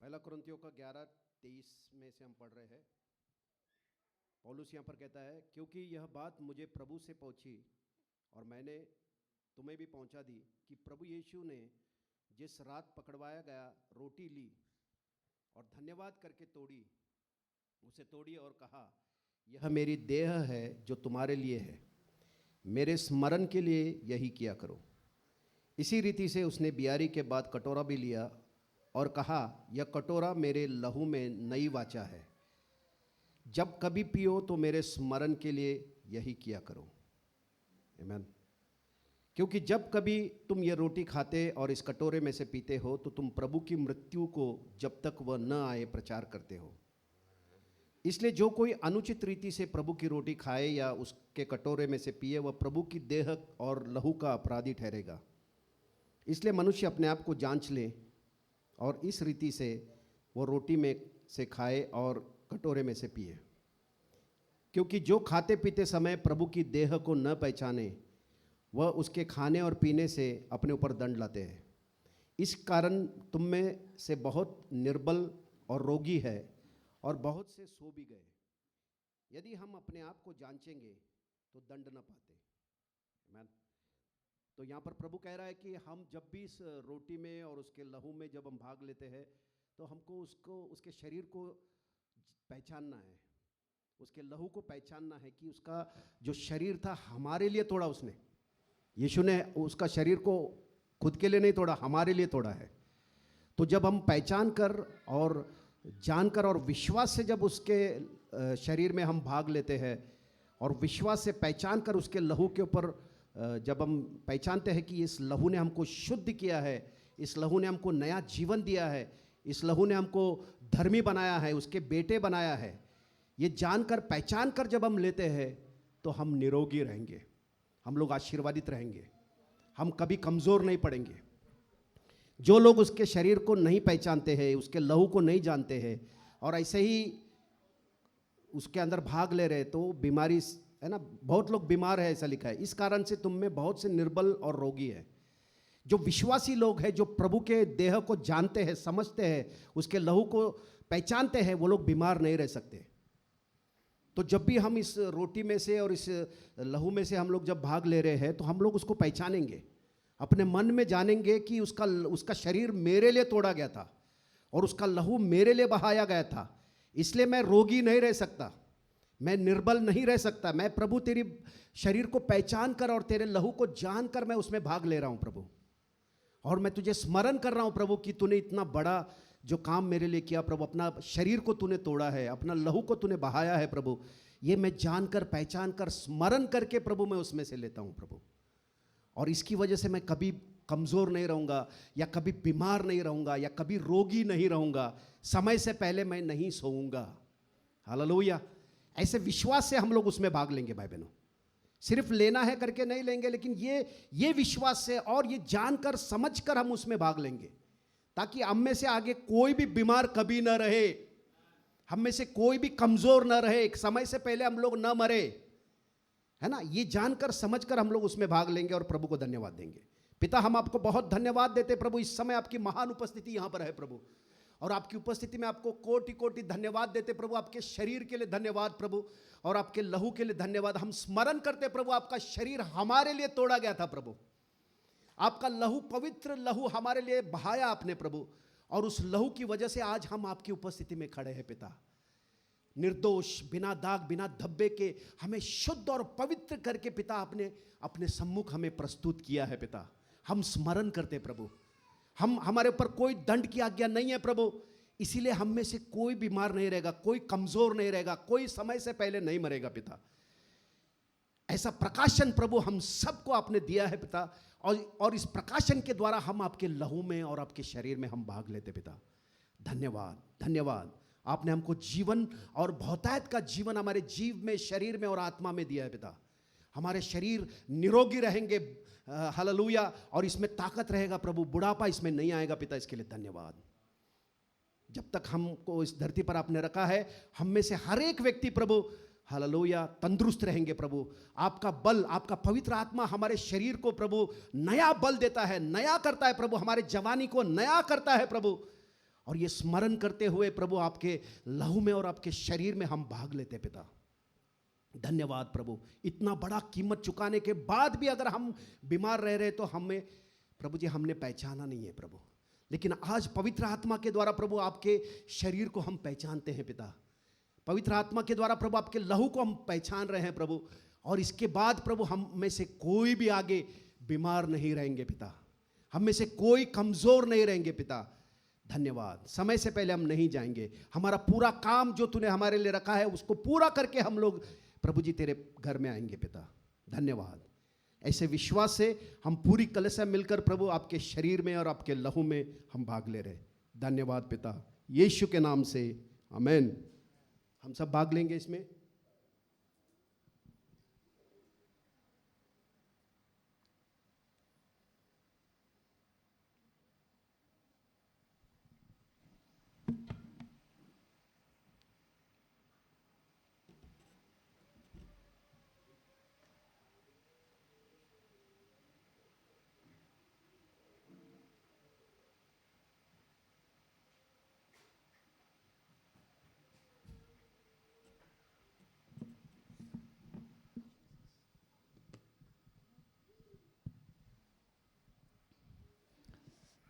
पहला कुरिन्थियों का 11:23 में से हम पढ़ रहे हैं। पौलुस यहाँ पर कहता है, क्योंकि यह बात मुझे प्रभु से पहुंची और मैंने तुम्हें भी पहुंचा दी कि प्रभु यीशु ने जिस रात पकड़वाया गया रोटी ली और धन्यवाद करके उसे तोड़ी और कहा, यह मेरी देह है जो तुम्हारे लिए है, मेरे स्मरण के लिए यही किया करो। इसी रीति से उसने बियारी के बाद कटोरा भी लिया और कहा, यह कटोरा मेरे लहू में नई वाचा है, जब कभी पियो तो मेरे स्मरण के लिए यही किया करो। आमीन। क्योंकि जब कभी तुम ये रोटी खाते और इस कटोरे में से पीते हो तो तुम प्रभु की मृत्यु को जब तक वह न आए प्रचार करते हो। इसलिए जो कोई अनुचित रीति से प्रभु की रोटी खाए या उसके कटोरे में से पिए, वह प्रभु की देह और लहू का अपराधी ठहरेगा। इसलिए मनुष्य अपने आप को जांच ले और इस रीति से वो रोटी में से खाए और कटोरे में से पिए। क्योंकि जो खाते पीते समय प्रभु की देह को न पहचाने, वह उसके खाने और पीने से अपने ऊपर दंड लाते हैं। इस कारण तुम में से बहुत निर्बल और रोगी है और बहुत से सो भी गए। यदि हम अपने आप को जांचेंगे तो दंड न पाते। आमीन। तो यहाँ पर प्रभु कह रहा है कि हम जब भी इस रोटी में और उसके लहू में जब हम भाग लेते हैं तो हमको उसके शरीर को पहचानना है, उसके लहू को पहचानना है कि उसका जो शरीर था हमारे लिए तोड़ा उसने। यीशु ने उसका शरीर को खुद के लिए नहीं तोड़ा, हमारे लिए तोड़ा है। तो जब हम पहचान कर और जानकर और विश्वास से जब उसके शरीर में हम भाग लेते हैं और विश्वास से पहचान कर उसके लहू के ऊपर जब हम पहचानते हैं कि इस लहू ने हमको शुद्ध किया है, इस लहू ने हमको नया जीवन दिया है, इस लहू ने हमको धर्मी बनाया है, उसके बेटे बनाया है, ये जानकर पहचान कर जब हम लेते हैं तो हम निरोगी रहेंगे, हम लोग आशीर्वादित रहेंगे, हम कभी कमज़ोर नहीं पड़ेंगे। जो लोग उसके शरीर को नहीं पहचानते हैं, उसके लहू को नहीं जानते हैं और ऐसे ही उसके अंदर भाग ले रहे, तो बीमारी है ना, बहुत लोग बीमार है ऐसा लिखा है। इस कारण से तुम में बहुत से निर्बल और रोगी है। जो विश्वासी लोग हैं, जो प्रभु के देह को जानते हैं, समझते हैं, उसके लहू को पहचानते हैं, वो लोग बीमार नहीं रह सकते। तो जब भी हम इस रोटी में से और इस लहू में से हम लोग जब भाग ले रहे हैं तो हम लोग उसको पहचानेंगे, अपने मन में जानेंगे कि उसका शरीर मेरे लिए तोड़ा गया था और उसका लहू मेरे लिए बहाया गया था, इसलिए मैं रोगी नहीं रह सकता, मैं निर्बल नहीं रह सकता। मैं प्रभु तेरी शरीर को पहचान कर और तेरे लहू को जान कर मैं उसमें भाग ले रहा हूँ प्रभु, और मैं तुझे स्मरण कर रहा हूँ प्रभु कि तूने इतना बड़ा जो काम मेरे लिए किया प्रभु, अपना शरीर को तूने तोड़ा है, अपना लहू को तूने बहाया है प्रभु, ये मैं जानकर पहचान कर स्मरण करके प्रभु मैं उसमें से लेता हूँ प्रभु। और इसकी वजह से मैं कभी कमज़ोर नहीं रहूँगा या कभी बीमार नहीं रहूँगा या कभी रोगी नहीं रहूँगा, समय से पहले मैं नहीं सोऊंगा। हालेलुया। ऐसे विश्वास से हम लोग उसमें भाग लेंगे भाई बहनों। सिर्फ लेना है करके नहीं लेंगे, लेकिन ये विश्वास से और ये जानकर समझकर हम उसमें भाग लेंगे, ताकि हम में से आगे कोई भी बीमार कभी न रहे, हम में से कोई भी कमज़ोर न रहे, एक समय से पहले हम लोग न मरे, है ना। ये जानकर समझकर हम लोग उसमें भाग लेंगे और प्रभु को धन्यवाद देंगे। पिता, हम आपको बहुत धन्यवाद देते प्रभु, इस समय आपकी महान उपस्थिति यहाँ पर है प्रभु, और आपकी उपस्थिति में आपको कोटि कोटि धन्यवाद देते प्रभु। आपके शरीर के लिए धन्यवाद प्रभु, और आपके लहू के लिए धन्यवाद। हम स्मरण करते प्रभु, आपका शरीर हमारे लिए तोड़ा गया था प्रभु, आपका लहू, पवित्र लहू हमारे लिए बहाया आपने प्रभु, और उस लहू की वजह से आज हम आपकी उपस्थिति में खड़े हैं पिता। निर्दोष, बिना दाग, बिना धब्बे के हमें शुद्ध और पवित्र करके पिता आपने अपने सम्मुख हमें प्रस्तुत किया है पिता। हम स्मरण करते प्रभु, हमारे ऊपर कोई दंड की आज्ञा नहीं है प्रभु, इसीलिए हम में से कोई बीमार नहीं रहेगा, कोई कमजोर नहीं रहेगा, कोई समय से पहले नहीं मरेगा पिता। ऐसा प्रकाशन प्रभु हम सबको आपने दिया है पिता, और इस प्रकाशन के द्वारा हम आपके लहू में और आपके शरीर में हम भाग लेते पिता। धन्यवाद, धन्यवाद। आपने हमको जीवन और बहुतायत का जीवन हमारे जीव में, शरीर में और आत्मा में दिया है पिता। हमारे शरीर निरोगी रहेंगे, हालेलुया, और इसमें ताकत रहेगा प्रभु, बुढ़ापा इसमें नहीं आएगा पिता, इसके लिए धन्यवाद। जब तक हमको इस धरती पर आपने रखा है, हम में से हर एक व्यक्ति प्रभु, हालेलुया, तंदुरुस्त रहेंगे प्रभु। आपका बल, आपका पवित्र आत्मा हमारे शरीर को प्रभु नया बल देता है, नया करता है प्रभु, हमारे जवानी को नया करता है प्रभु, और ये स्मरण करते हुए प्रभु आपके लहू में और आपके शरीर में हम भाग लेते पिता। धन्यवाद प्रभु, इतना बड़ा कीमत चुकाने के बाद भी अगर हम बीमार रह रहे तो हमें प्रभु जी हमने पहचाना नहीं है प्रभु, लेकिन आज पवित्र आत्मा के द्वारा प्रभु आपके शरीर को हम पहचानते हैं पिता। पवित्र आत्मा के द्वारा प्रभु आपके लहू को हम पहचान रहे हैं प्रभु, और इसके बाद प्रभु हम में से कोई भी आगे बीमार नहीं रहेंगे पिता, हम में से कोई कमज़ोर नहीं रहेंगे पिता। धन्यवाद, समय से पहले हम नहीं जाएंगे, हमारा पूरा काम जो तूने हमारे लिए रखा है उसको पूरा करके हम लोग प्रभु जी तेरे घर में आएंगे पिता। धन्यवाद। ऐसे विश्वास से हम पूरी कलीसिया मिलकर प्रभु आपके शरीर में और आपके लहू में हम भाग ले रहे। धन्यवाद पिता, यीशु के नाम से आमेन। हम सब भाग लेंगे इसमें।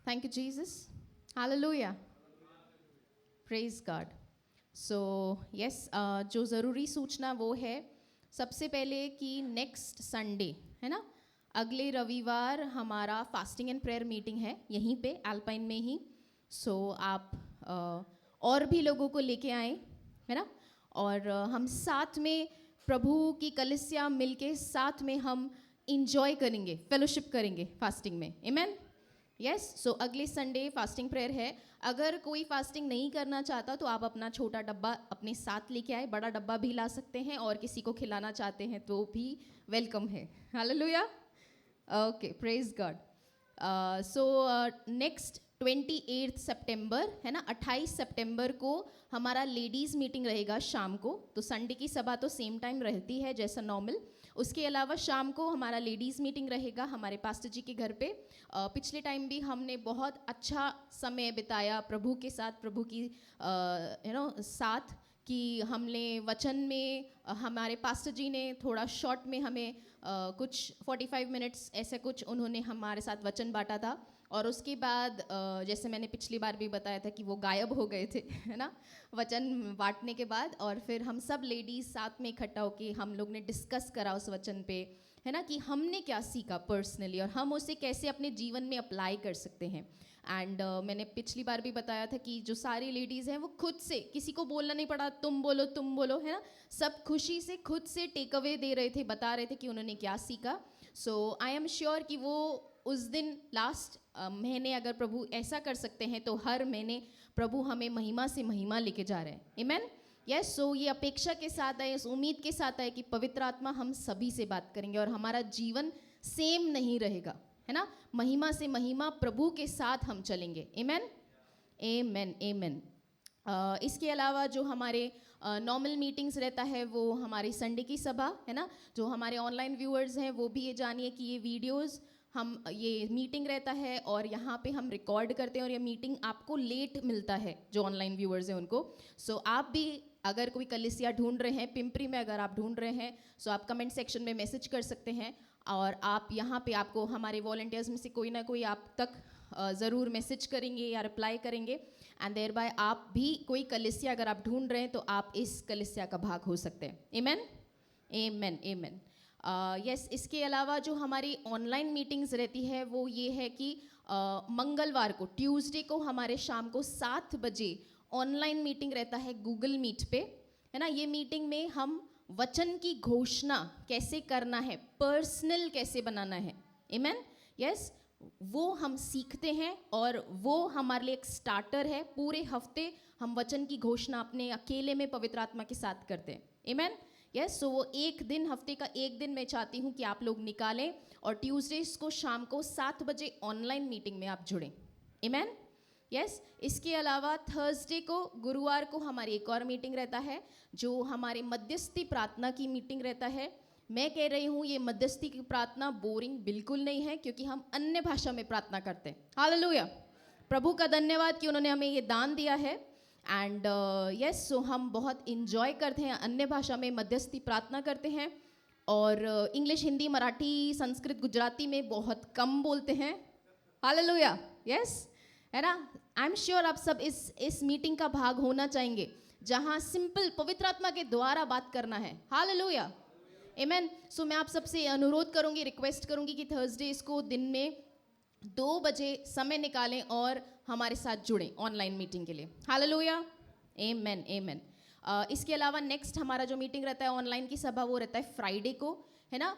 Thank you, Jesus. Hallelujah. Praise God. So, yes, जो ज़रूरी सूचना वो है सबसे पहले कि नेक्स्ट संडे है ना, अगले रविवार हमारा फास्टिंग एंड प्रेयर मीटिंग है यहीं पे एल्पाइन में ही। सो आप और भी लोगों को लेके आए है ना, और हम साथ में प्रभु की कलीसिया मिलके साथ में हम इंजॉय करेंगे, फेलोशिप करेंगे फास्टिंग में। आमेन। यस, सो अगले संडे फास्टिंग प्रेयर है। अगर कोई फास्टिंग नहीं करना चाहता तो आप अपना छोटा डब्बा अपने साथ लेके आए, बड़ा डब्बा भी ला सकते हैं, और किसी को खिलाना चाहते हैं तो भी वेलकम है। Hallelujah. Okay, praise God. So next 28 सितंबर है ना, 28 सितंबर को हमारा लेडीज़ मीटिंग रहेगा शाम को। तो संडे की सभा तो सेम टाइम रहती है जैसा नॉर्मल, उसके अलावा शाम को हमारा लेडीज़ मीटिंग रहेगा हमारे पास्टर जी के घर पे। पिछले टाइम भी हमने बहुत अच्छा समय बिताया प्रभु के साथ, प्रभु की साथ, कि हमने वचन में हमारे पास्टर जी ने थोड़ा शॉर्ट में हमें कुछ 45 मिनट्स ऐसे कुछ उन्होंने हमारे साथ वचन बांटा था। और उसके बाद जैसे मैंने पिछली बार भी बताया था कि वो गायब हो गए थे है ना वचन बांटने के बाद, और फिर हम सब लेडीज़ साथ में इकट्ठा होके हम लोग ने डिस्कस करा उस वचन पे है ना, कि हमने क्या सीखा पर्सनली और हम उसे कैसे अपने जीवन में अप्लाई कर सकते हैं। एंड मैंने पिछली बार भी बताया था कि जो सारी लेडीज़ हैं वो खुद से, किसी को बोलना नहीं पड़ा तुम बोलो है ना, सब खुशी से खुद से टेक अवे दे रहे थे, बता रहे थे कि उन्होंने क्या सीखा। सो आई एम श्योर कि वो उस दिन लास्ट महीने अगर प्रभु ऐसा कर सकते हैं तो हर महीने प्रभु हमें महिमा से महिमा लेके जा रहे हैं। आमेन। यस, सो ये अपेक्षा के साथ है, इस उम्मीद के साथ है कि पवित्र आत्मा हम सभी से बात करेंगे और हमारा जीवन सेम नहीं रहेगा है ना, महिमा से महिमा प्रभु के साथ हम चलेंगे। आमेन आमेन आमेन। इसके अलावा जो हमारे नॉर्मल मीटिंग्स रहता है वो हमारी संडे की सभा है ना, जो हमारे ऑनलाइन व्यूअर्स हैं वो भी ये जानिए कि ये वीडियोस हम ये मीटिंग रहता है और यहाँ पे हम रिकॉर्ड करते हैं, और ये मीटिंग आपको लेट मिलता है जो ऑनलाइन व्यूअर्स हैं उनको। सो आप भी अगर कोई कलीसिया ढूंढ रहे हैं पिंपरी में, अगर आप ढूंढ रहे हैं सो आप कमेंट सेक्शन में मैसेज कर सकते हैं, और आप यहाँ पे आपको हमारे वॉलंटियर्स में से कोई ना कोई आप तक ज़रूर मैसेज करेंगे या रिप्लाई करेंगे। एंड देयर बाय आप भी कोई कलीसिया अगर आप ढूंढ रहे हैं तो आप इस कलीसिया का भाग हो सकते हैं। आमेन आमेन आमेन। यस, इसके अलावा जो हमारी ऑनलाइन मीटिंग्स रहती है वो ये है कि मंगलवार को, ट्यूसडे को हमारे शाम को 7 बजे ऑनलाइन मीटिंग रहता है गूगल मीट पे है ना। ये मीटिंग में हम वचन की घोषणा कैसे करना है, पर्सनल कैसे बनाना है, आमेन। यस, वो हम सीखते हैं और वो हमारे लिए एक स्टार्टर है। पूरे हफ्ते हम वचन की घोषणा अपने अकेले में पवित्र आत्मा के साथ करते हैं। आमेन। यस, सो वो एक दिन, हफ्ते का एक दिन मैं चाहती हूँ कि आप लोग निकालें और ट्यूसडेज को शाम को 7 बजे ऑनलाइन मीटिंग में आप जुड़ें। आमेन। यस, इसके अलावा थर्सडे को, गुरुवार को हमारी एक और मीटिंग रहता है जो हमारे मध्यस्थी प्रार्थना की मीटिंग रहता है। मैं कह रही हूँ ये मध्यस्थी की प्रार्थना बोरिंग बिल्कुल नहीं है, क्योंकि हम अन्य भाषा में प्रार्थना करते हैं। हालेलुया, प्रभु का धन्यवाद कि उन्होंने हमें ये दान दिया है। एंड यस, सो हम बहुत इंजॉय करते हैं, अन्य भाषा में मध्यस्थी प्रार्थना करते हैं, और इंग्लिश, हिंदी, मराठी, संस्कृत, गुजराती में बहुत कम बोलते हैं। हालेलुया, यस, है ना। आई एम श्योर आप सब इस मीटिंग का भाग होना चाहेंगे, जहां सिंपल पवित्र आत्मा के द्वारा बात करना है। हालेलुया, आमेन। सो मैं आप सबसे अनुरोध करूंगी, रिक्वेस्ट करूंगी कि थर्सडे इसको दिन में 2 बजे समय निकालें और हमारे साथ जुड़ें ऑनलाइन मीटिंग के लिए। हालेलुया, आमेन, आमेन। इसके अलावा नेक्स्ट हमारा जो मीटिंग रहता है ऑनलाइन की सभा, वो रहता है फ्राइडे को, है ना,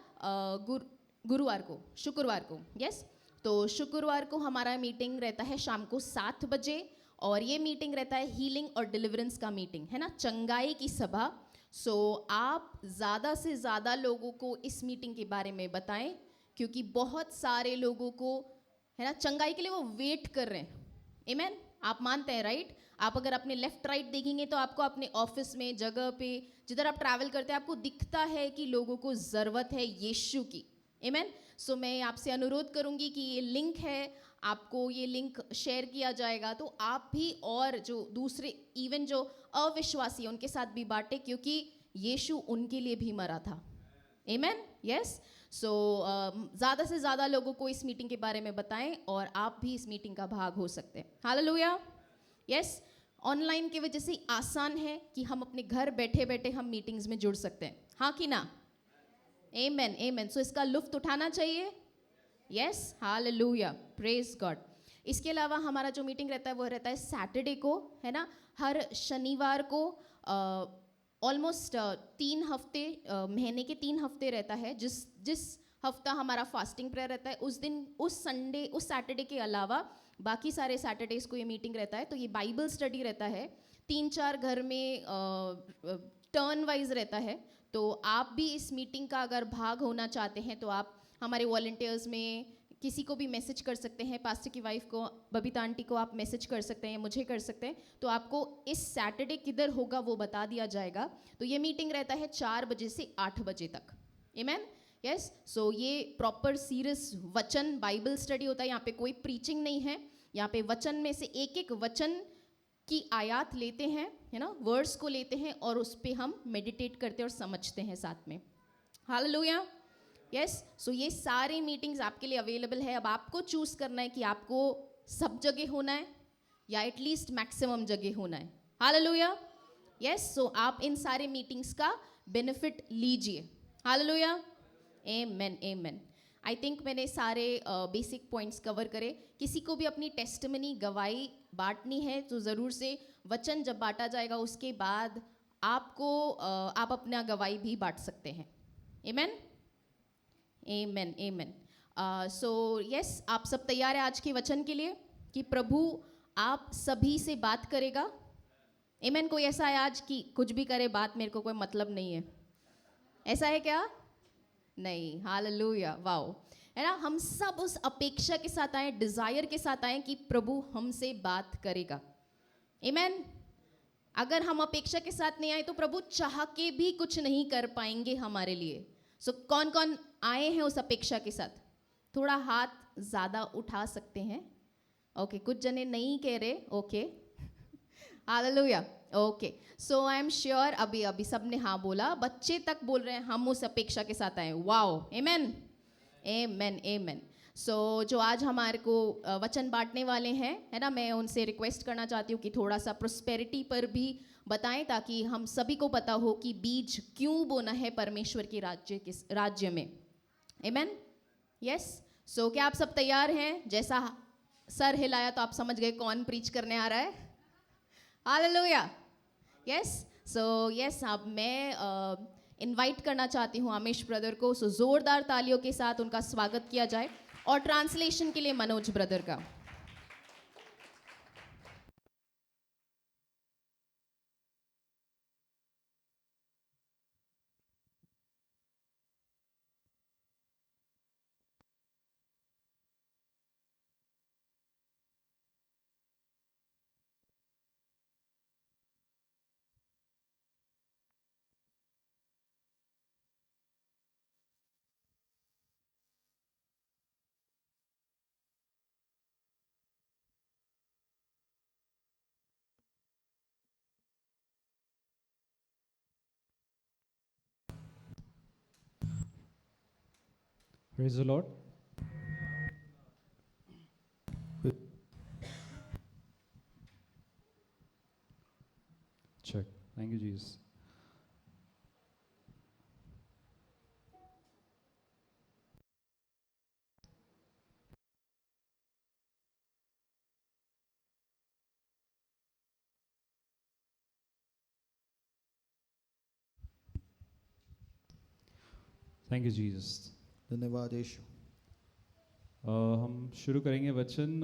गुरुवार को, शुक्रवार को, यस। तो शुक्रवार को हमारा मीटिंग रहता है शाम को 7 बजे, और ये मीटिंग रहता है हीलिंग और डिलीवरेंस का मीटिंग, है ना, चंगाई की सभा। सो आप ज़्यादा से ज़्यादा लोगों को इस मीटिंग के बारे में बताएं, क्योंकि बहुत सारे लोगों को, है ना, चंगाई के लिए वो वेट कर रहे हैं। आमेन, आप मानते हैं, राइट? आप अगर अपने लेफ्ट राइट देखेंगे तो आपको अपने ऑफिस में, जगह पे, जिधर आप ट्रैवल करते हैं, आपको दिखता है कि लोगों को ज़रूरत है यीशु की। आमेन। सो मैं आपसे अनुरोध करूंगी कि ये लिंक है, आपको ये लिंक शेयर किया जाएगा, तो आप भी और जो दूसरे इवन जो अविश्वासी हैं उनके साथ भी बांटे, क्योंकि यीशु उनके लिए भी मरा था। आमेन, यस। सो ज़्यादा से ज़्यादा लोगों को इस मीटिंग के बारे में बताएं, और आप भी इस मीटिंग का भाग हो सकते हैं। Hallelujah, yes. ऑनलाइन की वजह से आसान है कि हम अपने घर बैठे बैठे हम मीटिंग्स में जुड़ सकते हैं, हाँ कि ना? आमेन, आमेन। सो इसका लुफ्त उठाना चाहिए। Yes, hallelujah, praise God. इसके अलावा हमारा जो मीटिंग रहता है वो रहता है सैटरडे को, है ना, हर शनिवार को। ऑलमोस्ट 3 हफ्ते, महीने के 3 हफ्ते रहता है। जिस हफ्ता हमारा फास्टिंग प्रेयर रहता है, उस दिन, उस संडे, उस सैटरडे के अलावा बाकी सारे सैटरडेज को ये मीटिंग रहता है। तो ये बाइबल स्टडी रहता है, 3-4 घर में टर्न वाइज रहता है। तो आप भी इस मीटिंग का अगर भाग होना चाहते हैं, तो आप हमारे वॉलंटियर्स में किसी को भी मैसेज कर सकते हैं, पास्टर की वाइफ को, बबीता आंटी को आप मैसेज कर सकते हैं, मुझे कर सकते हैं। तो आपको इस सैटरडे किधर होगा वो बता दिया जाएगा। तो ये मीटिंग रहता है 4 बजे से 8 बजे तक। आमेन, यस। सो ये प्रॉपर सीरियस वचन बाइबल स्टडी होता है। यहाँ पे कोई प्रीचिंग नहीं है, यहाँ पे वचन में से एक एक वचन की आयात लेते हैं, है ना, वर्ड्स को लेते हैं, और उस पर हम मेडिटेट करते हैं और समझते हैं साथ में। Hallelujah, yes. सो ये सारी मीटिंग्स आपके लिए अवेलेबल है। अब आपको चूज करना है कि आपको सब जगह होना है या एटलीस्ट मैक्सिमम जगह होना है। Hallelujah, yes. सो आप इन सारे मीटिंग्स का बेनिफिट लीजिए। Hallelujah, amen, amen. I think मैंने सारे बेसिक पॉइंट्स कवर करे। किसी को भी अपनी टेस्टिमनी, गवाही बांटनी है तो ज़रूर से वचन जब बांटा जाएगा उसके बाद आपको आप अपना गवाही भी बांट सकते हैं। आमेन, आमेन, आमेन। सो यस, आप सब तैयार हैं आज के वचन के लिए कि प्रभु आप सभी से बात करेगा? आमेन। कोई ऐसा है आज कि कुछ भी करे बात, मेरे को कोई मतलब नहीं है, ऐसा है क्या? नहीं, हालेलुया, वाओ, है ना। हम सब उस अपेक्षा के साथ आए, डिजायर के साथ आए कि प्रभु हमसे बात करेगा। आमेन। अगर हम अपेक्षा के साथ नहीं आए तो प्रभु चाह के भी कुछ नहीं कर पाएंगे हमारे लिए। सो कौन कौन आए हैं उस अपेक्षा के साथ? थोड़ा हाथ ज़्यादा उठा सकते हैं। ओके, कुछ जने नहीं कह रहे। Okay, hallelujah, okay. So I am sure अभी सब ने हाँ बोला, बच्चे तक बोल रहे हैं हम उस अपेक्षा के साथ आए। वाओ, आमेन, आमेन, आमेन। सो जो आज हमारे को वचन बांटने वाले हैं, है ना, मैं उनसे रिक्वेस्ट करना चाहती हूँ कि थोड़ा सा प्रोस्पेरिटी पर भी बताएं, ताकि हम सभी को पता हो कि बीज क्यों बोना है परमेश्वर के राज्य में। आमेन, यस। सो क्या आप सब तैयार हैं? जैसा सर हिलाया तो आप समझ गए कौन प्रीच करने आ रहा है। Hallelujah, yes. सो यस, अब मैं इनवाइट करना चाहती हूँ आमिश ब्रदर को। सो जोरदार तालियों के साथ उनका स्वागत किया जाए, और ट्रांसलेशन के लिए मनोज ब्रदर का। Praise the Lord. Check. Thank you, Jesus. Thank you, Jesus. धन्यवाद यीशु। हम शुरू करेंगे वचन.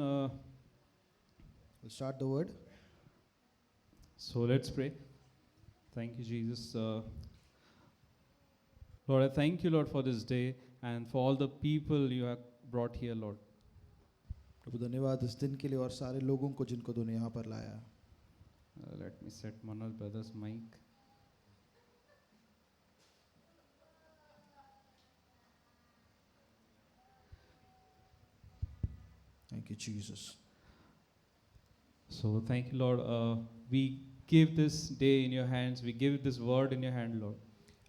We'll start the word. So let's pray. Thank you, Jesus. Lord, I thank you, Lord, for this day and for all the people you have brought here, Lord. प्रभु धन्यवाद इस दिन के लिए और सारे लोगों को जिनको तूने यहाँ पर लाया। Let me set Manoj brother's mic. Thank you, Jesus. So thank you, Lord. We give this day in your hands. We give this word in your hand, Lord.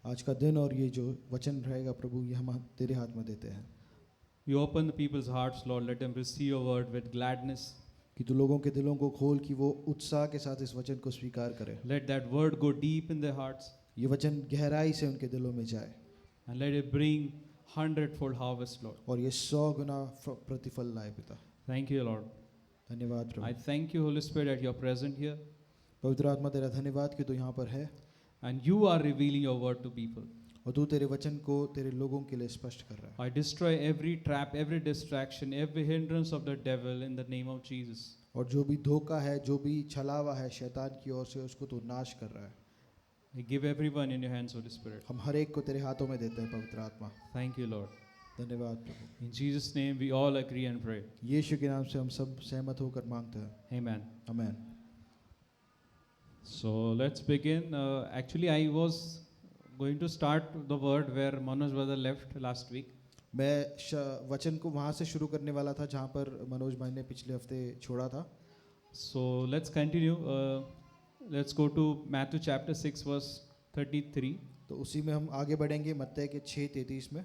आज का दिन और ये जो वचन रहेगा प्रभु ये हम तेरे हाथ में देते हैं We open the people's hearts, Lord. Let them receive your word with gladness. कि तू लोगों के दिलों को खोल कि वो उत्साह के साथ इस वचन को स्वीकार करें। Let that word go deep in their hearts ये वचन गहराई से उनके दिलों में जाए and let it bring 100-fold harvest, Lord. और ये 100 गुना प्रतिफल लाए पिता। Thank you, Lord. धन्यवाद I Prabhu. thank you, Holy Spirit, that you're present here पवित्र आत्मा तेरा धन्यवाद कि तू यहाँ पर है and you are revealing your word to people. और तू तेरे वचन को तेरे लोगों के लिए स्पष्ट कर रहा है। I destroy every trap, every distraction, every hindrance of the devil in the name of Jesus. और जो भी धोखा है जो भी छलावा है शैतान की ओर से उसको तू नाश कर रहा है। I give everyone in your hands, Holy Spirit. हम हर एक को तेरे हाथों में देते हैं पवित्र आत्मा। Thank you, Lord. धन्यवाद प्रभु। In Jesus' name, we all agree and pray. यीशु के नाम से हम सब सहमत होकर मांगते हैं। Amen. आमीन। So let's begin. Actually, I was going to start the word where Manoj brother left last week. मैं वचन को वहाँ से शुरू करने वाला था जहाँ पर मनोज भाई ने पिछले हफ्ते छोड़ा था। So let's continue. Let's go to Matthew chapter 6 verse 33. तो उसी में हम आगे बढ़ेंगे मत्ती के 6:33 में।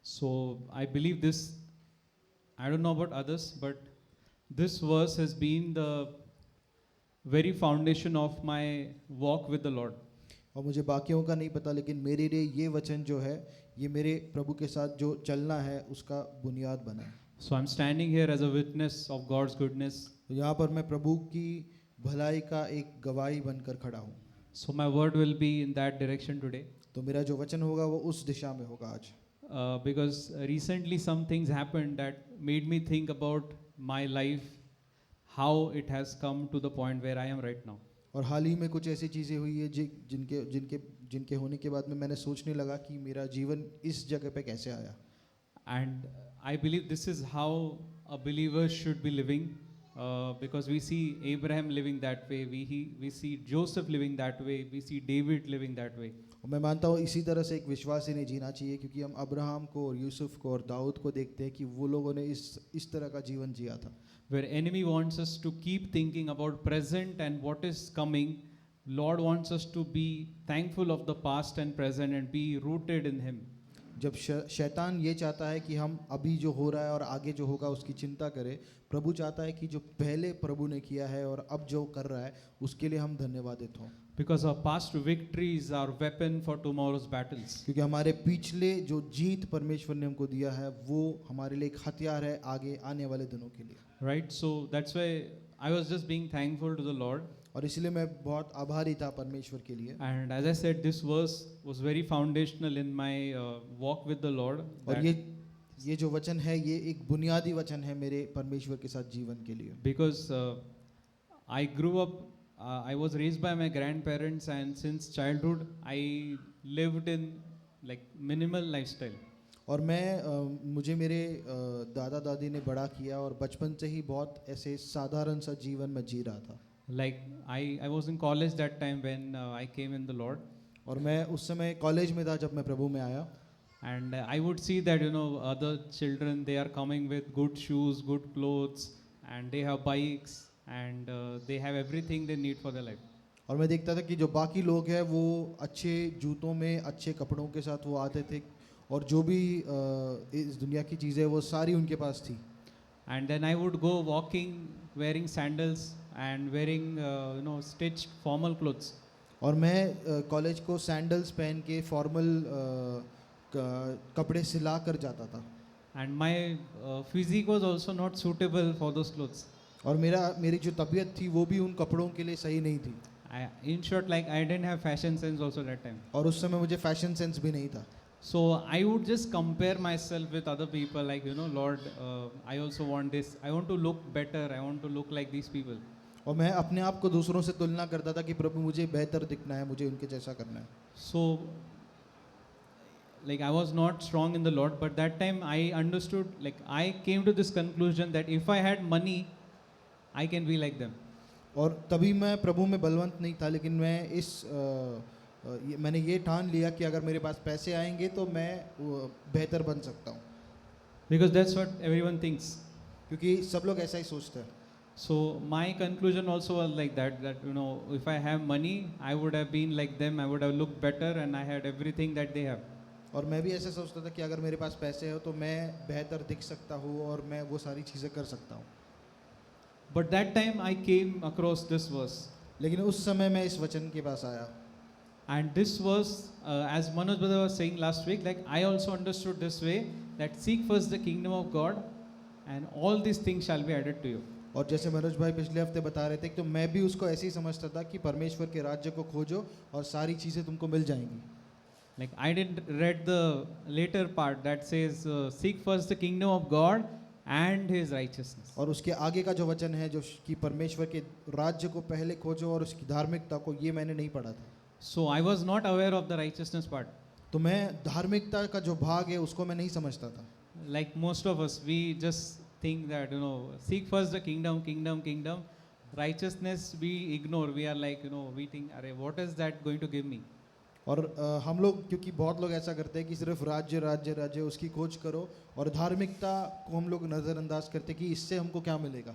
So I believe this, I don't know about others, but this verse has been the very foundation of my walk with the Lord. और मुझे बाकियों का नहीं पता लेकिन मेरे लिए ये वचन जो है ये मेरे प्रभु के साथ जो चलना है उसका बुनियाद बना है। So I'm standing here as a witness of God's goodness. तो यहाँ पर मैं प्रभु की भलाई का एक गवाही बनकर खड़ा हूँ। So my word will be in that direction today. तो मेरा जो वचन होगा वो उस दिशा में होगा आज। Because recently some things happened that made me think about my life, how it has come to the point where I am right now. और हाल ही में कुछ ऐसी चीज़ें हुई है जिनके जिनके जिनके होने के बाद में मैंने सोचने लगा कि मेरा जीवन इस जगह पे कैसे आया। And I believe this is how a believer should be living, because we see Abraham living that way, we see Joseph living that way, we see David living that way. और मैं मानता हूँ इसी तरह से एक विश्वासी ने जीना चाहिए क्योंकि हम अब्राहम को और यूसुफ को और दाऊद को देखते हैं कि वो लोगों ने इस तरह का जीवन जिया था। Where enemy wants us to keep thinking about present and what is coming, Lord wants us to be thankful of the past and present and be rooted in Him. जब शैतान ये चाहता है कि हम अभी जो हो रहा है और आगे जो होगा उसकी चिंता करें, प्रभु चाहता है कि जो पहले प्रभु ने किया है और अब जो कर रहा है उसके लिए हम धन्यवादित हों। Because our past victories are weapon for tomorrow's battles. क्योंकि हमारे पिछले जो जीत परमेश्वर ने हमको दिया है वो हमारे लिए एक हथियार है आगे आने वाले दिनों के लिए। Right? So that's why I was just being thankful to the Lord. और इसलिए मैं बहुत आभारी था परमेश्वर के लिए। And as I said, this verse was very foundational in my walk with the Lord. और ये जो वचन है ये एक बुनियादी वचन है मेरे परमेश्वर के साथ जीवन के लिए। Because I grew up, I was raised by my grandparents, and since childhood I lived in like minimal lifestyle. और मैं मुझे मेरे दादा दादी ने बड़ा किया और बचपन से ही बहुत ऐसे साधारण सा जीवन में जी रहा था। Like I was in college that time when I came in the Lord. और मैं उस समय कॉलेज में था जब मैं प्रभु में आया। And I would see that other children, they are coming with good shoes, good clothes, and they have bikes, and they have everything they need for their life. और मैं देखता था कि जो बाकी लोग हैं वो अच्छे जूतों में अच्छे कपड़ों के साथ वो आते थे और जो भी इस दुनिया की चीज़ें वो सारी उनके पास थी. And then I would go walking wearing sandals and wearing stitched formal clothes. और मैं कॉलेज को सैंडल्स पहन के फॉर्मल कपड़े सिला कर जाता था. And my physique was also not suitable for those clothes. और मेरी जो तबीयत थी वो भी उन कपड़ों के लिए सही नहीं थी. In short, like I didn't have fashion sense also that time. और उस समय मुझे फैशन सेंस भी नहीं था. So I would just compare myself with other people, like Lord, I also want this. I want to look better. I want to look like these people. और मैं अपने आप को दूसरों से तुलना करता था कि प्रभु मुझे बेहतर दिखना है, मुझे उनके जैसा करना है. So like I was not strong in the Lord, but that time I understood, like I came to this conclusion that if I had money, I can be like them. और तभी मैं प्रभु में बलवंत नहीं था, लेकिन मैं मैंने ये ठान लिया कि अगर मेरे पास पैसे आएंगे तो मैं बेहतर बन सकता हूँ. Because that's what everyone thinks. क्योंकि सब लोग ऐसा ही सोचते हैं. So my conclusion also was like that if I have money, I would have been like them. I would have looked better, and I had everything that they have. और मैं भी ऐसा सोचता था कि अगर मेरे पास पैसे हो तो मैं बेहतर दिख सकता हूँ और मैं वो सारी चीज़ें कर सकता हूँ. But that time I came across this verse. लेकिन उस समय मैं इस वचन के पास आया. And this verse, as Manoj brother was saying last week, like I also understood this way, that seek first the kingdom of God, and all these things shall be added to you. और जैसे मनोज भाई पिछले हफ्ते बता रहे थे, तो मैं भी उसको ऐसे ही समझता था कि परमेश्वर के राज्य को खोजो और सारी चीज़ें तुमको मिल जाएंगी. Like I didn't read the later part that says seek first the kingdom of God and his righteousness. और उसके आगे का जो वचन है जो कि परमेश्वर के राज्य को पहले खोजो और उसकी धार्मिकता को, ये मैंने नहीं पढ़ा था. So I was not aware of the righteousness part. तो मैं धार्मिकता का जो भाग है उसको मैं नहीं समझता था. Like most of us, we just think that seek first the kingdom. Righteousness we ignore. We are like we think, अरे what is that going to give me? और हम लोग, क्योंकि बहुत लोग ऐसा करते हैं कि सिर्फ राज्य राज्य राज्य उसकी खोज करो, और धार्मिकता को हम लोग नज़रअंदाज करते हैं कि इससे हमको क्या मिलेगा.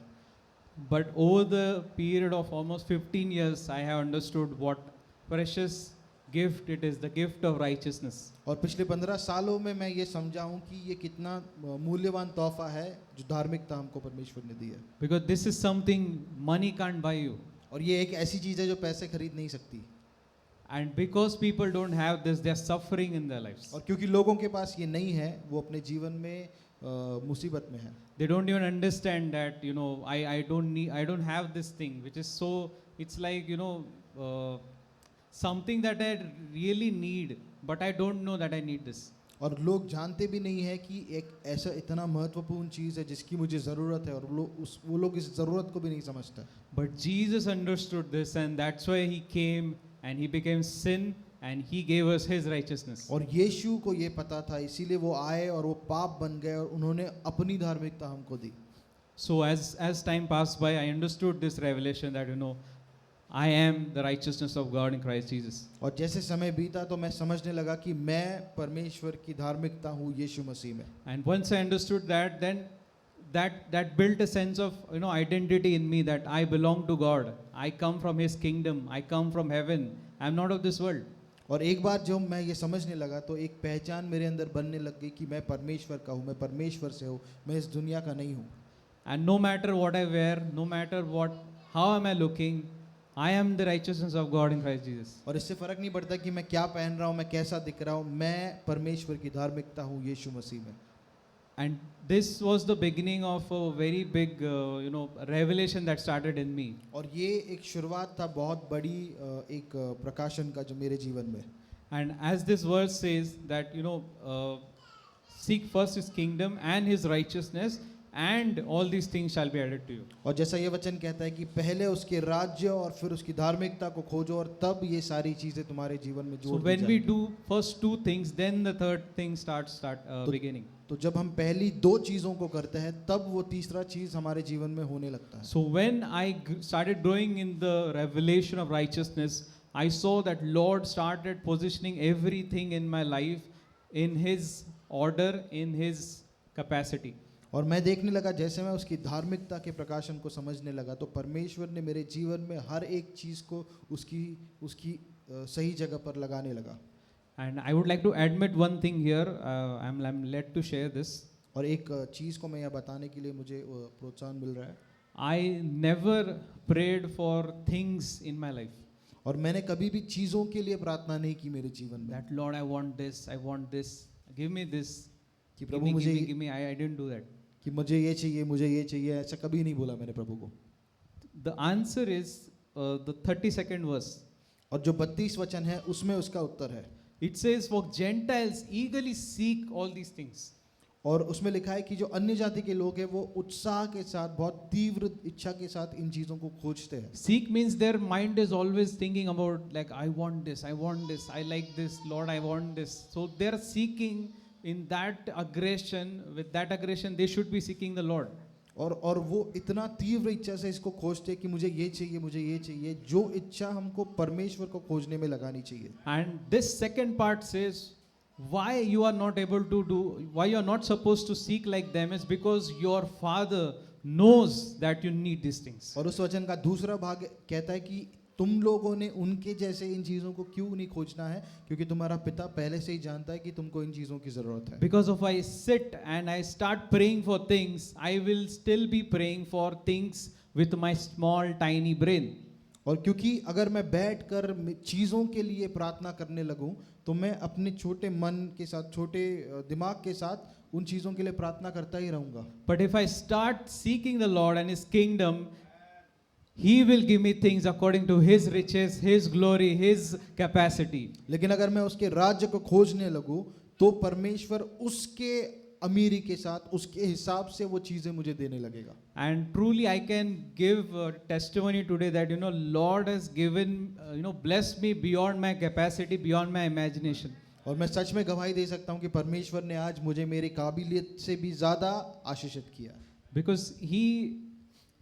But over the period of almost 15 years, I have understood what precious gift it is, the gift of righteousness. और पिछले 15 सालों में मैं ये समझा हूँ कि ये कितना मूल्यवान तोहफा है जो धार्मिकता हमको परमेश्वर ने दी है. Because this is something money can't buy you. और ये एक ऐसी चीज़ है जो पैसे खरीद नहीं सकती. And because people don't have this, they are suffering in their lives. और क्योंकि लोगों के पास ये नहीं है, वो अपने जीवन में मुसीबत में है. They don't even understand that I don't have this thing, which is so, it's like something that I really need, but I don't know that I need this. और लोग जानते भी नहीं है कि एक ऐसा इतना महत्वपूर्ण चीज़ है जिसकी मुझे ज़रूरत है, और वो लोग इस ज़रूरत को भी नहीं समझते. But Jesus understood this, and that's why he came and he became sin and he gave us his righteousness. और यीशु को ये पता था, इसीलिए वो आए और वो पाप बन गए और उन्होंने अपनी धार्मिकता हमको दी. So as time passed by, I understood this revelation that I am the righteousness of God in Christ Jesus. और जैसे समय बीता तो मैं समझने लगा कि मैं परमेश्वर की धार्मिकता हूँ यीशु मसीह में. And once I understood that, then that built a sense of identity in me, that I belong to God. I come from his kingdom. I come from heaven. I am not of this world. और एक बार जब मैं ये समझने लगा तो एक पहचान मेरे अंदर बनने लग गई कि मैं परमेश्वर का हूँ, मैं परमेश्वर से हूँ, मैं इस दुनिया का नहीं हूँ. And no matter what I wear, no matter how am I looking, I am the righteousness of God in Christ Jesus. और इससे फर्क नहीं पड़ता कि मैं क्या पहन रहा हूँ, मैं कैसा दिख रहा हूँ, मैं परमेश्वर की धार्मिकता हूँ यीशु मसीह में. And this was the beginning of a very big revelation that started in me. और ये एक शुरुआत था बहुत बड़ी एक प्रकाशन का जो मेरे जीवन में. And as this verse says that seek first his kingdom and his righteousness, and all these things shall be added to you. और जैसा ये वचन कहता है कि पहले उसके राज्य और फिर उसकी धार्मिकता को खोजो और तब ये सारी चीजें तुम्हारे जीवन में जोड़ दी जाएंगी. So when we जाएंगी. do first two things, then the third thing starts beginning. तो जब हम पहली दो चीजों को करते हैं तब वो तीसरा चीज हमारे जीवन में होने लगता है. So when I started growing in the revelation of righteousness, I saw that Lord started positioning everything in my life in his order, in his capacity. और मैं देखने लगा जैसे मैं उसकी धार्मिकता के प्रकाशन को समझने लगा तो परमेश्वर ने मेरे जीवन में हर एक चीज़ को उसकी उसकी सही जगह पर लगाने लगा। And I would like to admit one thing here. I'm led to share this. और एक चीज़ को मैं यहाँ बताने के लिए मुझे प्रोत्साहन मिल रहा है। I never prayed for things in my life. और मैंने कभी भी चीज़ों के लिए प्रार्थना नहीं की मेरे जीवन में That Lord, I want this, give me this, कि give प्रभु me, मुझे give me. I didn't do that. कि मुझे ये चाहिए, ऐसा कभी नहीं बोला मैंने प्रभु को। The answer is the 32nd verse. और जो 32 वचन है उसमें उसका उत्तर है। It says, for Gentiles eagerly seek all these things. और उसमें लिखा है कि जो अन्य जाति के लोग हैं वो उत्साह के साथ बहुत तीव्र इच्छा के साथ इन चीज़ों को खोजते हैं। Seek means their mind is always thinking about like, I want this, I like this, Lord, I want this. So they're seeking in that aggression, with that aggression they should be seeking the Lord. और वो इतना तीव्र इच्छा से इसको खोजते कि मुझे ये चाहिए, जो इच्छा हमको परमेश्वर को खोजने में लगानी चाहिए। And this second part says, why you are not able to do, why you are not supposed to seek like them is because your Father knows that you need these things. और उस वचन का दूसरा भाग कहता है कि तुम लोगों ने उनके जैसे इन चीज़ों को क्यों नहीं खोजना है, क्योंकि तुम्हारा पिता पहले से ही जानता है कि तुमको इन चीज़ों की ज़रूरत है। Because if I sit and I start praying for things, I will still be praying for things with my small tiny brain. और क्योंकि अगर मैं बैठकर चीज़ों के लिए प्रार्थना करने लगूं तो मैं अपने छोटे मन के साथ, छोटे दिमाग के साथ उन चीज़ों के लिए प्रार्थना करता ही रहूँगा। But if I start seeking the Lord and His kingdom, He will give me things according to His riches, His glory, His capacity. लेकिन अगर मैं उसके राज्य को खोजने लगूं तो परमेश्वर उसके अमीरी के साथ, उसके हिसाब से वो चीज़ें मुझे देने लगेगा। And truly I can give testimony today that Lord has given blessed me beyond my capacity, beyond my imagination. और मैं सच में गवाही दे सकता हूँ कि परमेश्वर ने आज मुझे मेरी काबिलियत से भी ज़्यादा आशीषित किया।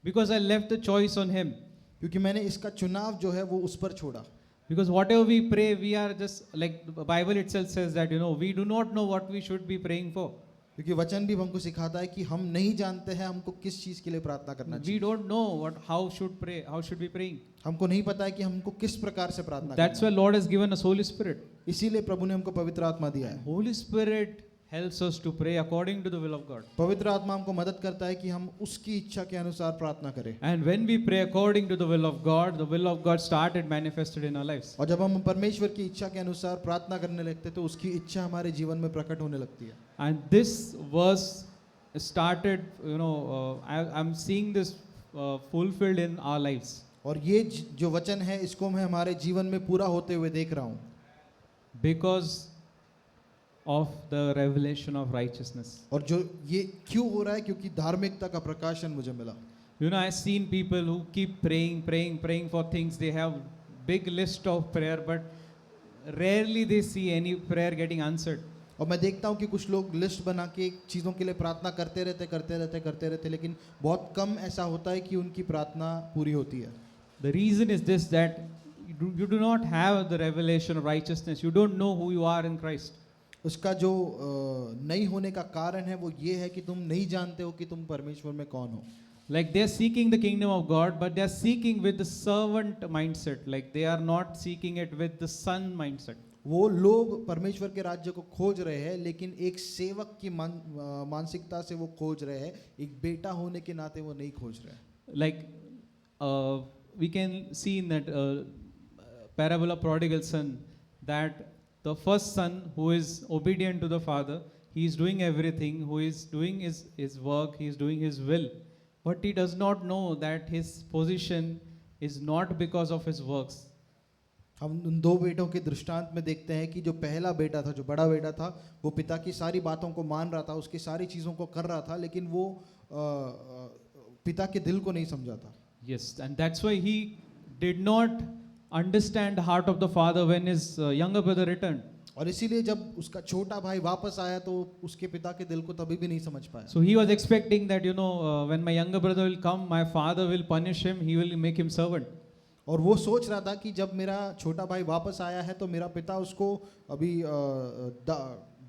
Because I left the choice on Him. क्योंकि मैंने इसका चुनाव जो है वो उस पर छोड़ा। Because whatever we pray, we are just like the Bible itself says that we do not know what we should be praying for. क्योंकि वचन भी हमको सिखाता है कि हम नहीं जानते हैं हमको किस चीज़ के लिए प्रार्थना करना चाहिए। We don't know how should we praying. हमको नहीं पता है कि हमको किस प्रकार से प्रार्थना करना है। That's why Lord has given us Holy Spirit. इसीलिए प्रभु ने हमको पवित्र आत्मा दिया है। Holy Spirit helps us to pray according to the will of God. पवित्र आत्मा हमको मदद करता है कि हम उसकी इच्छा के अनुसार प्रार्थना करें। And when we pray according to the will of God started manifested in our lives. और जब हम परमेश्वर की इच्छा के अनुसार प्रार्थना करने लगते हैं तो उसकी इच्छा हमारे जीवन में प्रकट होने लगती है। And this verse started, I'm seeing this fulfilled in our lives. और ये जो वचन है इसको मैं हमारे जीवन में पूरा होते हुए देख रहा हूँ। Because of the revelation of righteousness. और जो ये क्यों हो रहा है, क्योंकि धार्मिकता का प्रकाशन मुझे मिला। I've seen people who keep praying for things. They have big list of prayer, but rarely they see any prayer getting answered. और मैं देखता हूँ कि कुछ लोग लिस्ट बना के चीज़ों के लिए प्रार्थना करते रहते, लेकिन बहुत कम ऐसा होता है कि उनकी प्रार्थना पूरी होती है। The reason is this, that you do not have the revelation of righteousness. You don't know who you are in Christ. उसका जो नहीं होने का कारण है वो ये है कि तुम नहीं जानते हो कि तुम परमेश्वर में कौन हो। Like they are seeking the kingdom of God, but they are seeking with the servant mindset. Like they are not seeking it with the son mindset. वो लोग परमेश्वर के राज्य को खोज रहे हैं, लेकिन एक सेवक की मानसिकता से वो खोज रहे हैं, एक बेटा होने के नाते वो नहीं खोज रहे। Like we can see in that parable of prodigal son, that the first son who is obedient to the father, he is doing everything, who is doing his work, he is doing his will, but he does not know that his position is not because of his works. हम उन दो बेटों के दृष्टांत में देखते हैं कि जो पहला बेटा था, जो बड़ा बेटा था, वो पिता की सारी बातों को मान रहा था, उसकी सारी चीज़ों को कर रहा था, लेकिन वो पिता के दिल को नहीं समझा था। Yes, and that's why he did not understand the heart of the father when his younger brother returned. और इसीलिए जब उसका छोटा भाई वापस आया तो उसके पिता के दिल को तभी भी नहीं समझ पाया। So he was expecting that when my younger brother will come, my father will punish him, he will make him servant. और वो सोच रहा था कि जब मेरा छोटा भाई वापस आया है तो मेरा पिता उसको अभी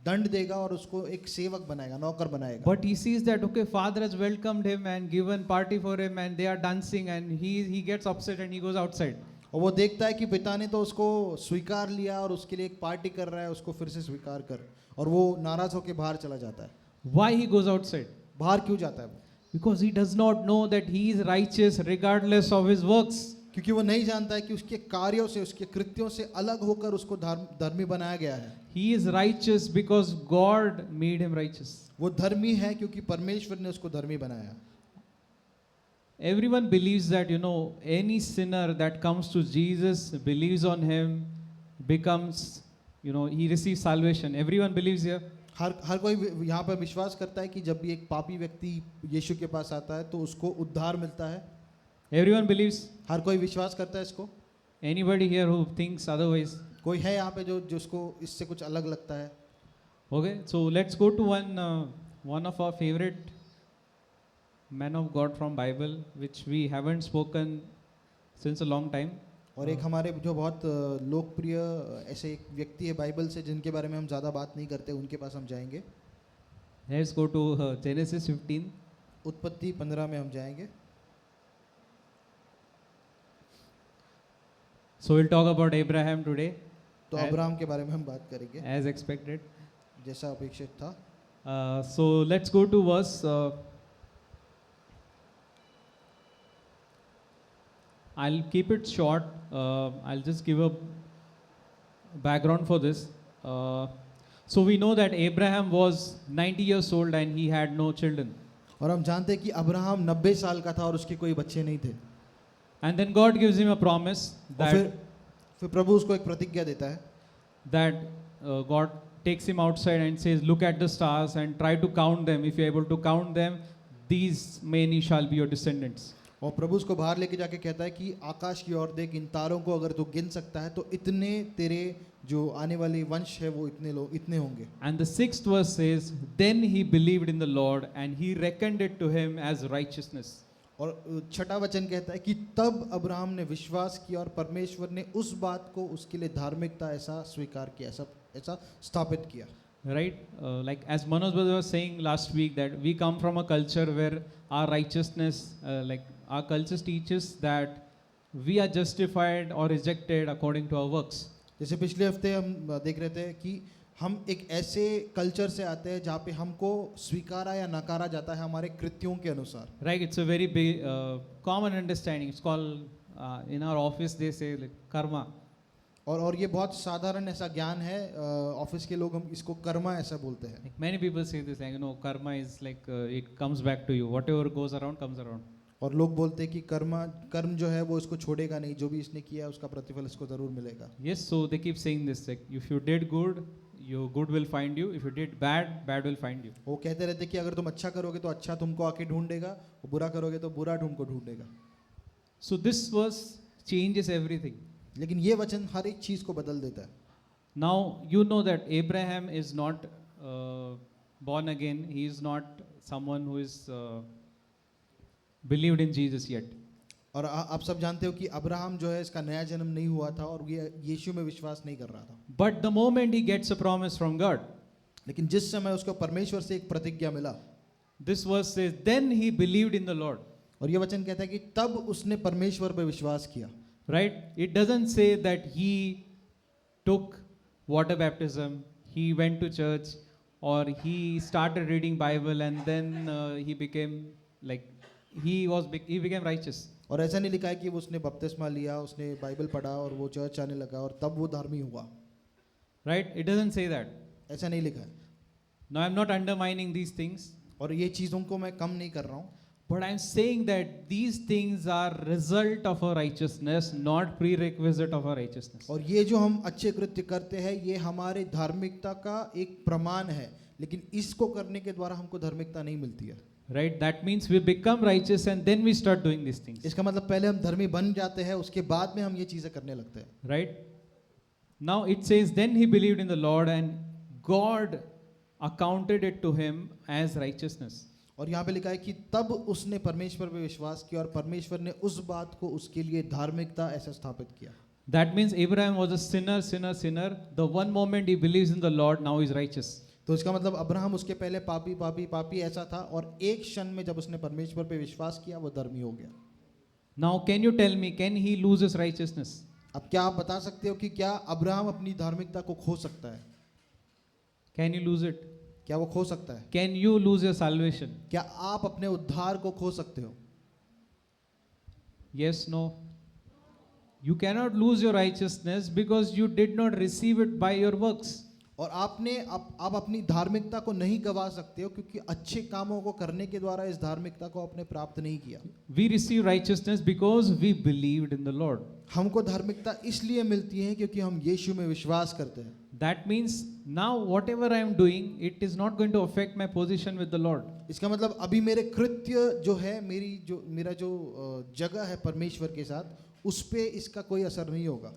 दंड देगा और उसको एक सेवक बनाएगा, नौकर बनाएगा। But he sees that, okay, father has welcomed him and given party for him and they are dancing, and he gets upset and he goes outside. और वो देखता है कि पिता ने तो उसको स्वीकार लिया और उसके लिए एक पार्टी कर रहा है, उसको फिर से स्वीकार कर, और वो नाराज होकर बाहर चला जाता है। Why he goes outside? बाहर क्यों जाता है वो? Because he does not know that he is righteous regardless of his works. क्योंकि वो नहीं जानता है कि उसके कार्यों से, उसके कृत्यों से अलग होकर उसको धर्मी बनाया गया है। He is righteous because God made him righteous. वो धर्मी है क्योंकि परमेश्वर ने उसको धर्मी बनाया। Everyone believes that, any sinner that comes to Jesus, believes on him, becomes, he receives salvation. Everyone believes here. हर कोई यहाँ पर विश्वास करता है कि जब भी एक पापी व्यक्ति यीशु के पास आता है तो उसको उद्धार मिलता है। Everyone believes. हर कोई विश्वास करता है इसको। Anybody here who thinks otherwise? कोई है यहाँ पे जो जिसको इससे कुछ अलग लगता है? Okay, so let's go to one of our favorite men of God from Bible, which we haven't spoken since a long time. और एक हमारे जो बहुत लोकप्रिय ऐसे एक व्यक्ति है बाइबल से जिनके बारे में हम ज़्यादा बात नहीं करते, उनके पास हम जाएंगे। Let's go to Genesis 15. उत्पत्ति 15 में हम जाएंगे। So we'll talk about Abraham today, तो अब्राहम के बारे में हम बात करेंगे as expected. जैसा अपेक्षित था। So let's go to verse. I'll keep it short. I'll just give a background for this. So we know that Abraham was 90 years old and he had no children. और हम जानते हैं कि Abraham 90 साल का था और उसके कोई बच्चे नहीं थे। And then God gives him a promise और that फिर प्रभु उसको एक प्रतिज्ञा देता है। God takes him outside and says, look at the stars and try to count them. If you're able to count them, these many shall be your descendants. और प्रभु उसको बाहर लेके जाके कहता है कि आकाश की ओर देख, इन तारों को अगर तू गिन सकता है तो इतने तेरे जो आने वाले वंश है वो इतने होंगे। And the 6th verse says, then he believed in the Lord and he reckoned it to him as righteousness. और छठा वचन कहता है कि तब अब्राहम ने विश्वास किया और परमेश्वर ने उस बात को उसके लिए धार्मिकता ऐसा स्वीकार किया, ऐसा स्थापित किया। Right? Like as Manoj brother was saying last week, that we come from a culture where our righteousness, our culture teaches that we are justified or rejected according to our works. जैसे पिछले हफ्ते हम देख रहे थे कि हम एक ऐसे कल्चर से आते हैं जहाँ पे हमको स्वीकारा या नकारा जाता है हमारे कृत्यों के अनुसार। Right? It's a very big common understanding. It's called in our office they say like karma. और ये बहुत साधारण ऐसा ज्ञान है, ऑफिस के लोग हम इसको कर्मा ऐसा बोलते हैं। Like many people say this, like karma is like it comes back to you. Whatever goes around comes around. और लोग बोलते हैं कि कर्म जो है वो इसको छोड़ेगा नहीं, जो भी इसने किया उसका प्रतिफल इसको जरूर मिलेगा। Yes, so they keep saying this, like if you did good, your good will find you. If you did bad, bad will find you. वो कहते रहते कि अगर तुम अच्छा करोगे तो अच्छा तुमको आके ढूंढेगा, और बुरा करोगे तो बुरा तुमको ढूंढेगा। So this verse changes everything. लेकिन ये वचन हर एक चीज को बदल देता है। Now you know that Abraham is not born again. He is not someone who is believed in Jesus yet. और आप सब जानते हो कि अब्राहम जो है इसका नया जन्म नहीं हुआ था और ये यीशु में विश्वास नहीं कर रहा था। But the moment he gets a promise from God, लेकिन जिस समय उसको परमेश्वर से एक प्रतिज्ञा मिला, this verse says, then he believed in the Lord. और ये वचन कहता है कि तब उसने परमेश्वर पर विश्वास किया। Right? It doesn't say that he took water baptism, he went to church, or he started reading Bible and then he became like he became righteous. और ऐसा नहीं लिखा है कि वो उसने बपतिस्मा लिया, उसने बाइबल पढ़ा और वो चर्च आने लगा और तब वो धर्मी हुआ। Right? It doesn't say that. ऐसा नहीं लिखा है। Now I'm not undermining these things, और ये चीज़ों को मैं कम नहीं कर रहा हूँ, but I'm saying that these things are result of our righteousness, not prerequisite of our righteousness. और ये जो हम अच्छे कृत्य करते हैं ये हमारे धार्मिकता का एक प्रमाण है, लेकिन इसको करने के द्वारा हमको धार्मिकता नहीं मिलती है। Right? That means we become righteous and then we start doing these things. इसका मतलब पहले हम धर्मी बन जाते हैं, उसके बाद में हम ये चीज़ें करने लगते हैं। Right? Now it says, then he believed in the Lord and God accounted it to him as righteousness. और यहाँ पे लिखा है कि तब उसने परमेश्वर पे विश्वास किया और परमेश्वर ने उस बात को उसके लिए धार्मिकता ऐसा स्थापित किया। That means Abraham was a sinner. The one moment he believes in the Lord, now he's righteous. तो इसका मतलब अब्राहम उसके पहले पापी पापी पापी ऐसा था, और एक क्षण में जब उसने परमेश्वर पे विश्वास किया वो धर्मी हो गया। Now, can you tell me, can he lose his righteousness? अब क्या आप बता सकते हो कि क्या अब्राहम अपनी धार्मिकता को खो सकता है? Can you lose it? क्या वो खो सकता है? Can you lose your salvation? क्या आप अपने उद्धार को खो सकते हो? Yes, no. You cannot lose your righteousness because you did not receive it by your works. और आपने आप अपनी धार्मिकता को नहीं गवा सकते हो, क्योंकि अच्छे कामों को करने के द्वारा इस धार्मिकता को आपने प्राप्त नहीं किया। We receive righteousness because we believed in the Lord. हमको धार्मिकता इसलिए मिलती है क्योंकि हम यीशु में विश्वास करते हैं। That means now whatever I am doing, it is not going to affect my position with the Lord. इसका मतलब अभी मेरे कृत्य जो है, मेरा जो जगह है परमेश्वर के साथ, उस पे इसका कोई असर नहीं होगा।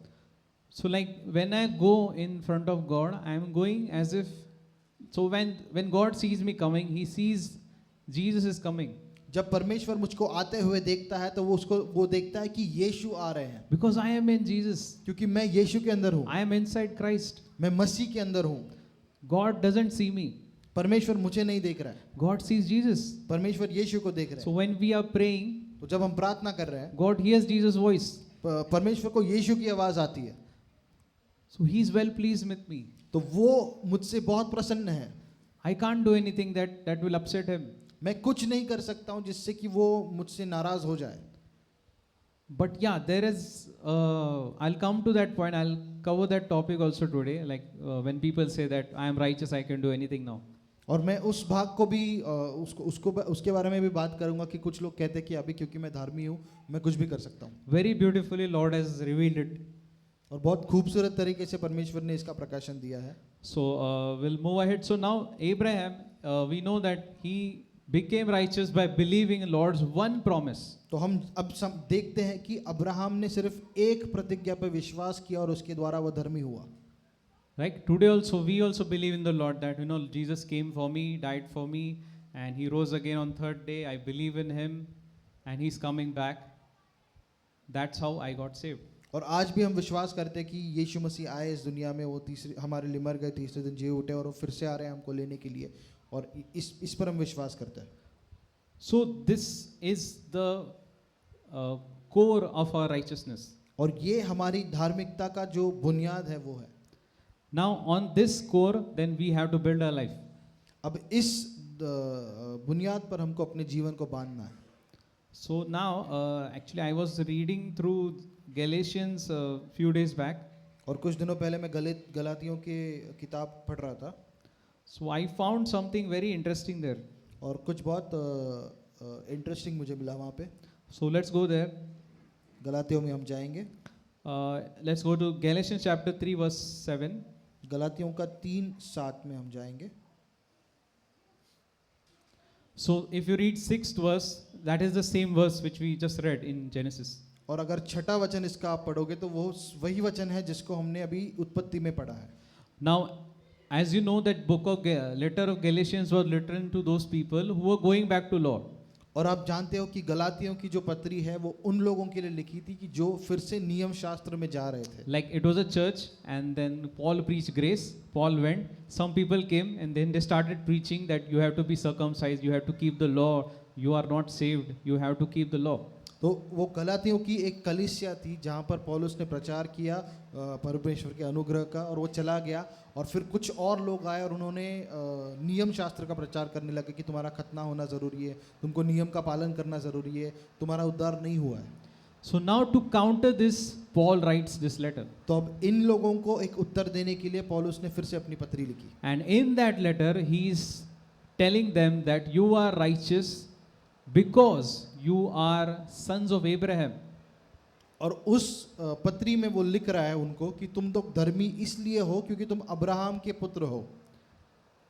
So like when I go in front of God, I am going as if, so when God sees me coming, he sees Jesus is coming. जब परमेश्वर मुझको आते हुए देखता है तो वो देखता है कि यीशु आ रहे हैं, Because I am in Jesus. क्योंकि मैं यीशु के अंदर हूँ, I am inside Christ. मैं मसीह के अंदर हूँ। God doesn't see me. परमेश्वर मुझे नहीं देख रहा है, God sees Jesus. परमेश्वर यीशु को देख रहे So हैं। when we are praying, तो जब हम प्रार्थना कर रहे हैं, God hears Jesus' voice. परमेश्वर को यीशु की आवाज आती है, So he is well pleased with me. तो वो मुझसे बहुत प्रसन्न है। I can't do anything that will upset him. मैं कुछ नहीं कर सकता हूँ जिससे कि वो मुझसे नाराज हो जाए। But yeah, there is, I'll come to that point. I'll cover that topic also today. Like when people say that I am righteous, I can do anything now. और मैं उस भाग को भी उसके बारे में भी बात करूंगा कि कुछ लोग कहते हैं कि अभी क्योंकि मैं धार्मी हूँ मैं कुछ भी कर सकता हूँ। Very beautifully, Lord has revealed it. और बहुत खूबसूरत तरीके से परमेश्वर ने इसका प्रकाशन दिया है। So we'll move ahead. So now Abraham, we know that he became righteous by believing in Lord's one promise. तो हम अब देखते हैं कि अब्राहम ने सिर्फ एक प्रतिज्ञा पर विश्वास किया और उसके द्वारा वह धर्मी हुआ। Right? Today also we also believe in the Lord that Jesus came for me, died for me, and he rose again on third day. I believe in him, and he's coming back. That's how I got saved. और आज भी हम विश्वास करते हैं कि यीशु मसीह आए इस दुनिया में, वो हमारे लिए मर गए, तीसरे दिन जी उठे और वो फिर से आ रहे हैं हमको लेने के लिए, और इस पर हम विश्वास करते हैं। So this is the core of our righteousness. और ये हमारी धार्मिकता का जो बुनियाद है वो है। Now on this core, then we have to build our life. अब इस बुनियाद पर हमको अपने जीवन को बांधना है। So now, actually, I was reading through Galatians a few days back. और कुछ दिनों पहले मैं गलातियों के किताब पढ़ रहा था। So I found something very interesting there. और कुछ बहुत इंटरेस्टिंग मुझे मिला वहाँ पे। So let's go there. गलातियों में हम जाएंगे। Let's go to Galatians chapter 3 verse 7. गलातियों का 3:7 में हम जाएंगे। So if you read 6th verse, that is the same verse which we just read in Genesis. और अगर छठा वचन इसका आप पढ़ोगे तो वो वही वचन है जिसको हमने अभी उत्पत्ति में पढ़ा है। Now, as you know, that letter of Galatians was written to those people who were going back to law. और आप जानते हो कि गलातियों की जो पत्री है वो उन लोगों के लिए लिखी थी कि जो फिर से नियम शास्त्र में जा रहे थे। Like it was a church, and then Paul preached grace. Paul went. Some people came, and then they started preaching that you have to be circumcised, you have to keep the law, you are not saved, you have to keep the law. तो वो गलातियों की एक कलीसिया थी जहाँ पर पौलुस ने प्रचार किया परमेश्वर के अनुग्रह का, और वो चला गया, और फिर कुछ और लोग आए और उन्होंने नियम शास्त्र का प्रचार करने लगे कि तुम्हारा खतना होना ज़रूरी है, तुमको नियम का पालन करना ज़रूरी है, तुम्हारा उद्धार नहीं हुआ है। So now to counter this, Paul writes this letter. तो अब इन लोगों को एक उत्तर देने के लिए पौलुस ने फिर से अपनी पत्री लिखी, And in that letter, he is telling them that you are righteous because you are sons of Abraham. और उस पत्री में वो लिख रहा है उनको कि तुम तो धर्मी इसलिए हो क्योंकि तुम अब्राहम के पुत्र हो।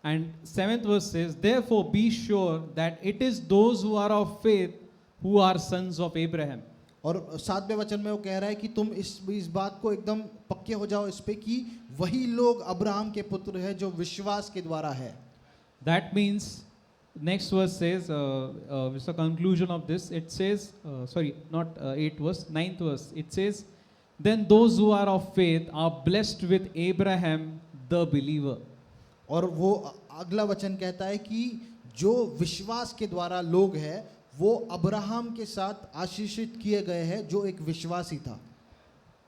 And 7th verse says, therefore be sure that it is those who are of faith who are sons of Abraham. और 7वें वचन में वो कह रहा है कि तुम इस बात को एकदम पक्के हो जाओ इस पे कि वही लोग अब्राहम के पुत्र है जो विश्वास के द्वारा है। That means, next verse says, it's a conclusion of this, it says, sorry, not 8th verse, 9th verse, it says, then those who are of faith are blessed with Abraham the believer. और वो अगला वचन कहता है कि जो विश्वास के द्वारा लोग हैं वो अब्राहम के साथ आशीषित किए गए हैं, जो एक विश्वासी था।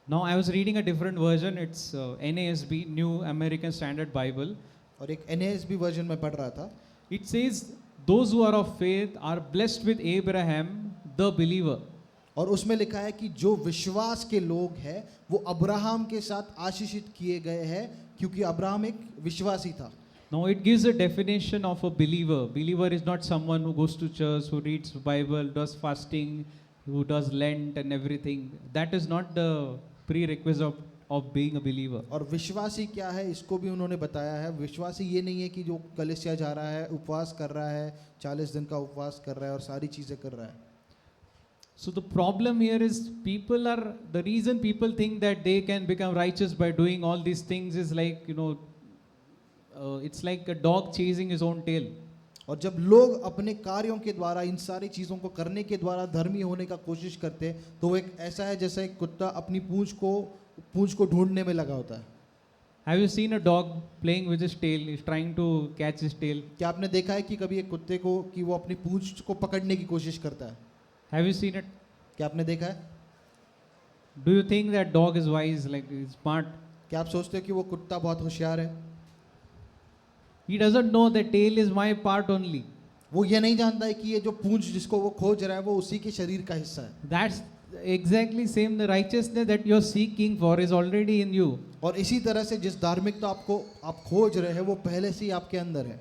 Now I was reading a different version. It's NASB, New American Standard Bible. और एक NASB वर्जन में पढ़ रहा था। It says, "Those who are of faith are blessed with Abraham, the believer." और उसमें लिखा है कि जो विश्वास के लोग हैं वो अब्राहम के साथ आशीषित किए गए हैं, क्योंकि अब्राहम एक विश्वासी था। Now it gives a definition of a believer. Believer is not someone who goes to church, who reads Bible, does fasting, who does Lent and everything. That is not the prerequisite of being a believer. और विश्वासी क्या है इसको भी उन्होंने बताया है। विश्वासी ये नहीं है कि जो कलीसिया जा रहा है, उपवास कर रहा है, 40 दिन का उपवास कर रहा है और सारी चीज़ें कर रहा है। So the problem here is the reason people think that they can become righteous by doing all these things is like, it's like a dog chasing his own tail. और जब लोग अपने कार्यों के द्वारा इन सारी चीज़ों को करने के द्वारा धर्मी होने का कोशिश करते हैं, तो वो एक ऐसा है जैसे एक कुत्ता अपनी पूंछ को ढूंढने में लगा होता है। Have you seen a dog playing with his tail? He's trying to catch his tail. क्या आपने देखा है कि कभी एक कुत्ते को कि वो अपनी पूंछ को पकड़ने की कोशिश करता है? Have you seen it? क्या आपने देखा है? Do you think that dog is wise, like he's smart? क्या आप सोचते हो कि वो कुत्ता बहुत होशियार है? He doesn't know that tail is my part only. वो ये नहीं जानता है कि ये जो पूंछ जिसको वो खोज रहा है वो उसी के शरीर का हिस्सा है। That's exactly same. The righteousness that you're seeking for is already in you. और इसी तरह से जिस धार्मिकता आप खोज रहे हैं वो पहले से ही आपके अंदर है।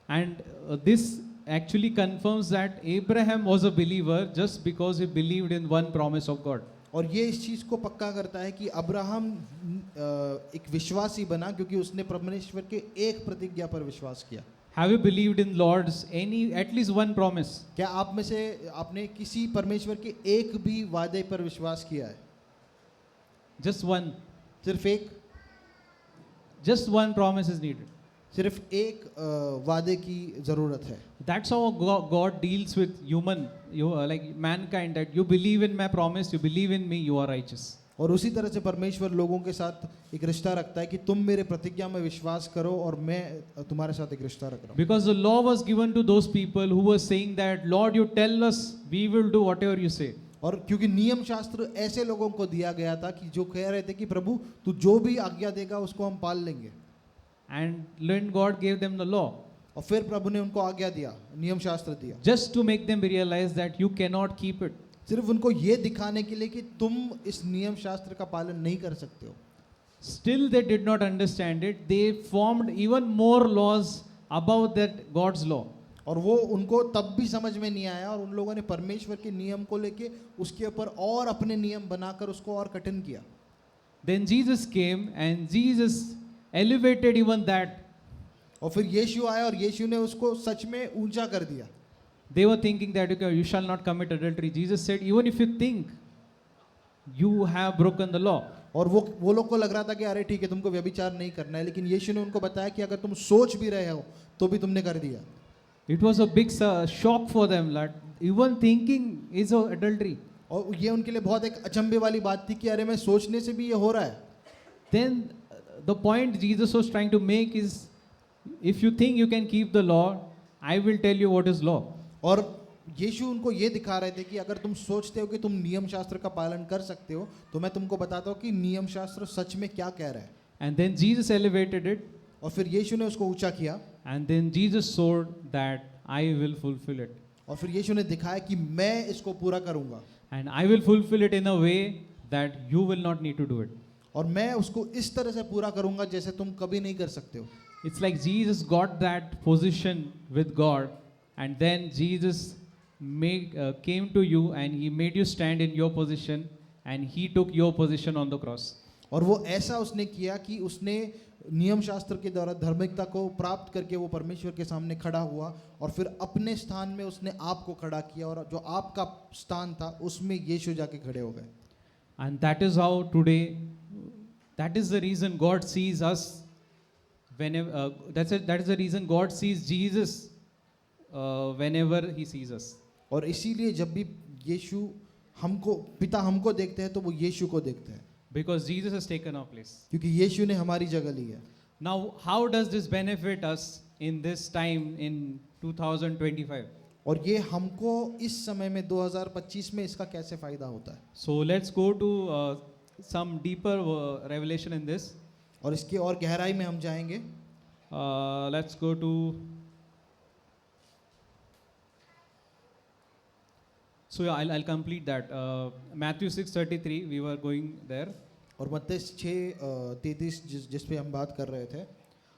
And this actually confirms that Abraham was a believer just because he believed in one promise of God. और ये इस चीज़ को पक्का करता है कि अब्राहम एक विश्वासी बना क्योंकि उसने परमेश्वर के एक प्रतिज्ञा पर विश्वास किया। Have you believed in Lord's at least one promise? क्या आप में से आपने किसी परमेश्वर के एक भी वादे पर विश्वास किया है? Just one. सिर्फ एक? Just one promise is needed. सिर्फ एक वादे की ज़रूरत है। That's how God deals with like mankind, that you believe in my promise, you believe in me, you are righteous. और उसी तरह से परमेश्वर लोगों के साथ एक रिश्ता रखता है कि तुम मेरे प्रतिज्ञा में विश्वास करो और मैं तुम्हारे साथ एक रिश्ता रख रहा हूँ। Because the law was given to those people who were saying that, Lord, you tell us, we will do whatever you say. और क्योंकि नियम शास्त्र ऐसे लोगों को दिया गया था कि जो कह रहे थे कि प्रभु तू जो भी आज्ञा देगा उसको हम पाल लेंगे। And then God gave them the law. और फिर प्रभु ने उनको आज्ञा दिया, नियम शास्त्र दिया, just to make them realize that you cannot keep it. सिर्फ उनको ये दिखाने के लिए कि तुम इस नियम शास्त्र का पालन नहीं कर सकते हो। Still they did not understand it. They formed even more laws above that God's law. और वो उनको तब भी समझ में नहीं आया और उन लोगों ने परमेश्वर के नियम को लेके उसके ऊपर और अपने नियम बनाकर उसको और कठिन किया। Then Jesus came and Jesus elevated even that. और फिर यीशु आया और यीशु ने उसको सच में ऊंचा कर दिया। They were thinking that you shall not commit adultery. Jesus said, even if you think, you have broken the law. और वो लोग को लग रहा था कि अरे ठीक है तुमको व्यभिचार नहीं करना है, लेकिन यीशु ने उनको बताया कि अगर तुम सोच भी रहे हो तो भी तुमने कर दिया। It was a big shock for them that even thinking is adultery. और ये उनके लिए बहुत एक अचंभे वाली बात थी कि अरे मैं सोचने से भी ये हो रहा है। Then the point Jesus was trying to make is, if you think you can keep the law, I will tell you what is law. और यीशु उनको ये दिखा रहे थे कि अगर तुम सोचते हो कि तुम नियम शास्त्र का पालन कर सकते हो तो मैं तुमको बताता हूँ कि नियम शास्त्र सच में क्या कह रहा है। And then Jesus elevated it. और फिर यीशु ने उसको ऊंचा किया। And then Jesus showed that I will fulfill it. और फिर यीशु ने दिखाया कि मैं इसको पूरा करूँगा। And I will fulfill it in a way that you will not need to do it. और मैं उसको इस तरह से पूरा करूँगा जैसे तुम कभी नहीं कर सकते हो। It's like Jesus got that position with God, and then Jesus came to you and he made you stand in your position, and he took your position on the cross. और वो ऐसा उसने किया कि उसने नियम शास्त्र के द्वारा धार्मिकता को प्राप्त करके वो परमेश्वर के सामने खड़ा हुआ और फिर अपने स्थान में उसने आपको खड़ा किया और जो आपका स्थान था उसमें यीशु जाके खड़े हो गए। And that is how today, that is the reason God sees us whenever, that is the reason God sees Jesus whenever he sees us. और इसीलिए जब भी यीशु पिता हमको देखते हैं तो वो यीशु को देखते हैं। Because Jesus has taken our place. क्योंकि यीशु ने हमारी जगह ली है। Now, how does this benefit us in this time in 2025? और ये हमको इस समय में 2025 में इसका कैसे फायदा होता है? So let's go to some deeper revelation in this. और इसकी और गहराई में हम जाएंगे. Let's go to. So yeah, I'll complete that. Matthew 6:33. We were going there. और मत्ती 6:33 जिस पे हम बात कर रहे थे.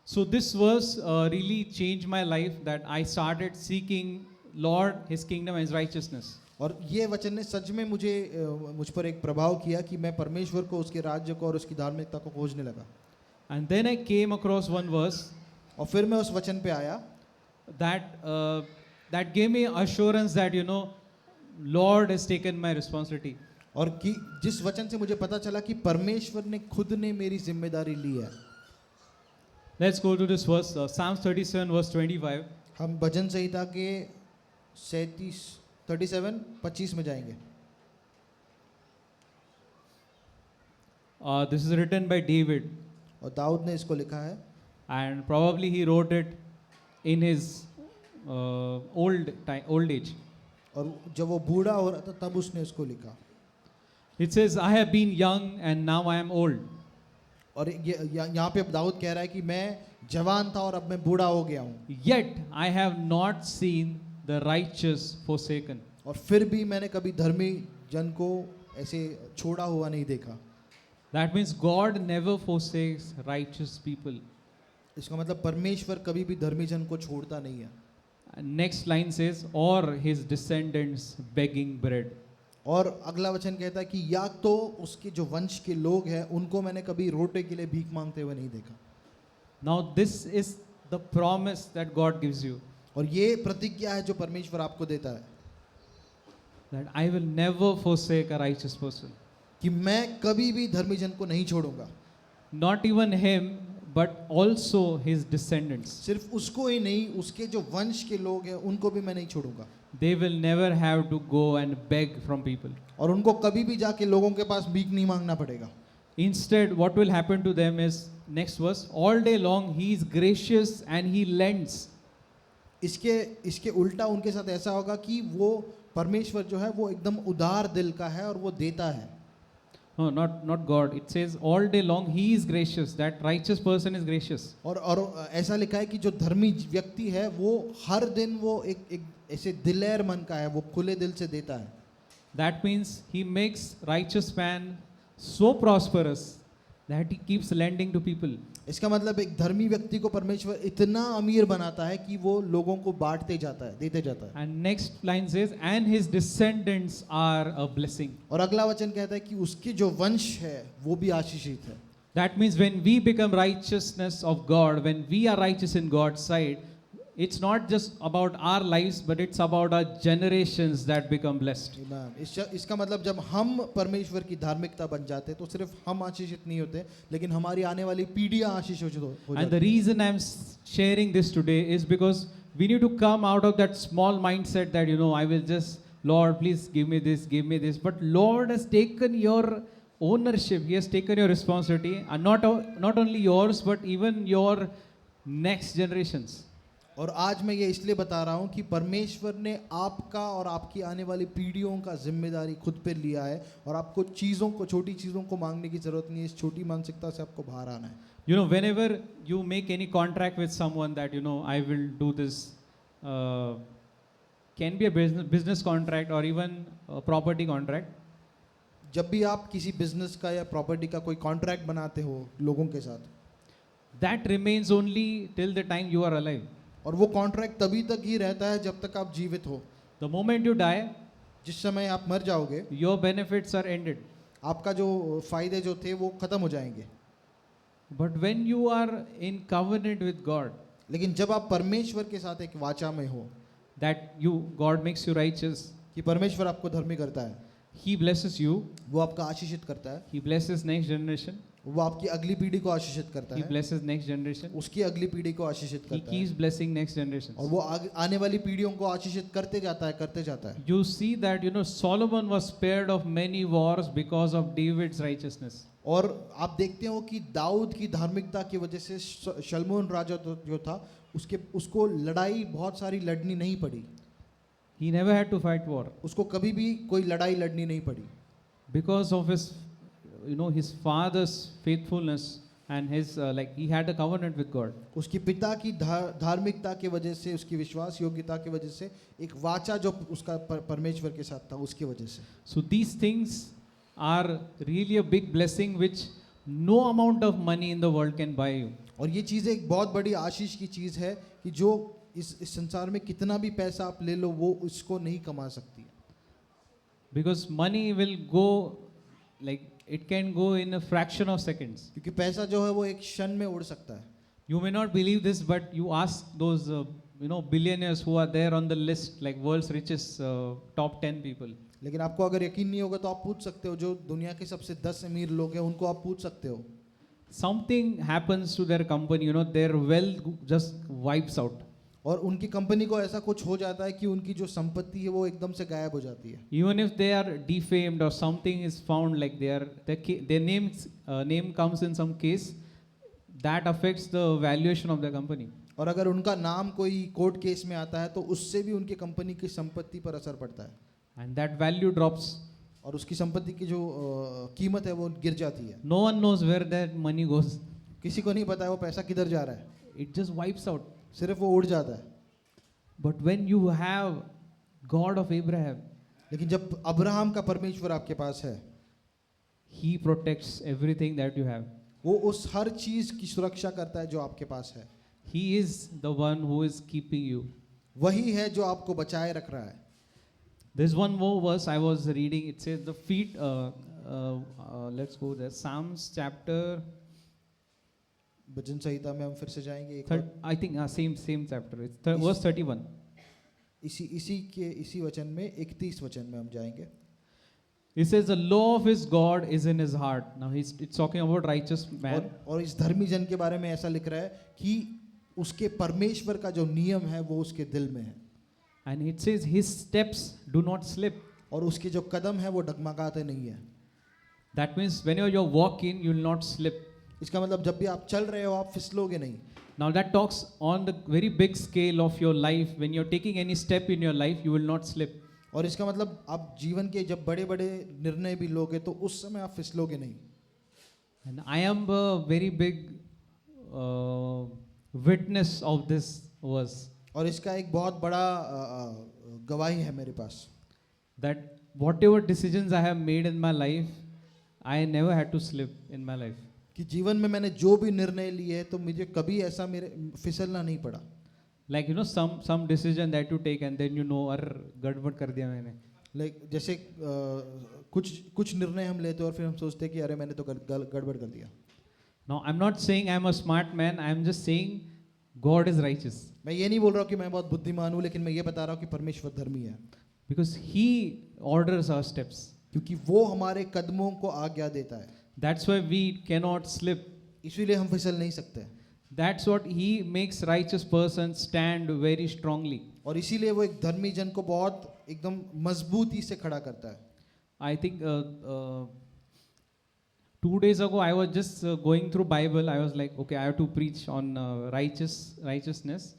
So this verse really changed my life, that I started seeking Lord His kingdom and His righteousness. और ये वचन ने सच में मुझ पर एक प्रभाव किया कि मैं परमेश्वर को, उसके राज्य को और उसकी धार्मिकता को खोजने लगा. And then I came across one verse और फिर मैं उस वचन पे आया that gave me assurance that Lord has taken my responsibility. और कि जिस वचन से मुझे पता चला कि परमेश्वर ने खुद ने मेरी जिम्मेदारी ली है. Let's go to this verse, Psalms 37 verse 25. हम भजन संहिता के 37:25 में जाएंगे. This is written by David, और दाऊद ने इसको लिखा है. and probably he wrote it in his old age. और जब वो बूढ़ा हो रहा था तब उसने इसको लिखा. It says, I have been young and now I am old. और यहाँ पे दाऊद कह रहा है कि मैं जवान था और अब मैं बूढ़ा हो गया हूँ. Yet I have not seen the righteous forsaken. और फिर भी मैंने कभी धर्मी जन को ऐसे छोड़ा हुआ नहीं देखा. That means God never forsakes righteous people. इसका मतलब परमेश्वर कभी भी धर्मी जन को छोड़ता नहीं है. And next line says, or his descendants begging bread. और अगला वचन कहता है कि या तो उसके जो वंश के लोग हैं उनको मैंने कभी रोटे के लिए भीख मांगते हुए नहीं देखा. Now this is the promise that God gives you, और ये प्रतिज्ञा है जो परमेश्वर आपको देता है that I will never forsake a righteous person. कि मैं कभी भी धर्मी जन को नहीं छोड़ूंगा. Not even him, but also his descendants. सिर्फ उसको ही नहीं, उसके जो वंश के लोग हैं उनको भी मैं नहीं छोड़ूंगा. They will never have to go and beg from people. और उनको कभी भी जाके लोगों के पास भीख नहीं मांगना पड़ेगा. Instead, what will happen to them is, next verse, all day long he is gracious and he lends. इसके उल्टा उनके साथ ऐसा होगा कि वो परमेश्वर जो है वो एकदम उदार दिल का है और वो देता है. No, not God. It says all day long he is gracious. That righteous person is gracious. और ऐसा लिखा है कि जो धर्मी व्यक्ति है वो हर दिन वो एक ऐसे दिलेर मन का है, वो खुले दिल से देता है. That means he makes righteous man so prosperous that he keeps lending to people. इसका मतलब एक धर्मी व्यक्ति को परमेश्वर इतना अमीर बनाता है कि वो लोगों को बांटते जाता है, देते जाता है. And next line says, and his descendants are a blessing. और अगला वचन कहता है कि उसके जो वंश है वो भी आशीषित है. That means when we become righteousness of God, when we are righteous in God's sight, it's not just about our lives, but it's about our generations that become blessed. इसका मतलब जब हम परमेश्वर की धार्मिकता बन जाते हैं तो सिर्फ हम आशीषित नहीं होते, लेकिन हमारी आने वाली पीढ़ियां आशीषित हो जाती. And the reason I'm sharing this today is because we need to come out of that small mindset that I will just, Lord, please give me this, give me this. But Lord has taken your ownership. He has taken your responsibility, and not only yours, but even your next generations. और आज मैं ये इसलिए बता रहा हूँ कि परमेश्वर ने आपका और आपकी आने वाली पीढ़ियों का जिम्मेदारी खुद पे लिया है और आपको छोटी चीज़ों को मांगने की ज़रूरत नहीं है. इस छोटी मानसिकता से आपको बाहर आना है. Whenever you make any contract with someone that I will do this, can be a business contract or even a property contract. जब भी आप किसी बिजनेस का या प्रॉपर्टी का कोई कॉन्ट्रैक्ट बनाते हो लोगों के साथ, that remains only till the time you are alive. और वो कॉन्ट्रैक्ट तभी तक ही रहता है जब तक आप जीवित हो. The moment you die, जिस समय आप मर जाओगे, your benefits are ended. आपका जो फायदे जो थे वो खत्म हो जाएंगे. But when you are in covenant with God, लेकिन जब आप परमेश्वर के साथ एक वाचा में हो, that God makes you righteous, कि परमेश्वर आपको धर्मी करता है, He blesses you, वो आपका आशीषित करता है, He blesses next generation, वो आपकी अगली पीढ़ी को आशीषित करता He है, blesses next generation, उसकी अगली पीढ़ी को आशीषित He करता keeps है, blessing next generations. और वो आने वाली पीढ़ियों को आशीषित करते जाता है. You see that Solomon was spared of many wars because of David's righteousness. और आप देखते हो कि दाऊद की धार्मिकता की वजह से शलमोन राजा जो था उसको लड़ाई बहुत सारी लड़नी नहीं पड़ी, He never had to fight war उसको कभी भी कोई लड़ाई लड़नी नहीं पड़ी, because of his, his father's faithfulness and his like he had a covenant with God. उसकी पिता की धार्मिकता की वजह से, उसकी विश्वास योग्यता की वजह से, एक वाचा जो उसका परमेश्वर के साथ था उसकी वजह से. So these things are really a big blessing which no amount of money in the world can buy you. और ये चीज़ एक बहुत बड़ी आशीष की चीज़ है कि जो इस संसार में कितना भी पैसा आप ले लो वो उसको नहीं कमा सकती. Because money will go, like it can go in a fraction of seconds. क्योंकि पैसा जो है वो एक क्षण में उड़ सकता है. You may not believe this, but you ask those billionaires who are there on the list, like world's richest top 10 people. लेकिन आपको अगर यकीन नहीं होगा तो आप पूछ सकते हो, जो दुनिया के सबसे 10 अमीर लोग हैं उनको आप पूछ सकते हो. Something happens to their company, their wealth just wipes out. और उनकी कंपनी को ऐसा कुछ हो जाता है कि उनकी जो संपत्ति है वो एकदम से गायब हो जाती है. Even if they are defamed or something is found, like their name comes in some case, that affects the valuation of the company. और अगर उनका नाम कोई कोर्ट केस में आता है तो उससे भी उनकी कंपनी की संपत्ति पर असर पड़ता है. And that value drops. और उसकी संपत्ति की जो कीमत है वो गिर जाती है. No one knows where that money goes. किसी को नहीं पता है वो पैसा किधर जा रहा है. It just wipes out. सिर्फ वो उड़ जाता है. But when you have God of Abraham, लेकिन जब अब्राहम का परमेश्वर आपके पास है, He protects everything that you have. वो उस हर चीज की सुरक्षा करता है जो आपके पास है. He is the one who is keeping you. वही है जो आपको बचाए रख रहा है. There's one more verse I was reading. It says the feet. Let's go there. Psalms chapter. भजन संहिता में हम फिर से जाएंगे एक बार. I think same chapter. It's verse 31. इसी वचन में 31 वचन में हम जाएंगे. It says the law of his God is in his heart. Now it's talking about righteous man. और इस धर्मी जन के बारे में ऐसा लिख रहा है कि उसके परमेश्वर का जो नियम है वो उसके दिल में है. And it says his steps do not slip. और उसके जो कदम है वो डगमगाते नहीं है. That means whenever you're walking, you will not slip. इसका मतलब जब भी आप चल रहे हो आप फिसलोगे नहीं. Now that talks on the very big scale of your life. When you're taking any step in your life, you will not slip. और इसका मतलब आप जीवन के जब बड़े बड़े निर्णय भी लोगे तो उस समय आप फिसलोगे नहीं. And I am a very big witness of this verse. और इसका एक बहुत बड़ा गवाही है मेरे पास. That whatever decisions I have made in my life, I never had to slip in my life. कि जीवन में मैंने जो भी निर्णय लिए तो मुझे कभी ऐसा मेरे फिसलना नहीं पड़ा. Like some decision that you take and then अरे गड़बड़ कर दिया मैंने. Like जैसे कुछ निर्णय हम लेते हैं और फिर हम सोचते हैं कि अरे मैंने तो गड़बड़ कर दिया. Now I'm not saying I'm a smart man. I'm just saying God is righteous. मैं ये नहीं बोल रहा हूँ कि मैं बहुत बुद्धिमान हूँ, लेकिन मैं ये बता रहा हूँ कि परमेश्वर धर्मी है. Because He orders our steps. क्योंकि वो हमारे कदमों को आज्ञा देता है. That's why we cannot slip. इसीलिए हम फिसल नहीं सकते. That's what He makes righteous persons stand very strongly. और इसीलिए वो एक धर्मी जन को बहुत एकदम मजबूती से खड़ा करता है. I think 2 days ago I was just going through Bible. I was like, okay, I have to preach on righteousness.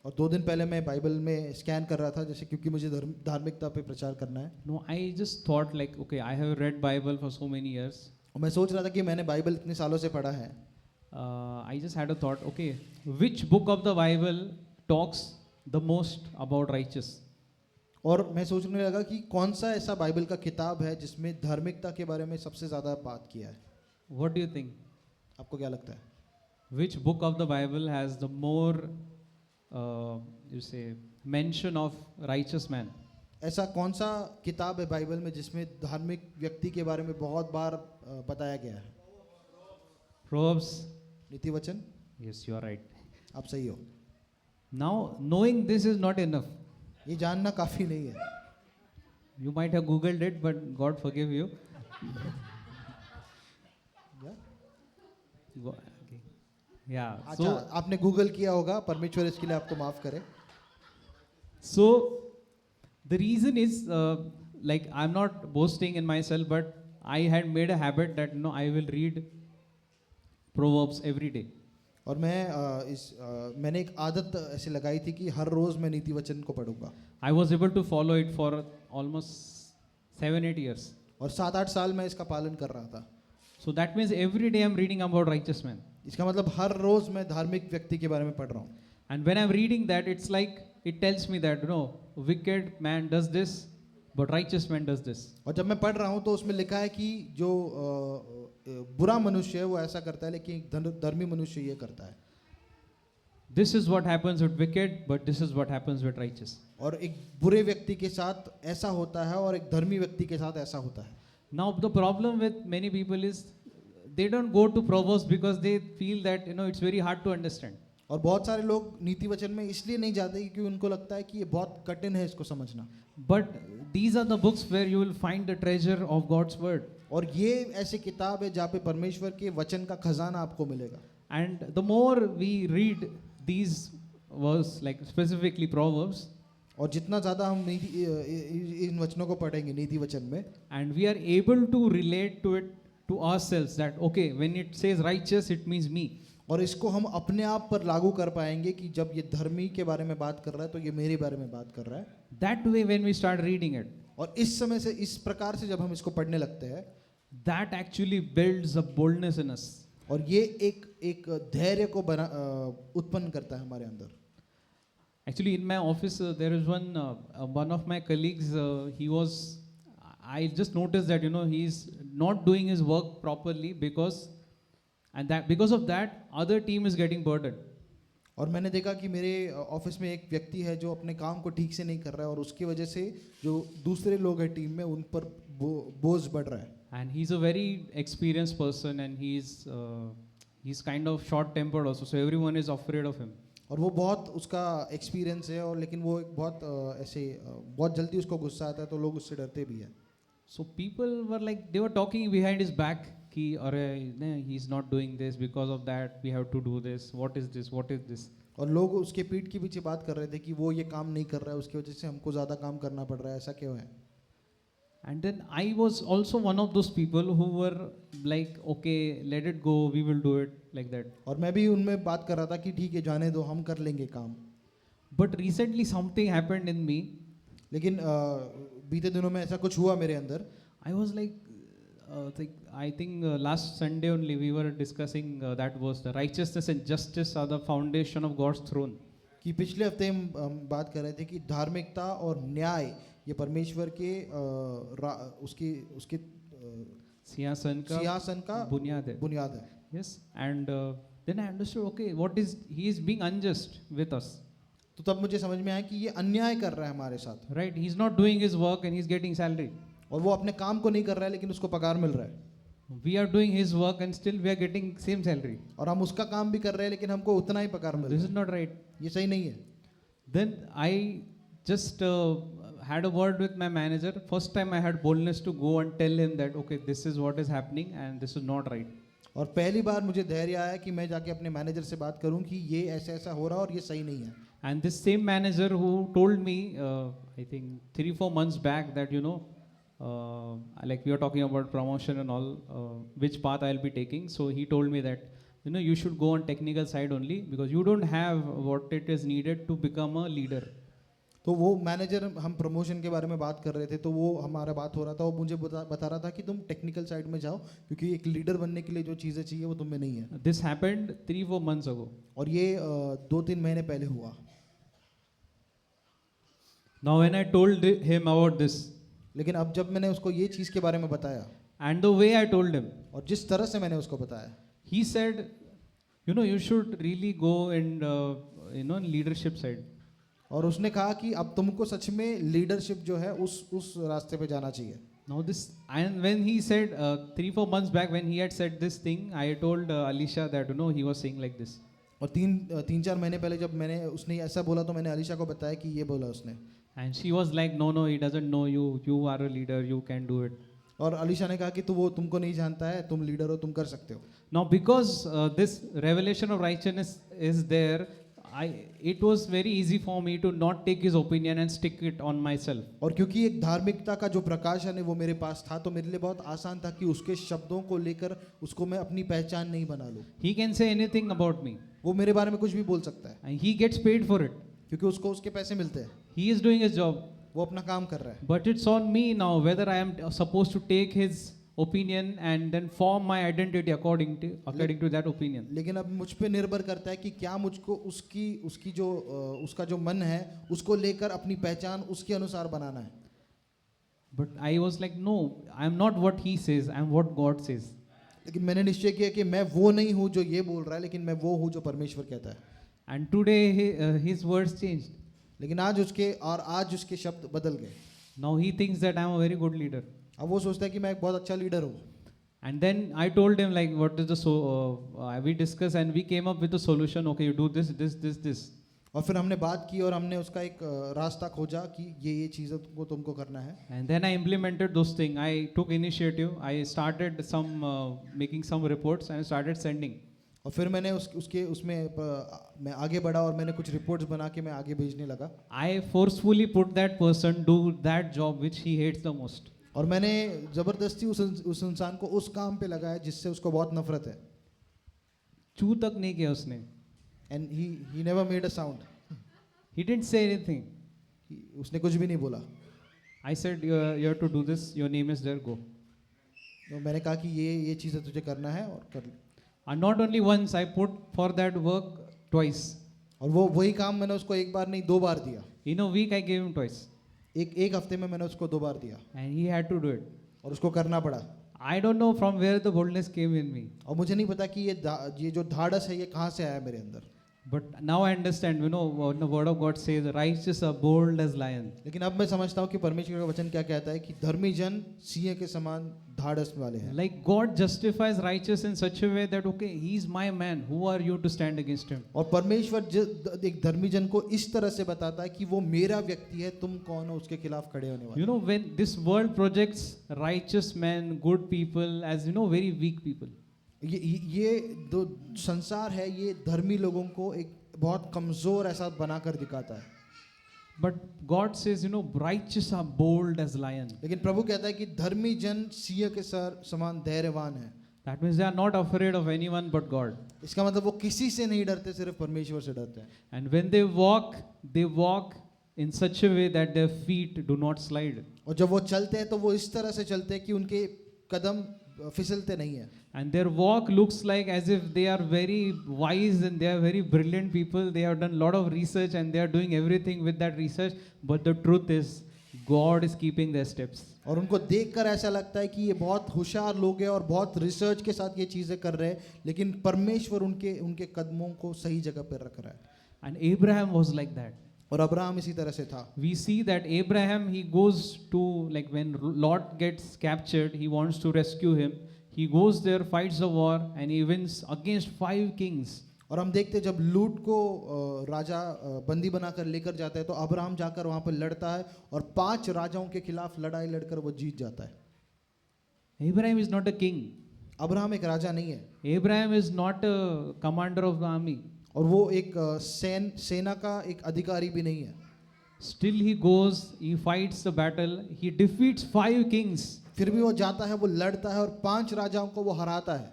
और 2 दिन पहले मैं बाइबल में स्कैन कर रहा था जैसे क्योंकि मुझे धार्मिकता पे प्रचार करना है. No, I just thought like, okay, I have read Bible for so many years. और मैं सोच रहा था कि मैंने बाइबल इतने सालों से पढ़ा है. I just had a thought, okay, which book of the Bible talks the most about righteous? और मैं सोचने लगा कि कौन सा ऐसा बाइबल का किताब है जिसमें धार्मिकता के बारे में सबसे ज़्यादा बात किया है. What do you think? आपको क्या लगता है? Which book of the Bible has the more mention of righteous man? ऐसा कौन सा किताब है बाइबल में जिसमें धार्मिक व्यक्ति के बारे में बहुत बार बताया गया है? Proverbs. नीति वचन. Yes, you are right. आप सही हो. Now knowing this is not enough. ये जानना काफी नहीं है. You might have googled it, but God forgive you. Okay. Yeah. अच्छा, So आपने गूगल किया होगा, परमेश्वर इसके लिए आपको माफ करे. the reason is like I'm not boasting in myself, but I had made a habit that I will read Proverbs every day. और मैंने एक आदत ऐसे लगाई थी कि हर रोज मैं नीति वचन को पढ़ूंगा। I was able to follow it for almost 7-8 years. और 7-8 साल मैं इसका पालन कर रहा था। So that means every day I'm reading about righteous men. इसका मतलब हर रोज मैं धार्मिक व्यक्ति के बारे में पढ़ रहा हूँ। And when I'm reading that, it's like it tells me that wicked man does this, but righteous man does this. और जब मैं पढ़ रहा हूँ तो उसमें लिखा है कि जो बुरा मनुष्य है वो ऐसा करता है, लेकिन धर्मी मनुष्य ये करता है। This is what happens with wicked, but this is what happens with righteous. और एक बुरे व्यक्ति के साथ ऐसा होता है और एक धर्मी व्यक्ति के साथ ऐसा होता है। Now the problem with many people is they don't go to Proverbs because they feel that it's very hard to understand. और बहुत सारे लोग नीति वचन में इसलिए नहीं जाते क्योंकि उनको लगता है कि ये बहुत कठिन है इसको समझना। But these are the books where you will find the treasure of God's word. और ये ऐसी किताब है जहाँ पे परमेश्वर के वचन का खजाना आपको मिलेगा। And the more we read these verse, like specifically Proverbs, और जितना ज़्यादा हम इन वचनों को पढ़ेंगे नीति वचन में, and we are able to relate to it to ourselves, that okay, when it says righteous, it means me. और इसको हम अपने आप पर लागू कर पाएंगे कि जब ये धर्मी के बारे में बात कर रहा है तो ये मेरे बारे में बात कर रहा है। That way, when we start reading it, और इस समय से इस प्रकार से जब हम इसको पढ़ने लगते हैं, that actually builds a boldness in us. और ये एक धैर्य को उत्पन्न करता है हमारे अंदर। Actually, in my office, there is one of my colleagues. I just noticed that he's not doing his work properly because of that, other team is getting burdened. और मैंने देखा कि मेरे ऑफिस में एक व्यक्ति है जो अपने काम को ठीक से नहीं कर रहा है और उसकी वजह से जो दूसरे लोग हैं टीम में उन पर बोझ बढ़ रहा है। And he's a very experienced person, and he's kind of short-tempered also, so everyone is afraid of him. और वो बहुत उसका एक्सपीरियंस है और लेकिन वो एक बहुत जल्दी उसको गुस्सा आता है तो लोग उससे डरते भी हैं। So people were like, they were talking behind his back कि अरे he's not doing this, because of that we have to do this, what is this. और लोग उसके पीठ के पीछे बात कर रहे थे कि वो ये काम नहीं कर रहा है, उसकी वजह से हमको ज़्यादा काम करना पड़ रहा है, ऐसा क्यों है। And then I was also one of those people who were like, okay, let it go, we will do it, like that. और मैं भी उनमें बात कर रहा था कि ठीक है जाने दो, हम कर लेंगे काम। But recently something happened in me. लेकिन बीते दिनों में ऐसा कुछ हुआ मेरे अंदर। I was like, I think last Sunday only we were discussing that was the righteousness and justice are the foundation of God's throne. कि पिछले हफ्ते हम बात कर रहे थे कि धार्मिकता और न्याय ये परमेश्वर के उसके सिंहासन का बुनियाद है। Yes, and then I understood, okay, he is being unjust with us. तो तब मुझे समझ में आया कि ये अन्याय कर रहा है हमारे साथ। Right, he is not doing his work and he is getting salary. और वो अपने काम को नहीं कर रहा है लेकिन उसको पगार मिल रहा है। We are doing his work and still we are getting same salary. और हम उसका काम भी कर रहे हैं लेकिन हमको उतना ही पगार मिल रहा है। This is not right. ये सही नहीं है। Then I just had a word with my manager. First time I had boldness to go and tell him that okay, this is what is happening and this is not right. और पहली बार मुझे धैर्य आया कि मैं जाके अपने manager से बात करूं कि ये ऐसा हो रहा है और ये सही नहीं है। And this same manager who told me, I think 3-4 months back that like we were talking about promotion and all, which path I'll be taking. So he told me that you should go on technical side only because you don't have what it is needed to become a leader. तो वो manager, हम promotion के बारे में बात कर रहे थे तो वो हमारा बात हो रहा था, वो मुझे बता रहा था कि तुम टेक्निकल साइड में जाओ क्योंकि एक लीडर बनने के लिए जो चीज़ें चाहिए वो तुम में नहीं है। This happened 3-4 months ago. और ये 2-3 महीने पहले हुआ। Now when I told him about this, लेकिन अब जब मैंने उसको ये चीज़ के बारे में बताया, and the way I told him, और जिस तरह से मैंने उसको बताया, he said, you should really go and leadership side. और उसने कहा कि अब तुमको सच में लीडरशिप जो है उस रास्ते पे जाना चाहिए। Now this, and when he said 3-4 months back when he had said this thing, I told Alisha that he was saying like this. और 3-4 महीने पहले जब उसने ऐसा बोला तो मैंने अलीशा को बताया कि ये बोला उसने। And she was like, no, he doesn't know you. You are a leader. You can do it. और अलीशा ने कहा कि वो तुमको नहीं जानता है, तुम लीडर हो, तुम कर सकते हो। Now because this revelation of righteousness is there, it was very easy for me to not take his opinion and stick it on myself. और क्योंकि एक धार्मिकता का जो प्रकाशन है वो मेरे पास था, तो मेरे लिए बहुत आसान था कि उसके शब्दों को लेकर उसको मैं अपनी पहचान नहीं बना लूं। He can say anything about me, वो मेरे बारे में कुछ भी बोल सकता है and he gets paid for it. क्योंकि उसको उसके पैसे मिलते हैं, He is doing his job. वो अपना काम कर रहा है। But it's on me now whether I am supposed to take his opinion and then form my identity according to that opinion. लेकिन अब मुझ पे निर्भर करता है कि क्या मुझको उसकी जो उसका जो मन है उसको लेकर अपनी पहचान उसके अनुसार बनाना है। But I was like, no, I am not what he says, I am what God says. लेकिन मैंने निश्चय किया कि मैं वो नहीं हूँ जो ये बोल रहा है, लेकिन मैं वो हूँ जो परमेश्वर कहता है। And today his words changed. लेकिन आज उसके शब्द बदल गए। Now he thinks that I am a very good leader. अब वो सोचता है कि मैं एक बहुत अच्छा लीडर हूँ। And then I told him like, what is the we discussed and we came up with a solution. Okay, you do this, this, this, this. और फिर हमने बात की और हमने उसका एक रास्ता खोजा कि ये चीज़ें तुमको करना है। And then I implemented those things. I took initiative. I started making some reports and I started sending. और फिर मैंने मैं आगे बढ़ा और मैंने कुछ रिपोर्ट्स बना के मैं आगे भेजने लगा। I forcefully put that person do that job which he hates the most. और मैंने जबरदस्ती उस इंसान को उस काम पे लगाया जिससे उसको बहुत नफरत है। चू तक नहीं किया उसने। And he never made a sound. He didn't say anything. उसने कुछ भी नहीं बोला। I said you have to do this. Your name is there. Go. तो मैंने कहा कि ये चीज़ें तुझे करना है और कर ले। And not only once, I put for that work twice. और वही काम मैंने उसको एक बार नहीं 2 बार दिया। In a week I gave him twice. एक हफ्ते में मैंने उसको 2 बार दिया। And he had to do it. और उसको करना पड़ा। I don't know from where the boldness came in me. और मुझे नहीं पता कि ये जो धाड़स है ये कहाँ से आया मेरे अंदर। But now I understand, what the word of God says, the righteous are bold as lion. लेकिन अब मैं समझता हूँ कि परमेश्वर का वचन क्या कहता है कि धर्मी जन सिंह के समान धाड़स वाले हैं। Like God justifies righteous in such a way that okay, he is my man. Who are you to stand against him? और परमेश्वर एक धर्मी जन को इस तरह से बताता है कि वो मेरा व्यक्ति है, तुम कौन हो उसके खिलाफ खड़े होने वाले। When this world projects righteous men, good people as very weak people. ये दो संसार है, ये धर्मी लोगों को एक बहुत कमजोर ऐसा बनाकर दिखाता है। But God says, righteous are bold as lion. लेकिन प्रभु कहता है कि धर्मी जन सिंह के समान धैर्यवान है। That means they are not afraid of anyone but God. इसका मतलब वो किसी से नहीं डरते, सिर्फ परमेश्वर से डरते हैं। And when they walk in such a way that their feet do not slide. और जब वो चलते हैं तो वो इस तरह से चलते हैं कि उनके कदम फिसलते नहीं है। And their walk looks like as if they are very wise and they are very brilliant people. They have done a lot of research and they are doing everything with that research. But the truth is, God is keeping their steps. और उनको देखकर ऐसा लगता है कि ये बहुत होशियार लोग हैं और बहुत रिसर्च के साथ ये चीज़ें कर रहे हैं, लेकिन परमेश्वर उनके कदमों को सही जगह पर रख रहा है। And Abraham was like that. और अब्राहम इसी तरह से था। We see that Abraham, he goes to, like when Lot gets captured, he wants to rescue him. He goes there, fights the war, and he wins against 5 kings. और हम देखते हैं जब लूट को राजा बंदी बनाकर लेकर जाता है तो अब्राहम जाकर वहां पर लड़ता है और 5 राजाओं के खिलाफ लड़ाई लड़कर वो जीत जाता है। Abraham is not a king. Abraham एक राजा नहीं है। Abraham is not a commander of the army. और वो एक सेना का एक अधिकारी भी नहीं है। Still he goes, he fights the battle, he defeats 5 kings. फिर भी वो जाता है, वो लड़ता है और 5 राजाओं को वो हराता है।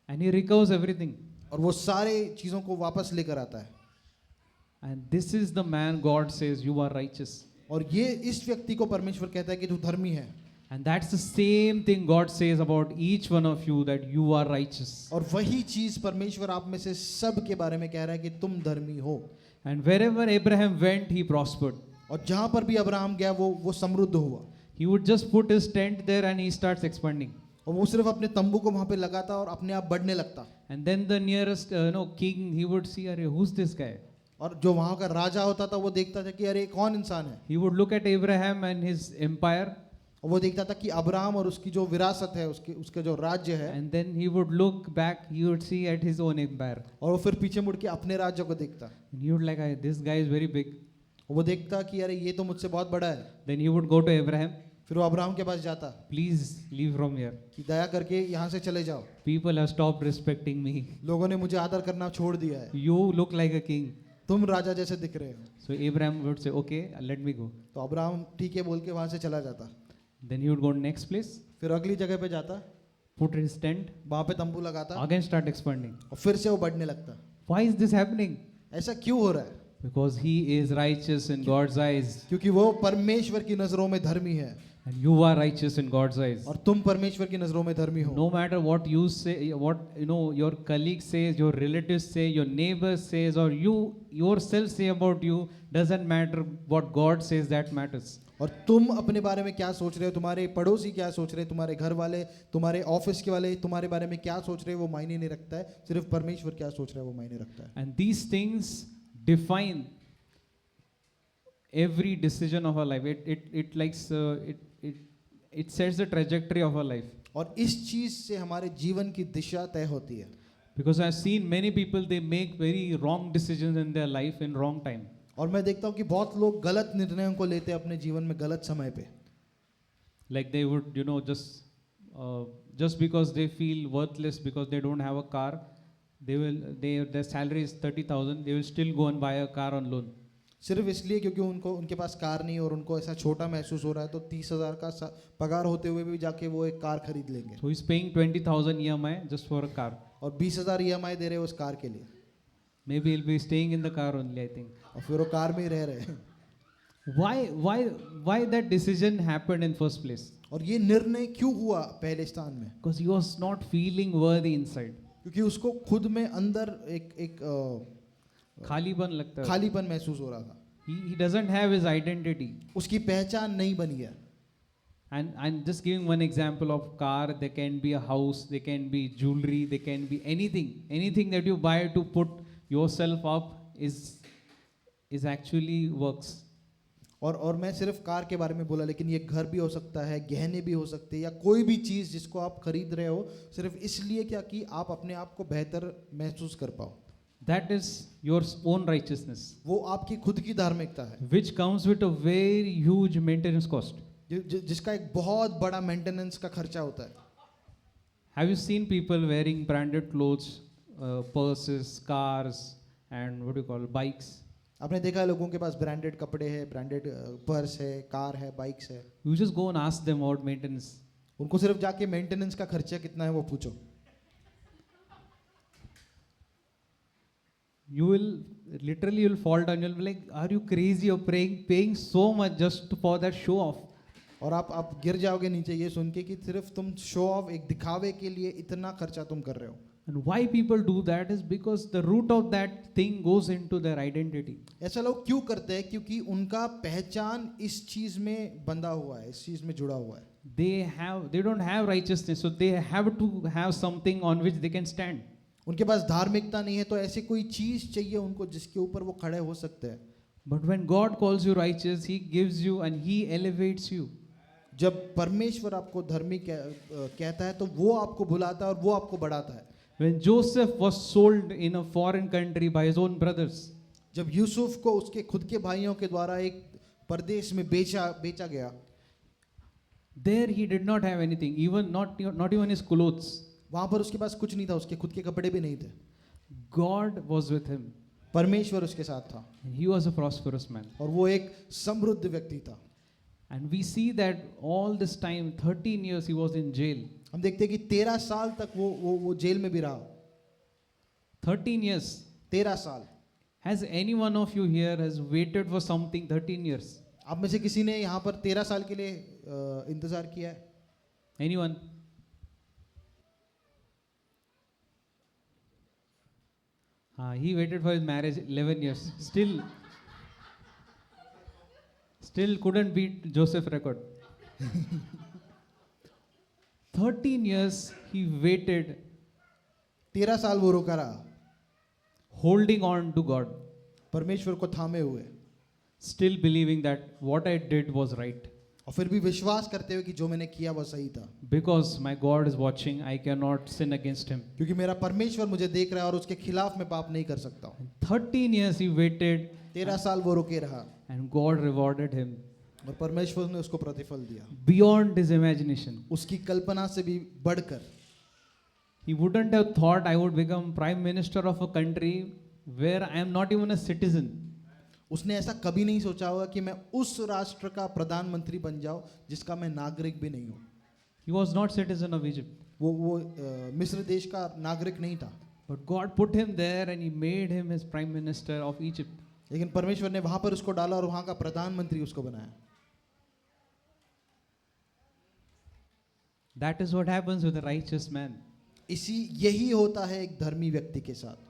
And he recovers everything. और वो सारे चीजों को वापस लेकर आता है। And this is the man God says, you are righteous. और ये इस व्यक्ति को परमेश्वर कहता है कि तू धर्मी है। And that's the same thing God says about each one of you, that you are righteous. और वही चीज परमेश्वर आप में से सब के बारे में कह रहा है कि तुम धर्मी हो। And wherever Abraham went, he prospered. और जहां पर भी अब्राहम गया वो समृद्ध हुआ। He would just put his tent there and he starts expanding. और वो सिर्फ अपने तंबू को वहां पे लगाता और अपने आप बढ़ने लगता। And then the nearest king, he would see, अरे who's this guy? और जो वहां का राजा होता था वो देखता था कि अरे कौन इंसान है। He would look at Abraham and his empire. और वो देखता था कि अब्राहम और उसकी जो विरासत है, उसका जो राज्य है। And then he would look back, he would see at his own empire. और वो फिर पीछे मुड़ के अपने राज्य को देखता। And he would like, this guy is very big. वो देखता कि अरे ये तो मुझसे बहुत बड़ा है। Then he would go to Abraham. फिर वो अब्राहम के पास जाता। Please leave from here. कि दया करके यहाँ से चले जाओ। People have stopped respecting me. लोगों ने मुझे आदर करना छोड़ दिया है। You look like a king. तुम राजा जैसे दिख रहे हो। So Abraham would say, okay, let me go. तो अब्राहम ठीक है बोल के वहां से चला जाता। Then he would go to next place, फिर अगली जगह पे जाता, put his tent, वहां पे तंबू लगाता again start expanding. और फिर से वो बढ़ने लगता। Why is this happening? ऐसा क्यों हो रहा है? Because he is righteous in God's eyes, क्योंकि वो परमेश्वर की नजरों में धर्मी है and you are righteous in God's eyes. और तुम परमेश्वर की नजरों में धर्मी हो। No matter what you say, what your colleague says, your relatives say, your neighbor says, or you yourself say about you, doesn't matter. What God says, that matters. और तुम अपने बारे में क्या सोच रहे हो, तुम्हारे पड़ोसी क्या सोच रहे हैं, तुम्हारे घर वाले, तुम्हारे ऑफिस के वाले तुम्हारे बारे में क्या सोच रहे हैं, वो मायने नहीं रखता है। सिर्फ परमेश्वर क्या सोच रहा है वो मायने रखता है। And these things define every decision of our life. It sets the trajectory of our life. और इस चीज से हमारे जीवन की दिशा तय होती है। Because I've seen many people, they make very wrong decisions in their life in wrong time. और मैं देखता हूँ कि बहुत लोग गलत निर्णयों को लेते हैं अपने जीवन में गलत समय पे। Like they would, just because they feel worthless because they don't have a car, their salary is 30,000, they will still go and buy a car on loan. सिर्फ इसलिए क्योंकि उनके पास कार नहीं और उनको ऐसा छोटा महसूस हो रहा है तो 30,000 का पगार होते हुए भी जाके वो एक कार खरीद लेंगे। So he's paying 20,000 EMI just for a car. और 20,000 EMI दे रहे हैं उस कार के लिए। Maybe he'll be staying in the car only, I think. और फिर वो कार में ही रह रहे हैं। Why that decision happened in first place? और ये निर्णय क्यों हुआ पहले स्थान में? Because he was not feeling worthy inside. क्योंकि उसको खुद में अंदर एक खालीपन लगता है. खालीपन महसूस हो रहा था। He doesn't have his identity. उसकी पहचान नहीं बनी है। And I'm just giving one example of car. There can be a house, there can be jewelry, there can be anything that you buy to put yourself up is actually works. और मैं सिर्फ car के बारे में बोला, लेकिन ये घर भी हो सकता है, गहने भी हो सकते हैं, या कोई भी चीज़ जिसको आप खरीद रहे हो सिर्फ इसलिए क्या कि आप अपने आप को बेहतर महसूस कर पाओ। That is your own righteousness, वो आपकी खुद की धार्मिकता है, which comes with a very huge maintenance cost. जिसका एक बहुत बड़ा मेंटेनेंस का खर्चा होता है। Have you seen people wearing branded clothes, purses, cars, and what do you call bikes? आपने देखा है लोगों के पास ब्रांडेड कपड़े हैं, ब्रांडेड पर्स है, कार है, बाइक्स है। You just go and ask them about maintenance. उनको सिर्फ जाके मेंटेनेंस का खर्चा कितना है वो पूछो। You'll fall down. You'll be like, are you crazy? You're paying so much just for that show off. और आप गिर जाओगे नीचे ये सुन के कि सिर्फ तुम शो ऑफ, एक दिखावे के लिए इतना खर्चा तुम कर रहे हो। And why people do that is because the root of that thing goes into their identity. ऐसा लोग क्यों करते हैं? क्योंकि उनका पहचान इस चीज में बंधा हुआ है, इस चीज में जुड़ा हुआ है। They don't have righteousness, so they have to have something on which they can stand. उनके पास धार्मिकता नहीं है तो ऐसी कोई चीज चाहिए उनको जिसके ऊपर वो खड़े हो सकते हैं। But when God calls you righteous, He gives you and He elevates you. जब परमेश्वर आपको धर्मी कहता है तो वो आपको बुलाता है और वो आपको बढ़ाता है। When Joseph was sold in a foreign country by his own brothers, जब यूसुफ को उसके खुद के भाइयों के द्वारा एक परदेश में बेचा गया, there he did not have anything, even not even his clothes. वहां पर उसके पास कुछ नहीं था, उसके खुद के कपड़े भी नहीं थे। God was with him. परमेश्वर उसके साथ था। He was a prosperous man. और वो एक समृद्ध व्यक्ति था। And we see that all this time, 13 years he was in jail. हम देखते हैं कि 13 साल तक वो जेल में भी रहा। 13 years. 13 साल। Has any one of you here has waited for something 13 years? आप में से किसी ने यहाँ पर 13 साल के लिए इंतजार किया है? Anyone? He waited for his marriage 11 years. Still couldn't beat Joseph's record. 13 years he waited. 13 साल वो रोका रहा, holding on to God. परमेश्वर को थामे हुए, Still believing that what I did was right. और फिर भी विश्वास करते हुए कि जो मैंने किया वो सही था। Because my God is watching, I cannot sin against him. क्योंकि मेरा परमेश्वर मुझे देख रहा है और उसके खिलाफ मैं पाप नहीं कर सकता हूँ। 13 years he waited. 13 साल वो रुके रहा, And God rewarded him और परमेश्वर ने उसको प्रतिफल दिया, beyond his imagination. उसकी कल्पना से भी बढ़कर। He wouldn't have thought I would become prime minister of a country where I am not even a citizen. उसने ऐसा कभी नहीं सोचा होगा कि मैं उस राष्ट्र का प्रधानमंत्री बन जाऊं जिसका मैं नागरिक भी नहीं हूं। He was not citizen of Egypt. वो मिस्र देश का नागरिक नहीं था, But God put him there and he made him his prime minister of Egypt. लेकिन परमेश्वर ने वहां पर उसको डाला और वहां का प्रधानमंत्री उसको बनाया। That is what happens with a righteous man. यही होता है एक धर्मी व्यक्ति के साथ।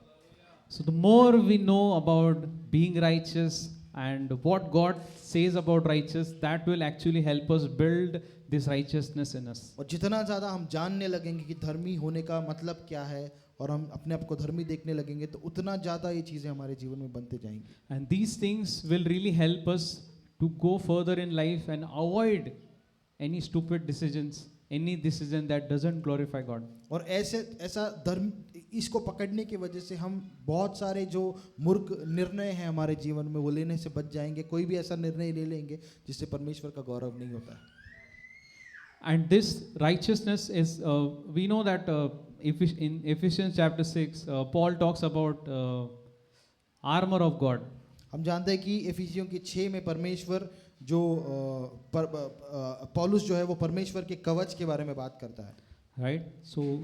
So the more we know about being righteous and what God says about righteous, that will actually help us build this righteousness in us. और जितना ज़्यादा हम जानने लगेंगे कि धर्मी होने का मतलब क्या है और हम अपने आप को धर्मी देखने लगेंगे तो उतना ज़्यादा ये चीज़ें हमारे जीवन में बनते जाएंगी। And these things will really help us to go further in life and avoid any stupid decisions, any decision that doesn't glorify God. और ऐसा धर्म इसको पकड़ने की वजह से हम बहुत सारे जो मूर्ख निर्णय हैं हमारे जीवन में वो लेने से बच जाएंगे। कोई भी ऐसा निर्णय ले लेंगे जिससे परमेश्वर का गौरव नहीं होता है। And this righteousness is, we know that in Ephesians chapter 6, Paul talks about armor of God. हम जानते हैं कि एफिसियों की 6 में परमेश्वर जो पौलुस जो है वो परमेश्वर के कवच के बारे में बात करता है। Right? So,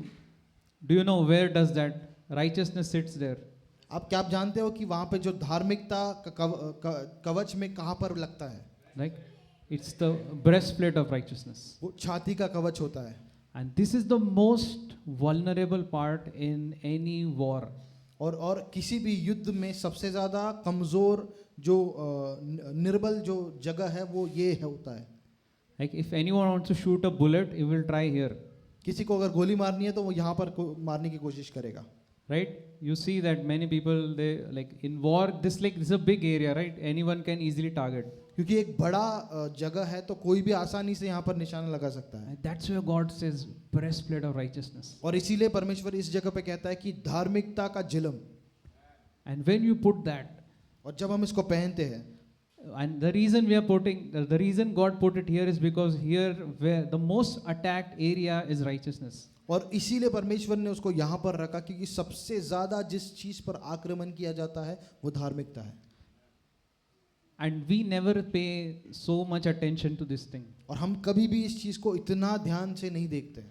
do you know where does that righteousness sits there? क्या आप जानते हो कि वहाँ पे जो धार्मिकता का कवच में कहाँ पर लगता है? Like, it's the breastplate of righteousness. वो छाती का कवच होता है। And this is the most vulnerable part in any war. और किसी भी युद्ध में सबसे ज़्यादा कमज़ोर जो निर्बल जो जगह है वो ये होता है। Like if anyone wants to shoot a bullet, he will try here. किसी को अगर गोली मारनी है तो वो यहाँ पर मारने की कोशिश करेगा। Right? You see that many people, they like in war, this is a big area, right? Anyone can easily target. क्योंकि एक बड़ा जगह है तो कोई भी आसानी से यहाँ पर निशाना लगा सकता है। And that's where God says breastplate of righteousness. और इसीलिए परमेश्वर इस जगह पे कहता है कि धार्मिकता का जिलम। And when you put that, और जब हम इसको पहनते हैं, and the reason God put it here is because here where the most attacked area is righteousness. और इसीलिए परमेश्वर ने उसको यहाँ पर रखा क्योंकि सबसे ज्यादा जिस चीज पर आक्रमण किया जाता है वो धार्मिकता है। And we never pay so much attention to this thing. और हम कभी भी इस चीज को इतना ध्यान से नहीं देखते।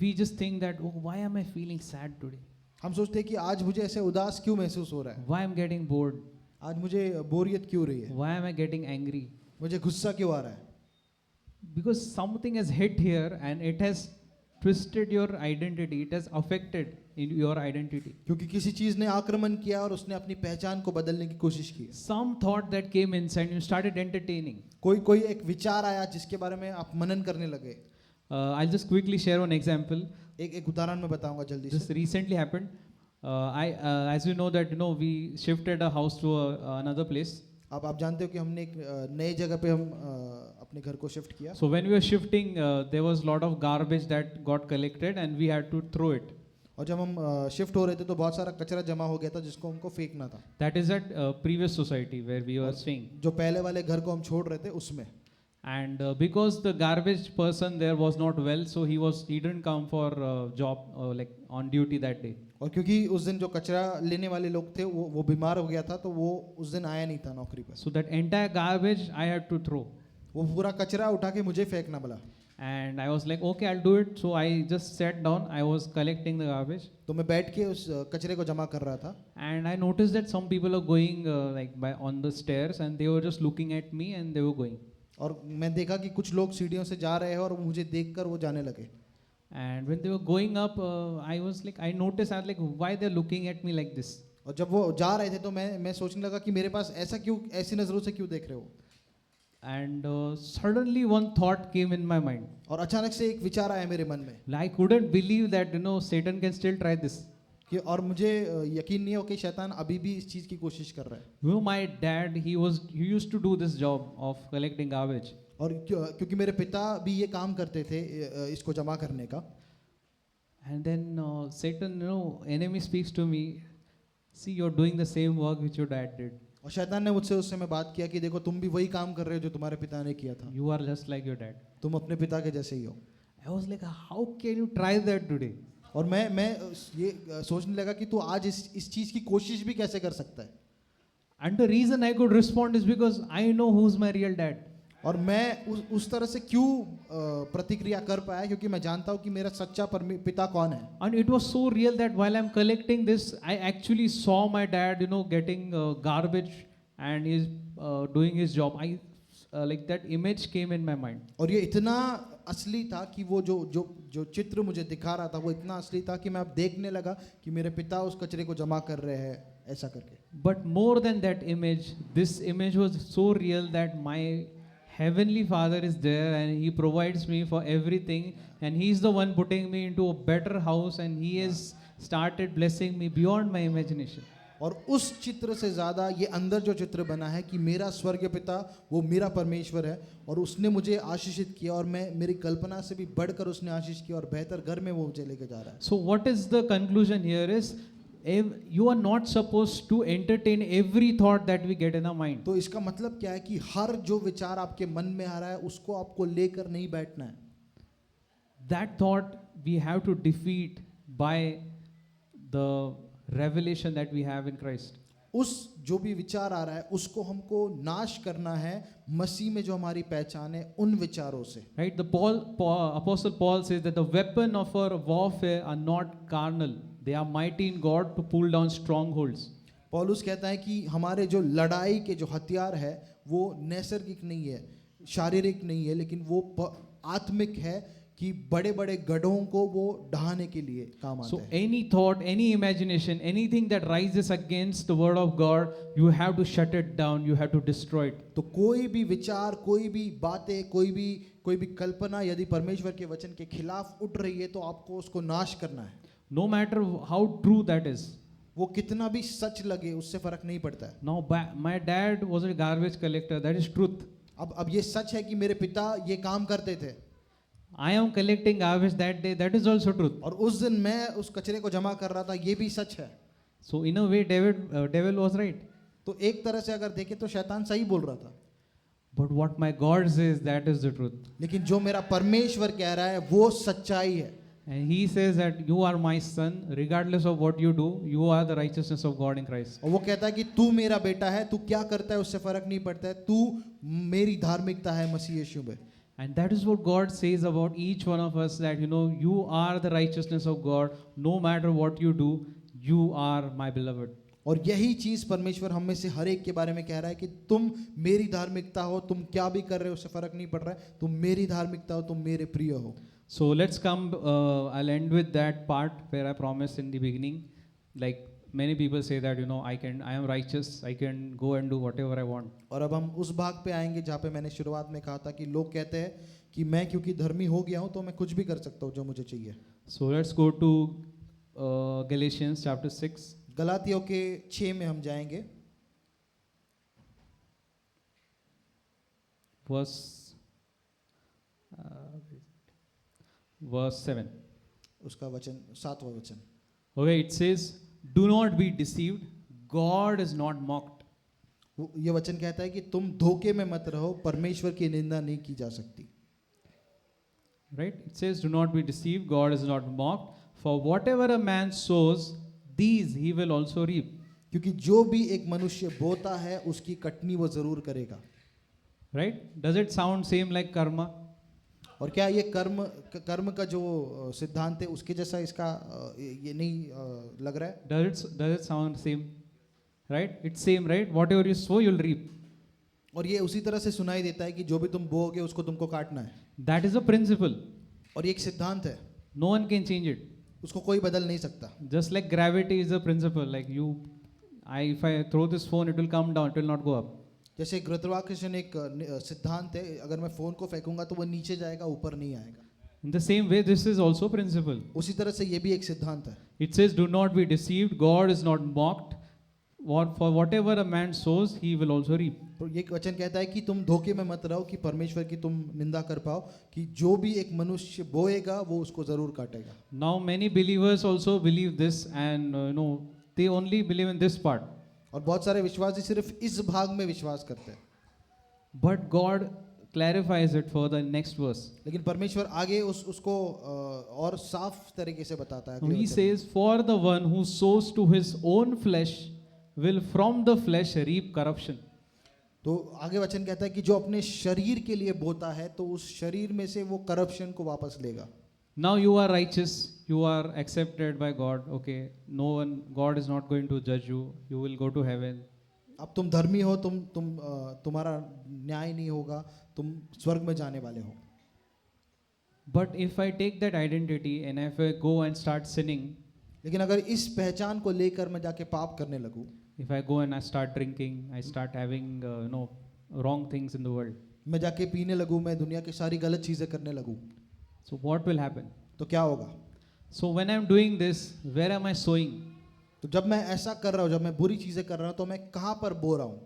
We just think that, oh, why am I feeling sad today? हम सोचते हैं कि आज मुझे ऐसे उदास क्यों महसूस हो रहा है, Why am I getting bored? आज मुझे बोरियत क्यों हो रही है, Why am I getting angry? मुझे गुस्सा क्यों आ रहा है। Because something has hit here and it has twisted your identity. It has affected in your identity. क्योंकि किसी चीज ने आक्रमण किया और उसने अपनी पहचान को बदलने की कोशिश की। Some thought that came inside, you started entertaining. कोई एक विचार आया जिसके बारे में आप मनन करने लगे। I'll just quickly share one example. एक उदाहरण मैं बताऊंगा जल्दी This से। recently happened. As you know that we shifted a house to another place. आप जानते हो कि हमने एक नए जगह पे हम अपने घर को शिफ्ट किया। So when we were shifting, there was lot of garbage that got collected and we had to throw it. और जब हम शिफ्ट हो रहे थे तो बहुत सारा कचरा जमा हो गया था जिसको हमको फेंकना था। That is at previous society where we were staying. जो पहले वाले घर को हम छोड़ रहे थे उसमें। And because the garbage person there was not well, so he didn't come for job like on duty that day. और क्योंकि उस दिन जो कचरा लेने वाले लोग थे वो बीमार हो गया था तो वो उस दिन आया नहीं था नौकरी पर। So that entire garbage I had to throw. वो पूरा कचरा उठा के मुझे फेंकना पड़ा। And I was like, okay, I'll do it. So I just sat down. I was collecting the garbage. तो मैं बैठ के उस कचरे को जमा कर रहा था। And I noticed that some people are going on the stairs and they were just looking at me and they were going. और मैं देखा कि कुछ लोग सीढ़ियों से जा रहे हैं और मुझे देखकर वो जाने लगे। And when they were going up, I was like, why they're looking at me like this? और जब वो जा रहे थे तो मैं सोचने लगा कि मेरे पास ऐसी नजरों से क्यों देख रहे हो। And suddenly one thought came in my mind. और अचानक से एक विचार आया मेरे मन में। I couldn't believe that Satan can still try this. कि और मुझे यकीन नहीं हो कि शैतान अभी भी इस चीज की कोशिश कर रहा है। My dad, he used to do this job of collecting garbage. और क्योंकि मेरे पिता भी ये काम करते थे इसको जमा करने का। And then Satan, enemy speaks to me. See, you're doing the same work which your dad did. और शैतान ने मुझसे उस समय बात किया कि देखो तुम भी वही काम कर रहे हो जो तुम्हारे पिता ने किया था। You are just like your dad. तुम अपने पिता के जैसे ही हो। I was like, how can you try that today? और मैं ये सोचने लगा कि तू आज इस चीज की कोशिश भी कैसे कर सकता है. And the reason I could respond is because I know who's my real dad. और मैं उस तरह से क्यों प्रतिक्रिया कर पाया, क्योंकि मैं जानता हूँ कि मेरा सच्चा पिता कौन है. And it was so real that while I'm collecting this, I actually saw my dad, getting garbage and is doing his job. Like that image came in my mind. और ये इतना असली था कि वो जो चित्र मुझे दिखा रहा था वो इतना असली था कि मैं अब देखने लगा कि मेरे पिता उस कचरे को जमा कर रहे हैं ऐसा करके. But more than that image, this image was so real that my heavenly Father is there and He provides me for everything, and He is the one putting me into a better house, and He has started blessing me beyond my imagination. और उस चित्र से ज़्यादा ये अंदर जो चित्र बना है कि मेरा स्वर्गीय पिता वो मेरा परमेश्वर है और उसने मुझे आशीषित किया और मैं मेरी कल्पना से भी बढ़कर उसने आशीष किया और बेहतर घर में वो मुझे लेके जा रहा है. So what is the conclusion here is, you are not supposed to entertain every thought that we get in our mind. तो इसका मतलब क्या है कि हर जो विचार आपके मन में आ रहा है उसको आपको लेकर नहीं बैठना है. That thought we have to defeat by the revelation that we have in Christ. उस जो भी विचार आ रहा है उसको हमको नाश करना है मसीह में जो हमारी पहचान है उन विचारों से. Right? The Apostle Paul says that the weapon of our warfare are not carnal. They are mighty in God to pull down strongholds. पौलुस कहता है कि हमारे जो लड़ाई के जो हथियार है वो नैसर्गिक नहीं है, शारीरिक नहीं है, लेकिन वो आत्मिक है कि बड़े बड़े गढ़ों को वो ढहाने के लिए काम आता So है. any thought, any imagination, anything that rises against the word of God, you have to shut it down, you have to destroy it. तो कोई भी विचार, कोई भी बातें, कोई भी कल्पना यदि परमेश्वर के वचन के खिलाफ उठ रही है तो आपको उसको नाश करना है. No matter how true that is. वो कितना भी सच लगे उससे फर्क नहीं पड़ता है. Now my dad was a garbage collector, that is truth. अब ये सच है कि मेरे पिता ये काम करते थे. I am collecting garbage that day, that is also truth. और उस दिन मैं उस कचरे को जमा कर रहा था, ये भी सच है. So in a way devil was right. तो एक तरह से अगर देखें तो शैतान सही बोल रहा था. But what my God says, that is the truth. लेकिन जो मेरा परमेश्वर कह रहा है वो सच्चाई है. And He says that you are my son, regardless of what you do, you are the righteousness of God in Christ. और वो कहता है कि तू मेरा बेटा है, तू क्या करता है उससे फर्क नहीं पड़ता है, तू मेरी धार्मिकता है मसीह यीशु में. And that is what God says about each one of us, that you are the righteousness of God. No matter what you do, you are my beloved. और यही चीज परमेश्वर हम में से हर एक के बारे में कह रहा है कि तुम मेरी धार्मिकता हो, तुम क्या भी कर रहे हो उससे फर्क नहीं पड़ रहा है, तुम मेरी धार्मिकता हो, तुम मेरे प्रिय हो. So let's come, I'll end with that part where I promised in the beginning. Like many people say that I am righteous, I can go and do whatever I want. और अब हम उस भाग पे आएंगे जहाँ पे मैंने शुरुआत में कहा था कि लोग कहते हैं कि मैं क्योंकि धर्मी हो गया हूँ तो मैं कुछ भी कर सकता हूँ जो मुझे चाहिए. So let's go to Galatians chapter 6. गलातियों के 6 में हम जाएंगे. Verse 7. उसका वचन 7वां वचन. Okay, it says, do not be deceived, God is not mocked. ये वचन कहता है कि तुम धोखे में मत रहो, परमेश्वर की निंदा नहीं की जा सकती. Right? It says, do not be deceived, God is not mocked. For whatever a man sows, these he will also reap. क्योंकि जो भी एक मनुष्य बोता है उसकी कटनी वो जरूर करेगा. Right? Does it sound same like karma? और क्या ये कर्म का जो सिद्धांत है उसके जैसा इसका ये नहीं लग रहा है? Does it sound same? Right? It's same, right? Whatever you sow, you'll reap. और ये उसी तरह से सुनाई देता है कि जो भी तुम बोओगे उसको तुमको काटना है. That is a principle. और ये एक सिद्धांत है. No one can change it. उसको कोई बदल नहीं सकता. Just like gravity is a principle. Like if I throw this phone, it will come down, it will not go up. जैसे गुरुत्वाकर्षण एक सिद्धांत है, अगर मैं फोन को फेंकूंगा तो वो नीचे जाएगा, ऊपर नहीं आएगा. In the same way, this is also principle. उसी तरह से ये भी एक सिद्धांत है. It says, do not be deceived, God is not mocked. For whatever a man sows, he will also reap. तो ये वचन कहता है कि तुम धोखे में मत रहो कि परमेश्वर की तुम निंदा कर पाओ, कि जो भी एक मनुष्य बोएगा वो उसको जरूर काटेगा. Now many believers also believe this, and they only believe in this part. और बहुत सारे विश्वासी सिर्फ इस भाग में विश्वास करते हैं. But God clarifies it further in next verse. लेकिन परमेश्वर आगे उसको और साफ तरीके से बताता है Now अगले he वचन में। says, "For the one who sows to his own flesh will from the flesh reap corruption." तो आगे वचन कहता है कि जो अपने शरीर के लिए बोता है तो उस शरीर में से वो करप्शन को वापस लेगा। Now you are righteous, you are accepted by God. Okay, no one, God is not going to judge you. You will go to heaven. अब तुम धर्मी हो, तुम्हारा न्याय नहीं होगा, तुम स्वर्ग में जाने वाले हो। But if I take that identity and if I go and start sinning, लेकिन अगर इस पहचान को लेकर मैं जाके पाप करने लगूं, if I go and I start drinking, I start having wrong things in the world. मैं जाके पीने लगूं, मैं दुनिया की सारी गलत चीजें करने लगूं, So what will happen? तो क्या होगा? So when I'm doing this, where am I sowing? तो जब मैं ऐसा कर रहा हूँ, जब मैं बुरी चीजें कर रहा हूँ, तो मैं कहाँ पर बो रहा हूँ?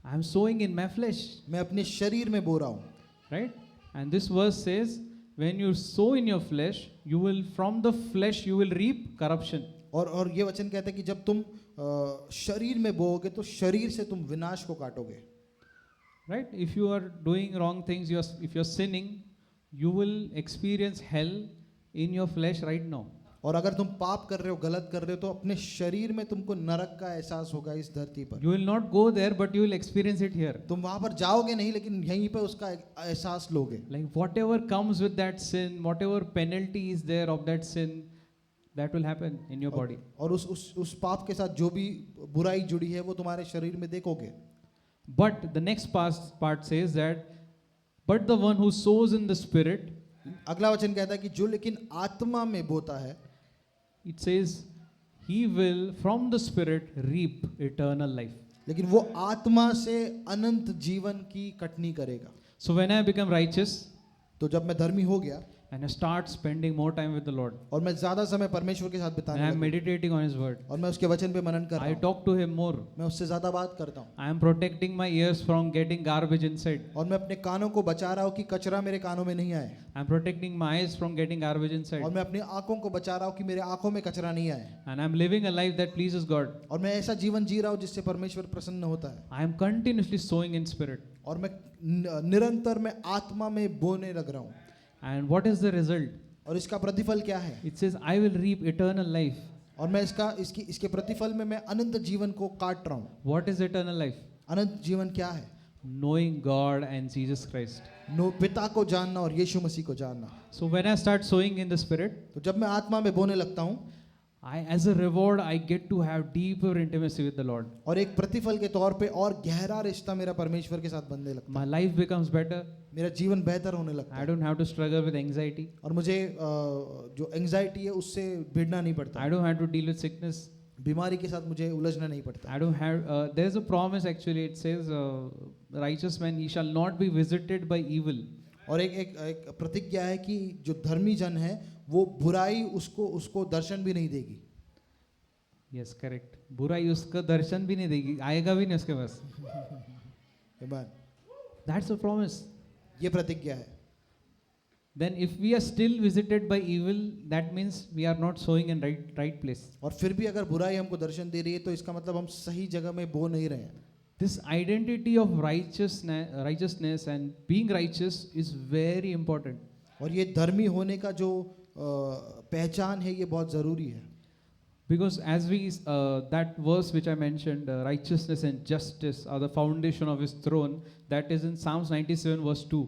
I'm sowing in my flesh, मैं अपने शरीर में बो रहा हूँ। right? And this verse says, when you sow in your flesh, you will from the flesh you will reap corruption. और ये वचन कहता है कि जब तुम शरीर में बोओगे तो शरीर से तुम विनाश को काटोगे। Right? If you are doing wrong things, if you're sinning, you will experience hell in your flesh right now. और अगर तुम पाप कर रहे हो, गलत कर रहे हो, तो अपने शरीर में तुमको नरक का एहसास होगा इस धरती पर। You will not go there, but you will experience it here. तुम वहां पर जाओगे नहीं, लेकिन यहीं पे उसका एहसास लोगे। Like whatever comes with that sin, whatever penalty is there of that sin, that will happen in your body. और उस पाप के साथ जो भी बुराई जुड़ी है वो तुम्हारे शरीर में देखोगे। But the next part says that, but the one who sows in the spirit, अगला वचन कहता है कि जो लेकिन आत्मा में बोता है, it says, he will from the spirit reap eternal life. लेकिन वो आत्मा से अनंत जीवन की कटनी करेगा। So when I become righteous तो जब मैं धर्मी हो गया and I start spending more time with the Lord, और मैं ज्यादा समय परमेश्वर के साथ and बिताने I am लगूं, meditating on His word, और मैं उसके वचन पे मनन कर रहा I हूं, talk to Him more. मैं उससे ज्यादा बात करता हूं, I am protecting my ears from getting garbage inside. और मैं अपने कानों को बचा रहा हूं कि कचरा मेरे कानों में नहीं आए, I am protecting my eyes from getting garbage inside. और मैं अपनी आंखों को बचा रहा हूं कि मेरे आंखों में कचरा नहीं आए, And I am living a life that pleases God. और मैं ऐसा जीवन जी रहा हूं जिससे परमेश्वर प्रसन्न होता है, I am continuously sowing in spirit. और मैं निरंतर मैं आत्मा में बोने लग रहा हूं। And what is the result? और इसका प्रतिफल क्या है? It says, I will reap eternal life. और मैं इसके प्रतिफल में मैं अनंत जीवन को काट रहा हूं। What is eternal life? अनंत जीवन क्या है? Knowing God and Jesus Christ. पिता को जानना और यीशु मसीह को जानना। So when I start sowing in the spirit, तो जब मैं आत्मा में बोने लगता हूं, as a reward, I get to have deeper intimacy with the Lord. और एक प्रतिफल के तौर पे और गहरा रिश्ता मेरा परमेश्वर के साथ बनने लगता My life becomes better. है, मेरा जीवन बेहतर होने लगता I है, don't have to struggle with anxiety. और मुझे जो एंजाइटी है उससे भिड़ना नहीं पड़ता, I don't have to deal with sickness. बीमारी के साथ मुझे उलझना नहीं पड़ता। I don't have, there's a promise actually, it says, righteous man, he shall not be visited by evil. और एक प्रतिज्ञा है कि जो धर्मी जन है वो बुराई उसको दर्शन भी नहीं देगी। Yes, correct. बुराई उसका दर्शन भी नहीं देगी, आएगा भी नहीं उसके पास. Amen. That's a promise. ये प्रतिज्ञा है। Then if we are still visited by evil, that means we are not sowing in right place. और फिर भी अगर बुराई हमको दर्शन दे रही है तो इसका मतलब हम सही जगह में बो नहीं रहे हैं। This identity of righteousness and being righteous is very important. और ये धर्मी होने का जो पहचान है ये बहुत ज़रूरी है। Because as we, that verse which I mentioned, righteousness and justice are the foundation of His throne, that is in Psalms 97 verse 2.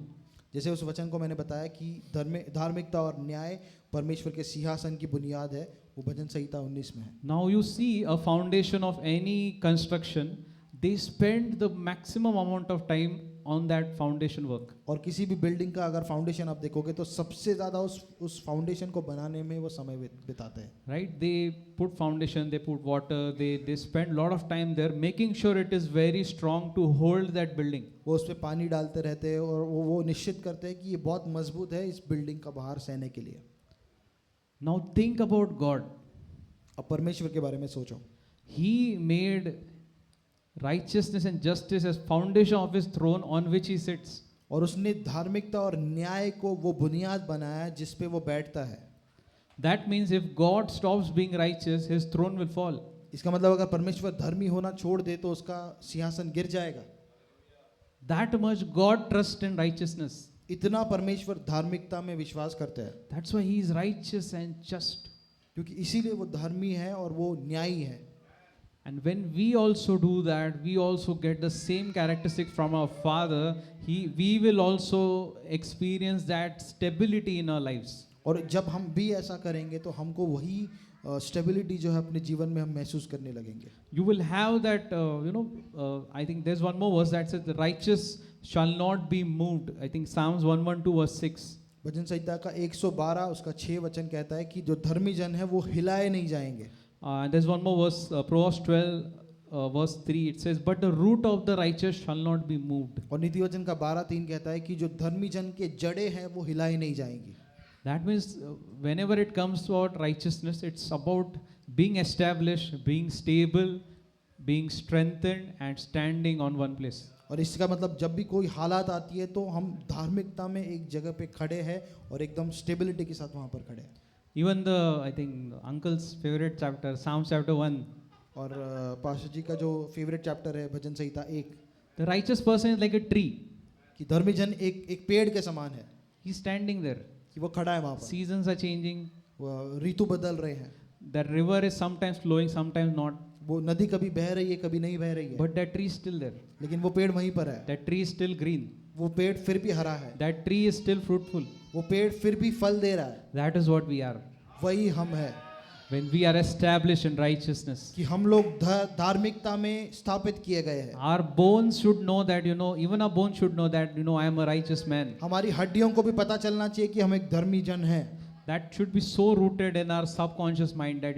जैसे उस वचन को मैंने बताया कि धार्मिकता और न्याय परमेश्वर के सिंहासन की बुनियाद है, वो भजन संहिता 19 में है। Now you see a foundation of any construction, they spend the maximum amount of time on that foundation work. और किसी भी बिल्डिंग का अगर फाउंडेशन आप देखोगे तो सबसे ज़्यादा उस फाउंडेशन को बनाने में वो समय बिताते हैं। Right? They put foundation, they put water, they spend a lot of time there making sure it is very strong to hold that building. वो उस पर पानी डालते रहते हैं और वो निश्चित करते हैं कि ये बहुत मजबूत है इस बिल्डिंग का बाहर सहने के लिए। Now think about God. अब परमेश्वर के बारे में सोचो। He made righteousness and justice as foundation of His throne on which He sits. और उसने धार्मिकता और न्याय को वो बुनियाद बनाया जिस पे वो बैठता है। That means if God stops being righteous, His throne will fall. इसका मतलब अगर परमेश्वर धर्मी होना छोड़ दे तो उसका सिंहासन गिर जाएगा। That much God trusts in righteousness. इतना परमेश्वर धार्मिकता में विश्वास करते हैं, That's why He is righteous and just. क्योंकि इसीलिए वो धर्मी है और वो न्यायी है. And when we also do that, we also get the same characteristic from our Father. We will also experience that stability in our lives. और जब हम भी ऐसा करेंगे तो हमको वही स्टेबिलिटी जो है अपने जीवन में हम महसूस करने लगेंगे. You will have that, I think there's one more verse that says, the righteous shall not be moved. I think Psalms 112 verse 6. भजन संहिता का 112 उसका 6 वचन कहता है कि जो धर्मी जन है वो हिलाए नहीं जाएंगे. There's one more verse, Proverbs 12 verse 3. It says, but the root of the righteous shall not be moved. और नीति वचन का 12:3 कहता है कि जो धर्मी जन के जड़ें हैं वो हिलाई नहीं जाएंगी. That means whenever it comes to our righteousness, it's about being established, being stable, being strengthened and standing on one place. और इसका मतलब जब भी कोई हालात आती है तो हम धार्मिकता में एक जगह पे खड़े हैं और एकदम स्टेबिलिटी के साथ वहाँ पर खड़े हैं. Even I think uncle's favorite chapter, Psalms chapter 1, और पास्टर जी का जो फेवरेट चैप्टर है भजन संहिता 1, the righteous person is like a tree. कि धर्मी जन एक पेड़ के समान है, He's standing there. कि वो खड़ा है वहाँ पर. Seasons are changing. वो ऋतु बदल रहे हैं. The river is sometimes flowing, sometimes not. वो नदी कभी बह रही है कभी नहीं बह रही है, But that tree is still there. लेकिन वो पेड़ वहीं पर है. That tree is still green. वो पेड़ फिर भी हरा है. That tree is still fruitful. वो पेड़ फिर भी फल दे रहा है. That is what we are. वही हम है When we are established in righteousness. कि हम लोग धार्मिकता में स्थापित किए गए हैं. Our bones should know that, even our bones should know that, I am a righteous man. हमारी हड्डियों को भी पता चलना चाहिए कि हम एक धर्मी जन हैं. That should be so rooted in our subconscious mind that,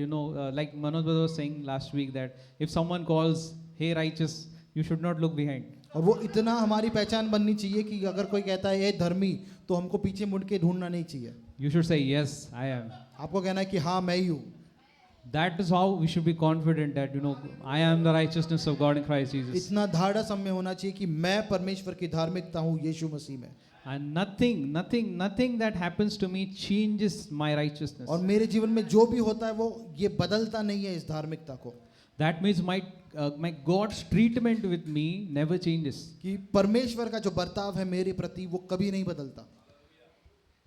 like Manoj brother was saying last week, that if someone calls, hey righteous, you should not look behind. और वो इतना हमारी पहचान बननी चाहिए कि अगर कोई कहता है ये धर्मी तो हमको पीछे मुड़ के ढूंढना नहीं चाहिए. You should say, yes, I am. आपको कहना है कि हाँ मैं ही हूँ. That is how we should be confident that, I am the righteousness of God in Christ Jesus. इतना धाड़स हमें होना चाहिए कि मैं परमेश्वर की धार्मिकता हूँ यीशु मसीह में. And nothing that happens to me changes my righteousness. और मेरे जीवन में जो भी होता है वो ये बदलता नहीं है इस धार्मिकता को. That means my God's treatment with me never changes. कि परमेश्वर का जो बर्ताव है मेरे प्रति वो कभी नहीं बदलता.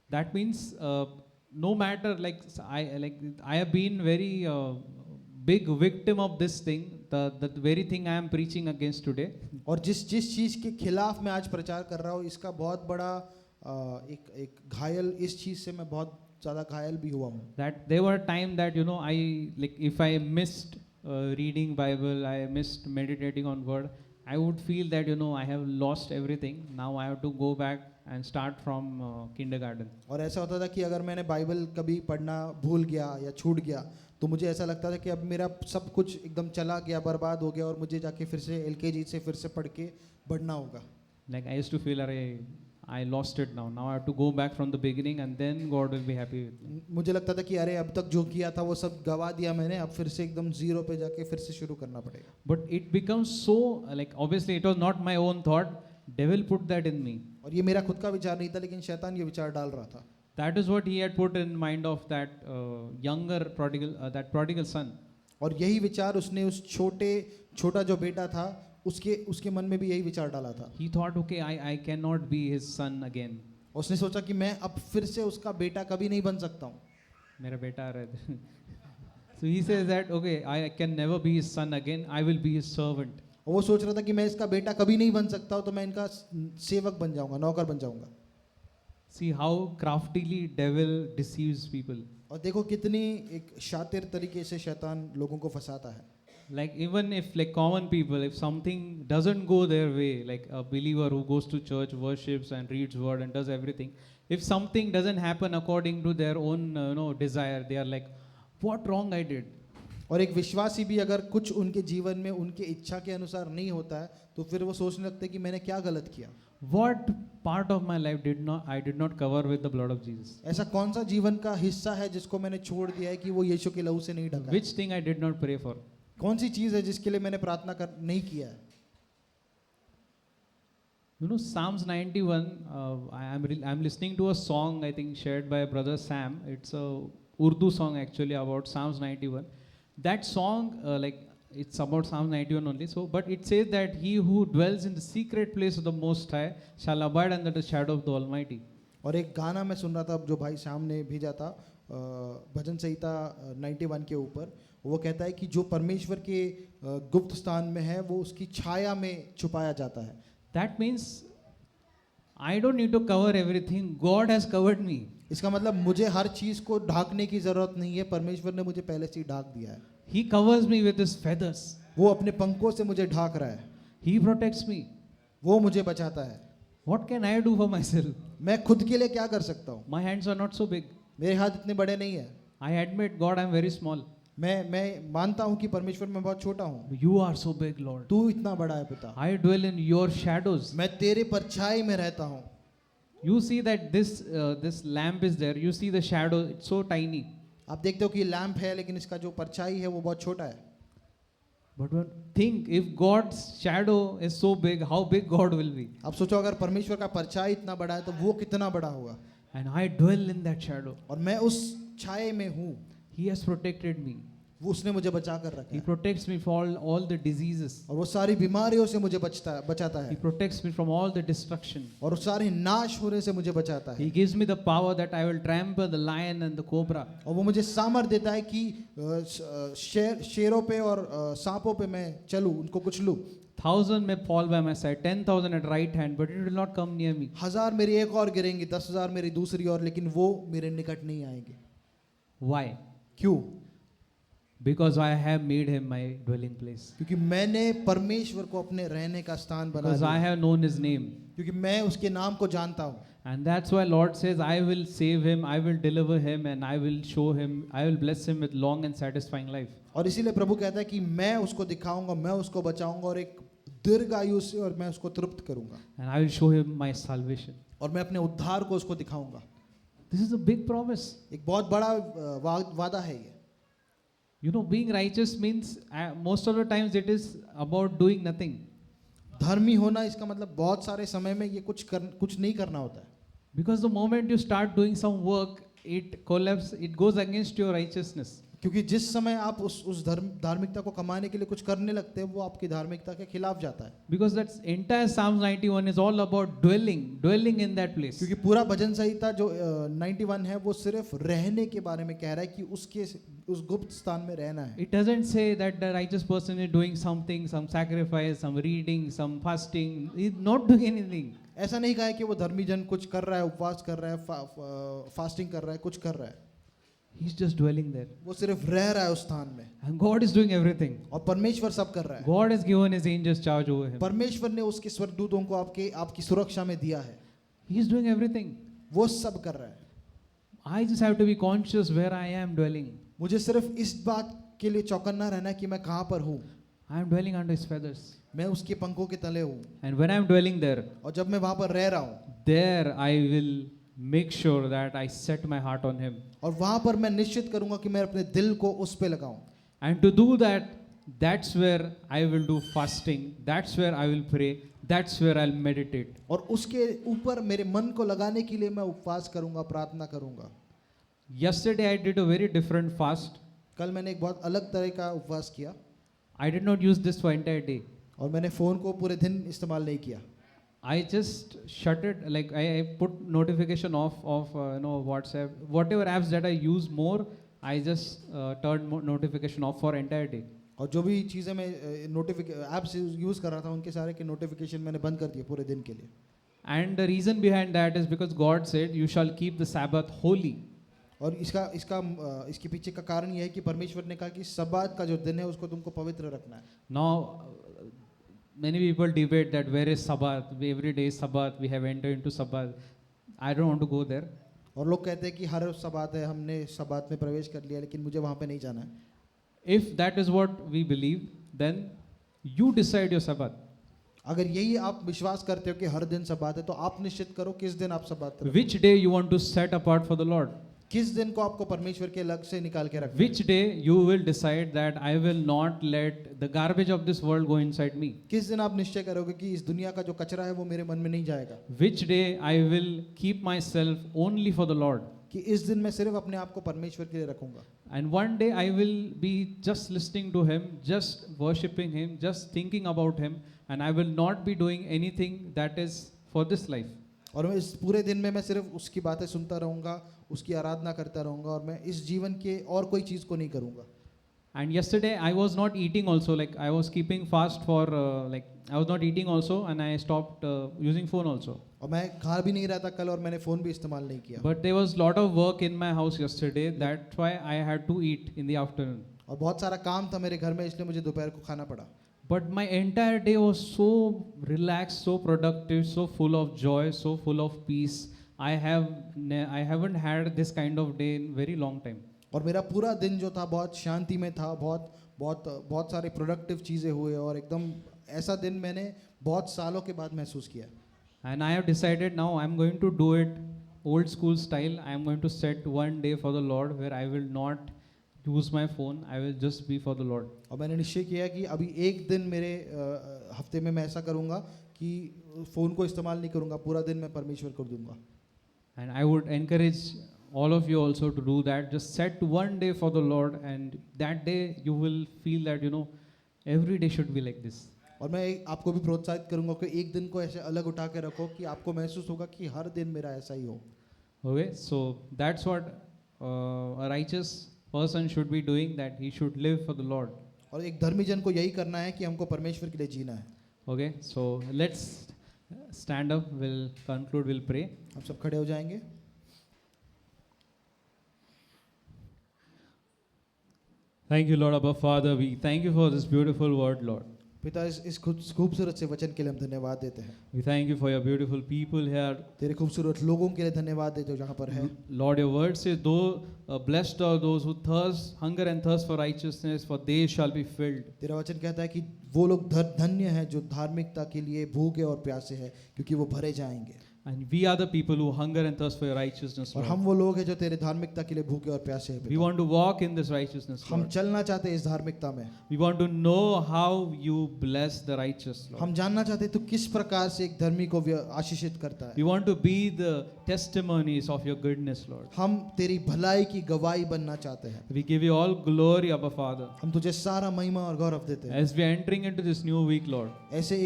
That means no matter, I have been very big victim of this thing, the very thing I am preaching against today. और जिस चीज के खिलाफ मैं आज प्रचार कर रहा हूँ इसका बहुत बड़ा एक घायल, इस चीज से मैं बहुत ज़्यादा घायल भी हुआ हूँ. That there were time that if I missed reading Bible, I missed meditating on word, I would feel that I have lost everything. Now I have to go back and start from kindergarten. और ऐसा होता था कि अगर मैंने Bible कभी पढ़ना भूल गया या छूट गया तो मुझे ऐसा लगता था कि अब मेरा सब कुछ एकदम चला गया, बर्बाद हो गया और मुझे जाके फिर से LKG से फिर से पढ़ के बढ़ना होगा. Like I used to feel, I lost it now. Now I have to go back from the beginning and then God will be happy with me. मुझे लगता था कि अरे अब तक जो किया था वो सब गवा दिया मैंने, अब फिर से एकदम जीरो पे जाके फिर से शुरू करना पड़ेगा. But it becomes so, obviously it was not my own thought. Devil put that in me. और ये मेरा खुद का विचार नहीं था लेकिन शैतान ये विचार डाल रहा था. That is what he had put in mind of that prodigal son. और यही विचार उसने उस छोटा जो बेटा था उसके मन में भी यही विचार डाला था. He thought, okay, I cannot be his son again. उसने सोचा कि मैं अब फिर से उसका बेटा कभी नहीं बन सकता हूँ. मेरा बेटा आ रहा है. So he says that, okay, I can never be his son again. I will be his servant. और वो सोच रहा था कि मैं इसका बेटा कभी नहीं बन सकता हूँ तो मैं इनका सेवक बन जाऊंगा, नौकर बन जाऊंगा. See how craftily devil deceives people. और देखो कितनी एक शातिर तरीके से शैतान लोगों को फंसाता है. Like even if common people, if something doesn't go their way, like a believer who goes to church, worships and reads word and does everything, if something doesn't happen according to their own desire, they are like, what wrong I did? और एक विश्वासी भी अगर कुछ उनके जीवन में उनके इच्छा के अनुसार नहीं होता है तो फिर वो सोचने लगते हैं कि मैंने क्या गलत किया. What part of my life I did not cover with the blood of Jesus? ऐसा कौन सा जीवन का हिस्सा है जिसको मैंने छोड़ दिया है कि वो यीशु के लहू से नहीं ढका. Which thing I did not pray for? कौन सी चीज है जिसके लिए मैंने प्रार्थना नहीं किया है. Psalms 91, I'm listening to a song, I think shared by brother Sam. It's a Urdu song actually about Psalms 91. That song, it's about Psalm 91 only. So, but it says that he who dwells in the secret place of the Most High shall abide under the shadow of the Almighty. और एक गाना मैं सुन रहा था जो भाई श्याम ने भेजा था भजन संहिता 91 के ऊपर, वो कहता है कि जो परमेश्वर के गुप्त स्थान में है वो उसकी छाया में छुपाया जाता है. That means I don't need to cover everything. God has covered me. इसका मतलब मुझे हर चीज को ढांकने की जरूरत नहीं है, परमेश्वर ने मुझे पहले से ही ढांक दिया है. He covers me with his feathers. वो अपने पंखों से मुझे ढांक रहा है. He protects me. वो मुझे बचाता है. What can I do for myself? मैं खुद के लिए क्या कर सकता हूँ? My hands are not so big. मेरे हाथ इतने बड़े नहीं है. I admit, God, I'm very small. मैं मानता हूँ कि परमेश्वर मैं बहुत छोटा हूँ. You are so big, Lord. तू इतना बड़ा है पिता. I dwell in your shadows. मैं तेरे परछाई में रहता हूँ. You see that this lamp is there. You see the shadow. It's so tiny. आप देखते हो कि लैंप है लेकिन इसका जो परछाई है वो बहुत छोटा है. But think, if God's shadow is so big, how big God will be? आप सोचो अगर परमेश्वर का परछाई इतना बड़ा है तो वो कितना बड़ा होगा. And I dwell in that shadow. और मैं उस छाये में हूँ. He has protected me. वो उसने मुझे बचा कर रखा He है. protects me from all the diseases. और वो सारी बीमारियों से मुझे बचाता He है. protects me from all the destruction. और उस सारे नाश होने से मुझे बचाता है. He gives me the power that I will trample the lion and the cobra. और वो मुझे सामर्थ देता है कि शेरों पे और सांपों पे मैं चलूं, उनको कुछ लूं. 1,000 may fall by my side, 10,000 at right hand, but it will not come near me. 1000 मेरी एक और गिरेंगी, 10,000 मेरी दूसरी और, लेकिन वो मेरे निकट नहीं आएंगे. Why? क्यों? Because I have made him my dwelling place. क्योंकि मैंने परमेश्वर को अपने रहने का स्थान बना Because I दिया. have known his name. क्योंकि मैं उसके नाम को जानता हूँ. And that's why Lord says, I will save him, I will deliver him, and I will show him, I will bless him with long and satisfying life. और इसीलिए प्रभु कहता है कि मैं उसको दिखाऊंगा, मैं उसको बचाऊंगा और एक दीर्घ आयु से, और मैं उसको तृप्त करूंगा. And I will show him my salvation. और मैं अपने उद्धार को उसको दिखाऊंगा. This is a big promise. एक बहुत बड़ा वादा है ये. You know, being righteous means most of the times it is about doing nothing. धर्मी होना इसका मतलब बहुत सारे समय में ये कुछ नहीं करना होता है. Because the moment you start doing some work, it collapses, it goes against your righteousness. क्योंकि जिस समय आप उस धार्मिकता को कमाने के लिए कुछ करने लगते हैं, वो आपकी धार्मिकता के खिलाफ जाता है. Because that's entire Psalms 91 is all about dwelling in that place. क्योंकि पूरा भजन संहिता जो 91 है वो सिर्फ रहने के बारे में कह रहा है कि उस गुप्त स्थान में रहना है. It doesn't say that the righteous person is doing something, some sacrifice, some reading, some fasting. He's not doing anything. ऐसा नहीं कहा है कि वो धर्मी जन कुछ कर रहा है, उपवास कर रहा है, फास्टिंग कर रहा है, कुछ कर रहा है. He's just dwelling there. वो सिर्फ रह रहा है उस स्थान में. And God is doing everything. और परमेश्वर सब कर रहा है. God has given his angels charge over him. परमेश्वर ने उसके स्वर्गदूतों को आपकी सुरक्षा में दिया है. He is doing everything. वो सब कर रहा है. I just have to be conscious where I am dwelling. मुझे सिर्फ इस बात के लिए चौकन्ना रहना है कि मैं कहाँ पर हूँ. I am dwelling under his feathers. मैं उसके पंखों के तले हूँ. And when I am dwelling there, और जब मैं वहाँ पर रह रहा हूँ, there I will make sure that I set my heart on him. और वहाँ पर मैं निश्चित करूँगा कि मैं अपने दिल को उस पे लगाऊं. And to do that, that's where I will do fasting. That's where I will pray. That's where I'll meditate. और उसके ऊपर मेरे मन को लगाने के लिए मैं उपवास करूँगा, प्रार्थना करूँगा. Yesterday I did a very different fast. कल मैंने एक बहुत अलग तरह का उपवास किया. I did not use this for entire day. और मैंने फ़ोन को पूरे दिन इस्तेमाल नहीं किया. I just shut it, like I put notification off of WhatsApp, whatever apps that I use more, I just turned notification off for entire day. और जो भी चीज़ें मैं ऐप्स यूज़ कर रहा था उनके सारे के नोटिफिकेशन मैंने बंद कर दिए पूरे दिन के लिए. And the reason behind that is because God said, "You shall keep the Sabbath holy." और इसके पीछे का कारण यह है कि परमेश्वर ने कहा कि सब्बात का जो दिन है उसको तुमको पवित्र रखना है. Now, many people debate that where is Sabbath? Every day is Sabbath. We have entered into Sabbath. I don't want to go there. और लोग कहते हैं कि हर सब्बात है, हमने सब्बात में प्रवेश कर लिया, लेकिन मुझे वहाँ पे नहीं जाना है. If that is what we believe, then you decide your Sabbath. अगर यही आप विश्वास करते हो कि हर दिन सब्बात है, तो आप निश्चित करो किस दिन आप सब्बात करो. Which day you want to set apart for the Lord? किस दिन को आपको परमेश्वर के अलग से निकाल के रखना है. Which day you will decide that I will not let the garbage of this world go inside me? किस दिन आप निश्चय करोगे कि इस दुनिया का जो कचरा है वो मेरे मन में नहीं जाएगा. Which day I will keep myself only for the Lord? कि इस दिन मैं सिर्फ अपने आप को परमेश्वर के लिए रखूंगा। And one day I will be just listening to Him, just worshiping Him, just thinking about Him, and I will not be doing anything that is for this life. और मैं इस पूरे दिन में मैं सिर्फ उसकी बातें सुनता रहूंगा, उसकी आराधना करता रहूंगा, और मैं इस जीवन के और कोई चीज़ को नहीं करूंगा। And yesterday I was not eating also, like I was keeping fast for like I was not eating also, and I stopped using phone also. और मैं खा भी नहीं रहा था कल, और मैंने फ़ोन भी इस्तेमाल नहीं किया। But there was lot of work in my house yesterday. That's why I had to eat in the afternoon. और बहुत सारा काम था मेरे घर में, इसलिए मुझे दोपहर को खाना पड़ा। But my entire day was so relaxed, so productive, so full of joy, so full of peace. I haven't had this kind of day in very long time. और मेरा पूरा दिन जो था बहुत शांति में था, बहुत सारे प्रोडक्टिव चीज़ें हुए, और एकदम ऐसा दिन मैंने बहुत सालों के बाद महसूस किया। And I have decided now I'm going to do it old school style. I am going to set one day for the Lord where I will not use my phone. I will just be for the Lord. और मैंने निश्चय किया कि अभी एक दिन मेरे हफ्ते में मैं ऐसा करूँगा कि फ़ोन को इस्तेमाल नहीं करूँगा, पूरा दिन मैं परमेश्वर को दूंगा। And I would encourage all of you also to do that. Just set one day for the Lord, and that day you will feel that every day should be like this. और मैं आपको भी प्रोत्साहित करूँगा कि एक दिन को ऐसे अलग उठा के रखो कि आपको महसूस होगा कि हर दिन मेरा ऐसा ही हो। Okay, so that's what a righteous person should be doing, that he should live for the Lord. और एक धर्मी जन को यही करना है कि हमको परमेश्वर के लिए जीना है। Okay, so let's stand up, we'll conclude, we'll pray. हम सब खड़े हो जाएंगे। Thank you, Lord Abba Father. We thank you for this beautiful word, Lord. पिता, इस खूबसूरत से वचन के लिए हम धन्यवाद देते हैं। We thank you for your beautiful people here. तेरे खूबसूरत लोगों के लिए धन्यवाद देते हो जहाँ पर है। Lord, your word says, though blessed are those who thirst, hunger and thirst for righteousness, for they shall be filled. तेरा वचन कहता है कि वो लोग धन्य हैं जो धार्मिकता के लिए भूखे और प्यासे हैं, क्योंकि वो भरे जाएंगे। And we are the people who hunger and thirst for your righteousness, और Lord. हम वो लोग हैं जो तेरे धार्मिकता के लिए भूखे और प्यासे हैं We पिता। want to walk in this righteousness, हम Lord. चलना चाहते हैं इस धार्मिकता में। We want to know how you bless the righteous, Lord. हम जानना चाहते हैं तू किस प्रकार से एक धर्मी को आशीषित करता है। We want to be the testimonies of your goodness, Lord. हम तेरी भलाई की गवाही बनना चाहते हैं। We give you all glory, Abba Father. हम तुझे सारा महिमा और गौरव देते हैं। As we are entering into this new week, Lord, ऐसे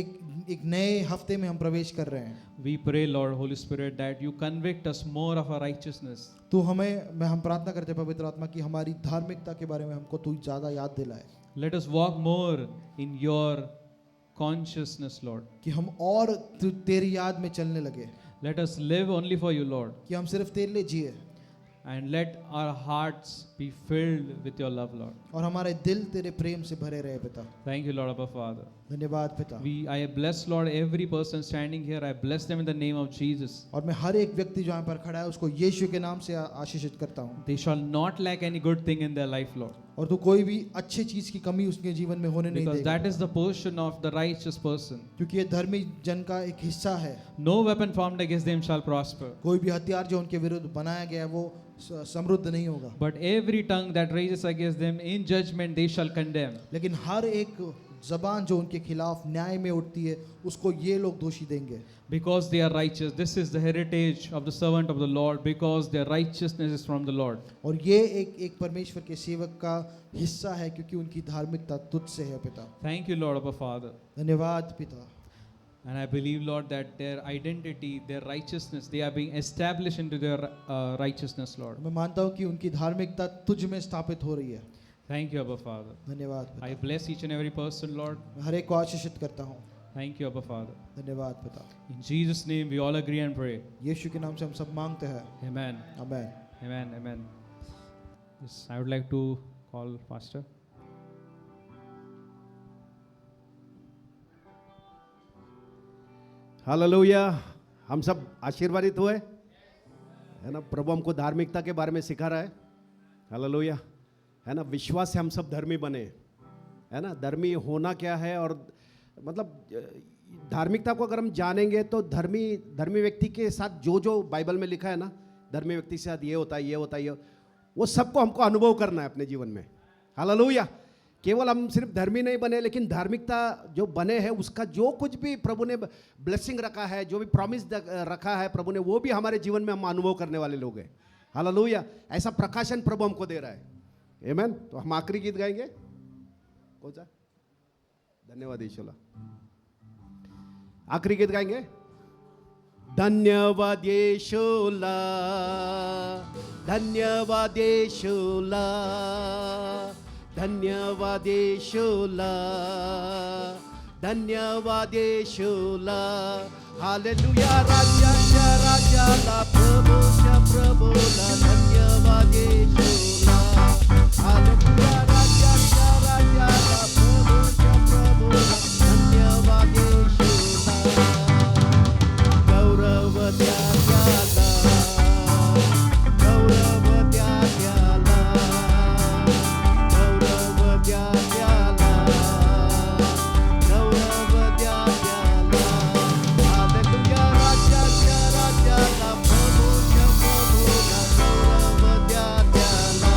एक नए हफ्ते में हम प्रवेश कर रहे हैं। we pray, Lord, Holy Spirit, that you convict us more of our righteousness. तू हम प्रार्थना करते हैं पवित्र आत्मा की हमारी धार्मिकता के बारे में हमको तू ज़्यादा याद दिलाए। Let us walk more in your consciousness, Lord. कि हम और तेरी याद में चलने लगे, Let us live only for you, Lord. कि हम सिर्फ तेरे लिए जिए, And let our hearts be filled with your love, Lord. और हमारे दिल तेरे प्रेम से भरे रहे पिता। Thank you, Lord, Abba Father. धन्यवाद पिता। I bless, Lord, every person standing here. I bless them in the name of Jesus. और मैं हर एक व्यक्ति जो यहाँ पर खड़ा है उसको यीशु के नाम से आशीषित करता हूँ। They shall not lack any good thing in their life, Lord. और तू कोई भी अच्छी चीज की कमी उसके जीवन में होने नहीं Because देगा, that is the portion of the righteous person. क्योंकि ये धर्मी जन का एक हिस्सा है। No weapon formed against them shall prosper. कोई भी हथियार जो उनके विरुद्ध बनाया गया है वो समृद्ध नहीं होगा, But every tongue that raises against them in judgment they shall condemn. लेकिन हर एक जबान जो उनके खिलाफ न्याय में उठती है उसको ये लोग दोषी देंगे। Because they are righteous. This is the heritage of the servant of the Lord. Because their righteousness is from the Lord. और ये एक परमेश्वर के सेवक का हिस्सा है क्योंकि उनकी धार्मिकता तुझसे है पिता। Thank you, Lord, Abba Father. धन्यवाद पिता। And I believe, Lord, that their identity, their righteousness, they are being established into their righteousness, Lord. मैं मानता हूँ कि उनकी धार्मिकता तुझ में स्थापित हो रही है। Thank you, Abba Father. धन्यवाद पिता। I bless each and every person, Lord. मैं हर एक को आशीषित करता हूँ। Thank you, Abba Father. धन्यवाद पिता। In Jesus' name, we all agree and pray. यीशु के नाम से हम सब मांगते हैं। Amen. आमीन। Amen. Amen. Yes, I would like to call Pastor. Hallelujah. हम सब आशीर्वादित हुए, है ना। प्रभु हमको धार्मिकता के बारे में सिखा रहा है। हालेलुया, है ना। विश्वास से हम सब धर्मी बने, है ना। धर्मी होना क्या है, और मतलब धार्मिकता को अगर हम जानेंगे तो धर्मी व्यक्ति के साथ जो बाइबल में लिखा है ना, धर्मी व्यक्ति के साथ ये होता है, ये होता है, ये, वो सबको हमको अनुभव करना है अपने जीवन में। हालेलुया। केवल हम सिर्फ धर्मी नहीं बने, लेकिन धार्मिकता जो बने हैं उसका जो कुछ भी प्रभु ने ब्लेसिंग रखा है, जो भी प्रॉमिस रखा है प्रभु ने, वो भी हमारे जीवन में हम अनुभव करने वाले लोग हैं। हालेलुया। ऐसा प्रकाशन प्रभु हमको दे रहा है। आमेन। तो हम आखिरी गीत गाएंगे। कौन सा? धन्यवाद यीशुला। आखिरी गीत गाएंगे। धन्यवाद यीशुला, धन्यवाद यीशुला, धन्यवाद यीशुला, धन्यवाद यीशुला। हालेलुया। राजाच्या राजाला, प्रभूच्या प्रभूला धन्यवाद यीशुला। हालेलुया। राजाच्या राजाला, प्रभूच्या प्रभूला धन्यवाद यीशुला। गौरव द्या त्याला, गौरव द्या त्याला, गौरव द्या त्याला, गौरव द्या त्याला। हालेलुया। राजाच्या राजाला, प्रभूच्या प्रभूला गौरव द्या त्याला।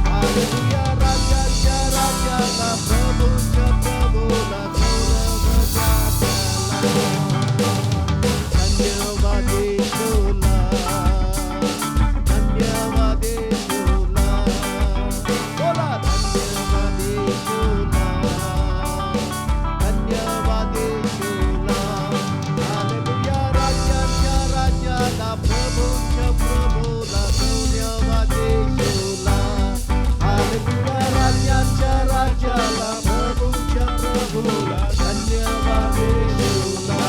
हालेलुया। राजाच्या राजाला, प्रभूच्या प्रभूला गौरव द्या त्याला। धन्यवाद यीशुला, धन्यवाद यीशुला। बोला धन्यवाद यीशुला, धन्यवाद यीशुला। हालेलुया। राजाच्या राजाला, प्रभूच्या प्रभूला धन्यवाद यीशुला। हालेलुया। राजाच्या राजाला, प्रभूच्या प्रभूला धन्यवाद यीशुला।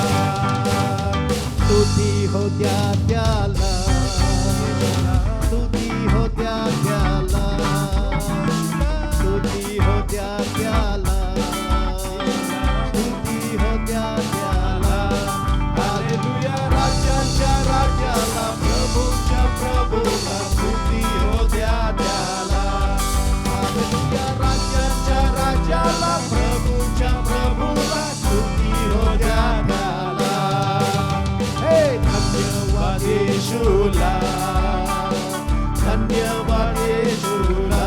स्तुती हो द्या त्याला, स्तुती हो द्या त्याला, स्तुती हो द्या त्याला, स्तुती हो द्या त्याला। हालेलुया। राजाच्या राजाला, प्रभूच्या प्रभूला स्तुती हो द्या त्याला। हालेलुया। राजाच्या राजाला, प्रभूच्या प्रभूला स्तुती हो द्या त्याला। हे धन्यवाद यीशुला, धन्यवाद यीशुला।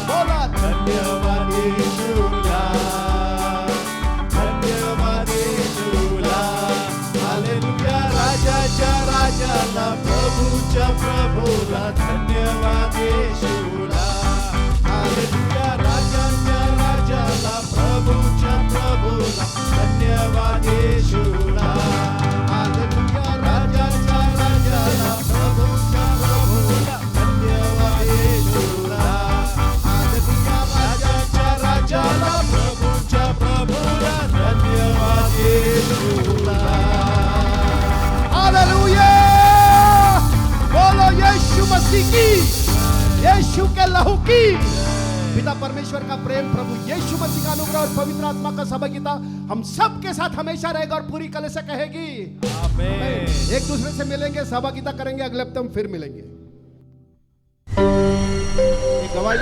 बोला धन्यवाद यीशुला, धन्यवाद यीशुला। हालेलुया। राजाच्या राजाला, प्रभूच्या प्रभूला धन्यवाद यीशुला। हालेलुया। राजाच्या राजाला, प्रभूच्या प्रभूला धन्यवाद यीशुला। हालेलुया। राजाच्या राजाला, प्रभूच्या प्रभूला धन्यवाद यीशुला। हालेलुया। राजाच्या राजाला, प्रभूच्या प्रभूला धन्यवाद यीशुला। हालेलुया। बोलो यीशु मसीह की, यीशु के लहू की। पिता परमेश्वर का प्रेम, प्रभु यीशु मसीह का अनुग्रह और पवित्र आत्मा का सहभागिता हम सब के साथ हमेशा रहेगा और पूरी कलीसिया से कहेगी आमीन। एक दूसरे से मिलेंगे, सहभागिता करेंगे। अगले हफ्ते हम फिर मिलेंगे। एक गवाही